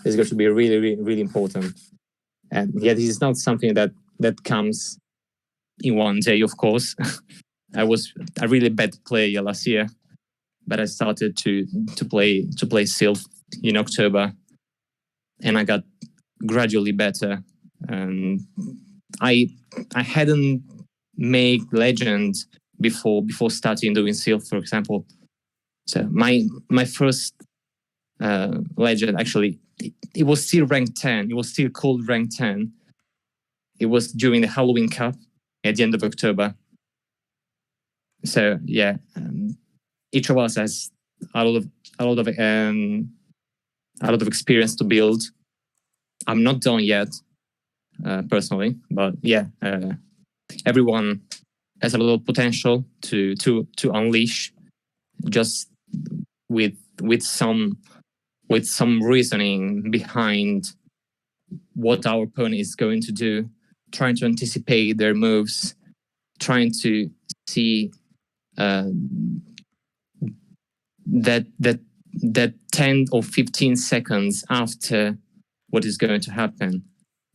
B: Is going to be really, really, really important. And yeah, this is not something that comes in one day, of course. I was a really bad player last year, but I started to play Sylph in October, and I got gradually better. And I hadn't made legend before starting doing Sylph, for example. So my first legend, actually, it was still rank 10. It was still called rank 10. It was during the Halloween Cup at the end of October. So yeah, each of us has a lot of experience to build. I'm not done yet, personally, but yeah, everyone has a lot of potential to unleash, just with some reasoning behind what our opponent is going to do, trying to anticipate their moves, trying to see that 10 or 15 seconds after what is going to happen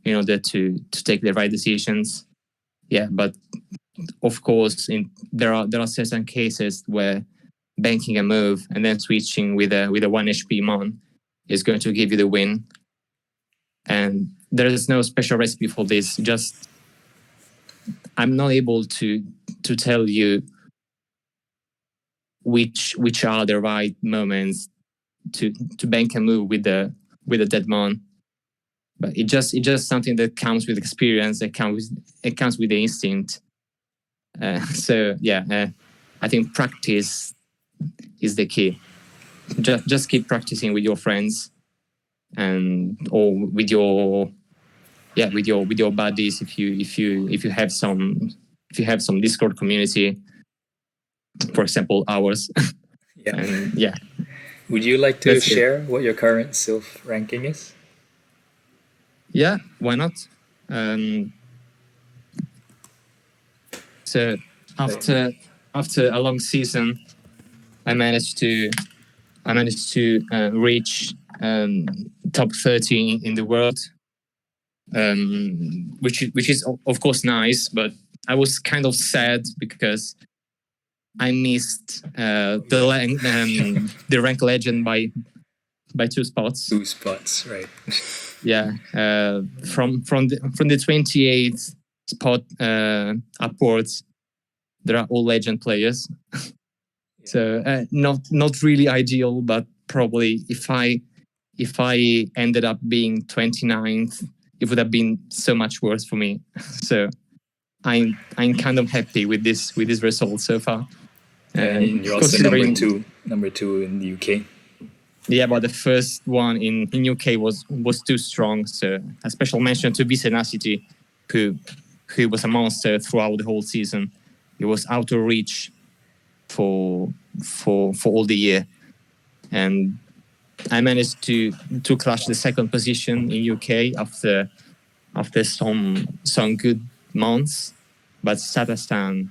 B: in order to take the right decisions. Yeah, but of course, there are certain cases where banking a move and then switching with a 1 HP mon is going to give you the win. And there is no special recipe for this. Just I'm not able to tell you which are the right moments to bank a move with a dead mon. But it's just something that comes with experience. It comes with the instinct. So yeah, I think practice is the key. Just keep practicing with your friends, or with your buddies if you have some Discord community, for example ours.
A: Yeah.
B: And yeah.
A: Would you like to share what your current Sylph ranking is?
B: Yeah, why not? So after a long season, I managed to reach top 30 in the world, which is of course nice, but I was kind of sad because I missed the rank legend by 2 spots.
A: 2 spots, right?
B: Yeah, from the 28th spot upwards, there are all legend players. So not really ideal, but probably if I ended up being 29th, it would have been so much worse for me. So I'm kind of happy with this result so far.
A: And you're also number two in the UK.
B: Yeah, but the first one in UK was too strong. So a special mention to Vicenacity, who was a monster throughout the whole season. He was out of reach for all the year, and I managed to clutch the second position in UK after some good months, but Satastan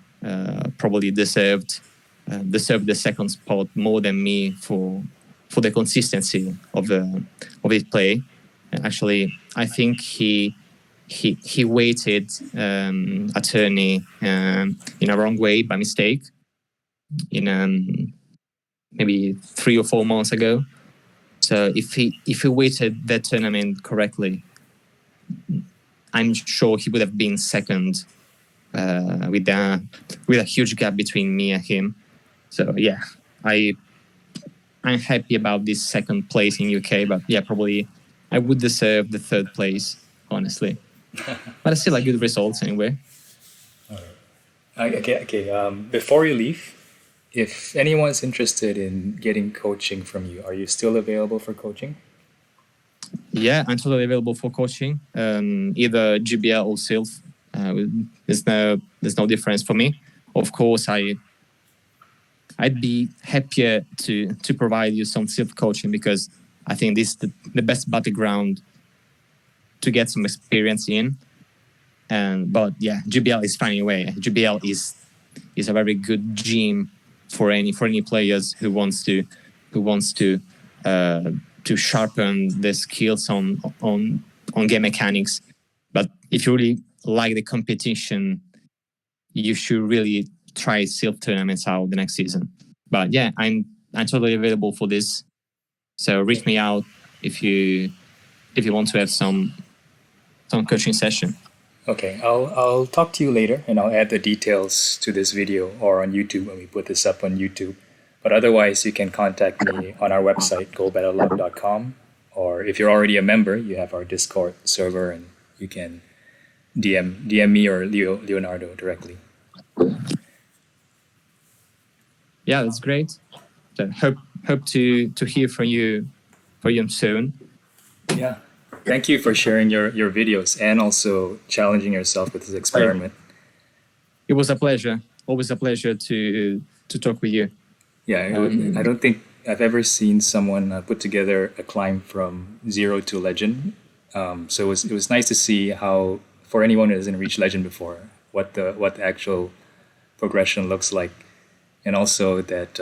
B: probably deserved the second spot more than me for the consistency of his play. And actually, I think he weighted Attorney in a wrong way by mistake in maybe 3 or 4 months ago. So if he weighted that tournament correctly, I'm sure he would have been second with a huge gap between me and him. So yeah, I'm happy about this second place in UK, but yeah, probably I would deserve the third place, honestly. But I still like good results anyway.
A: Okay. Before you leave, if anyone's interested in getting coaching from you, are you still available for coaching?
B: Yeah, I'm totally available for coaching. Either GBL or Sylph. There's no difference for me. Of course, I'd be happier to provide you some Sylph coaching, because I think this is the best battleground to get some experience in. But yeah, GBL is fine anyway. GBL is a very good gym for any players who wants to sharpen their skills on game mechanics. But if you really like the competition, you should really try Sylph tournaments out the next season. But yeah, I'm totally available for this. So reach me out if you want to have some coaching session.
A: Okay, I'll talk to you later, and I'll add the details to this video or on YouTube when we put this up on YouTube. But otherwise, you can contact me on our website, goalbattlelog.com, or if you're already a member, you have our Discord server, and you can DM me or Leonardo directly.
B: Yeah, that's great. So hope to hear from you soon.
A: Yeah. Thank you for sharing your videos and also challenging yourself with this experiment.
B: It was a pleasure. Always a pleasure to talk with you.
A: Yeah, I don't think I've ever seen someone put together a climb from 0 to legend. So it was nice to see how, for anyone who hasn't reached legend before, what the actual progression looks like, and also that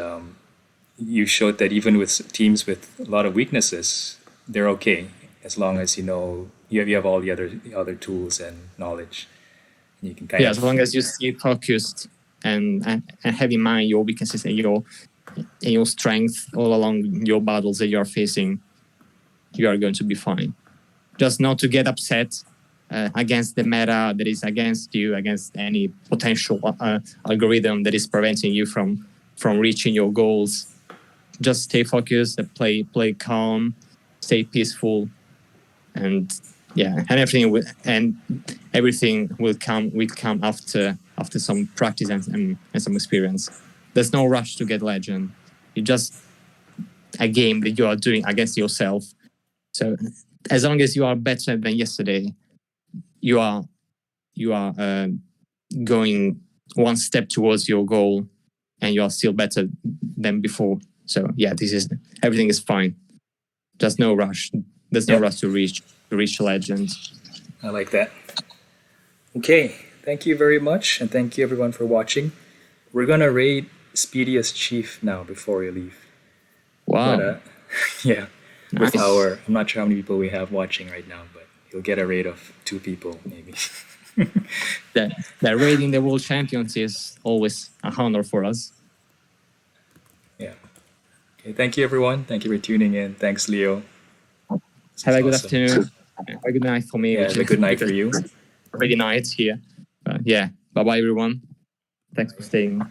A: you showed that even with teams with a lot of weaknesses, they're okay as long as you have all the other tools and knowledge. And you can
B: as long as you stay focused and have in mind your weaknesses and your strength all along your battles that you're facing, you are going to be fine. Just not to get upset against the meta that is against you, against any potential algorithm that is preventing you from reaching your goals. Just stay focused, play calm, stay peaceful, and everything will come after some practice and some experience. There's no rush to get legend. It's just a game that you are doing against yourself. So as long as you are better than yesterday, you are going one step towards your goal, and you are still better than before. So yeah, everything is fine. Just no rush. There's no rush to reach legend.
A: I like that. Okay, thank you very much, and thank you everyone for watching. We're gonna raid Speediest Chief now before we leave.
B: Wow.
A: But, yeah.
B: Nice.
A: With I'm not sure how many people we have watching right now, but you'll get a rate of 2 people maybe.
B: that raiding the world champions is always a honor for us.
A: Yeah. Okay, thank you everyone. Thank you for tuning in. Thanks, Leo.
B: Have a good afternoon. Have a good night for me.
A: Yeah, have a good night for you.
B: Already night here. Yeah. Bye bye everyone. Thanks for staying.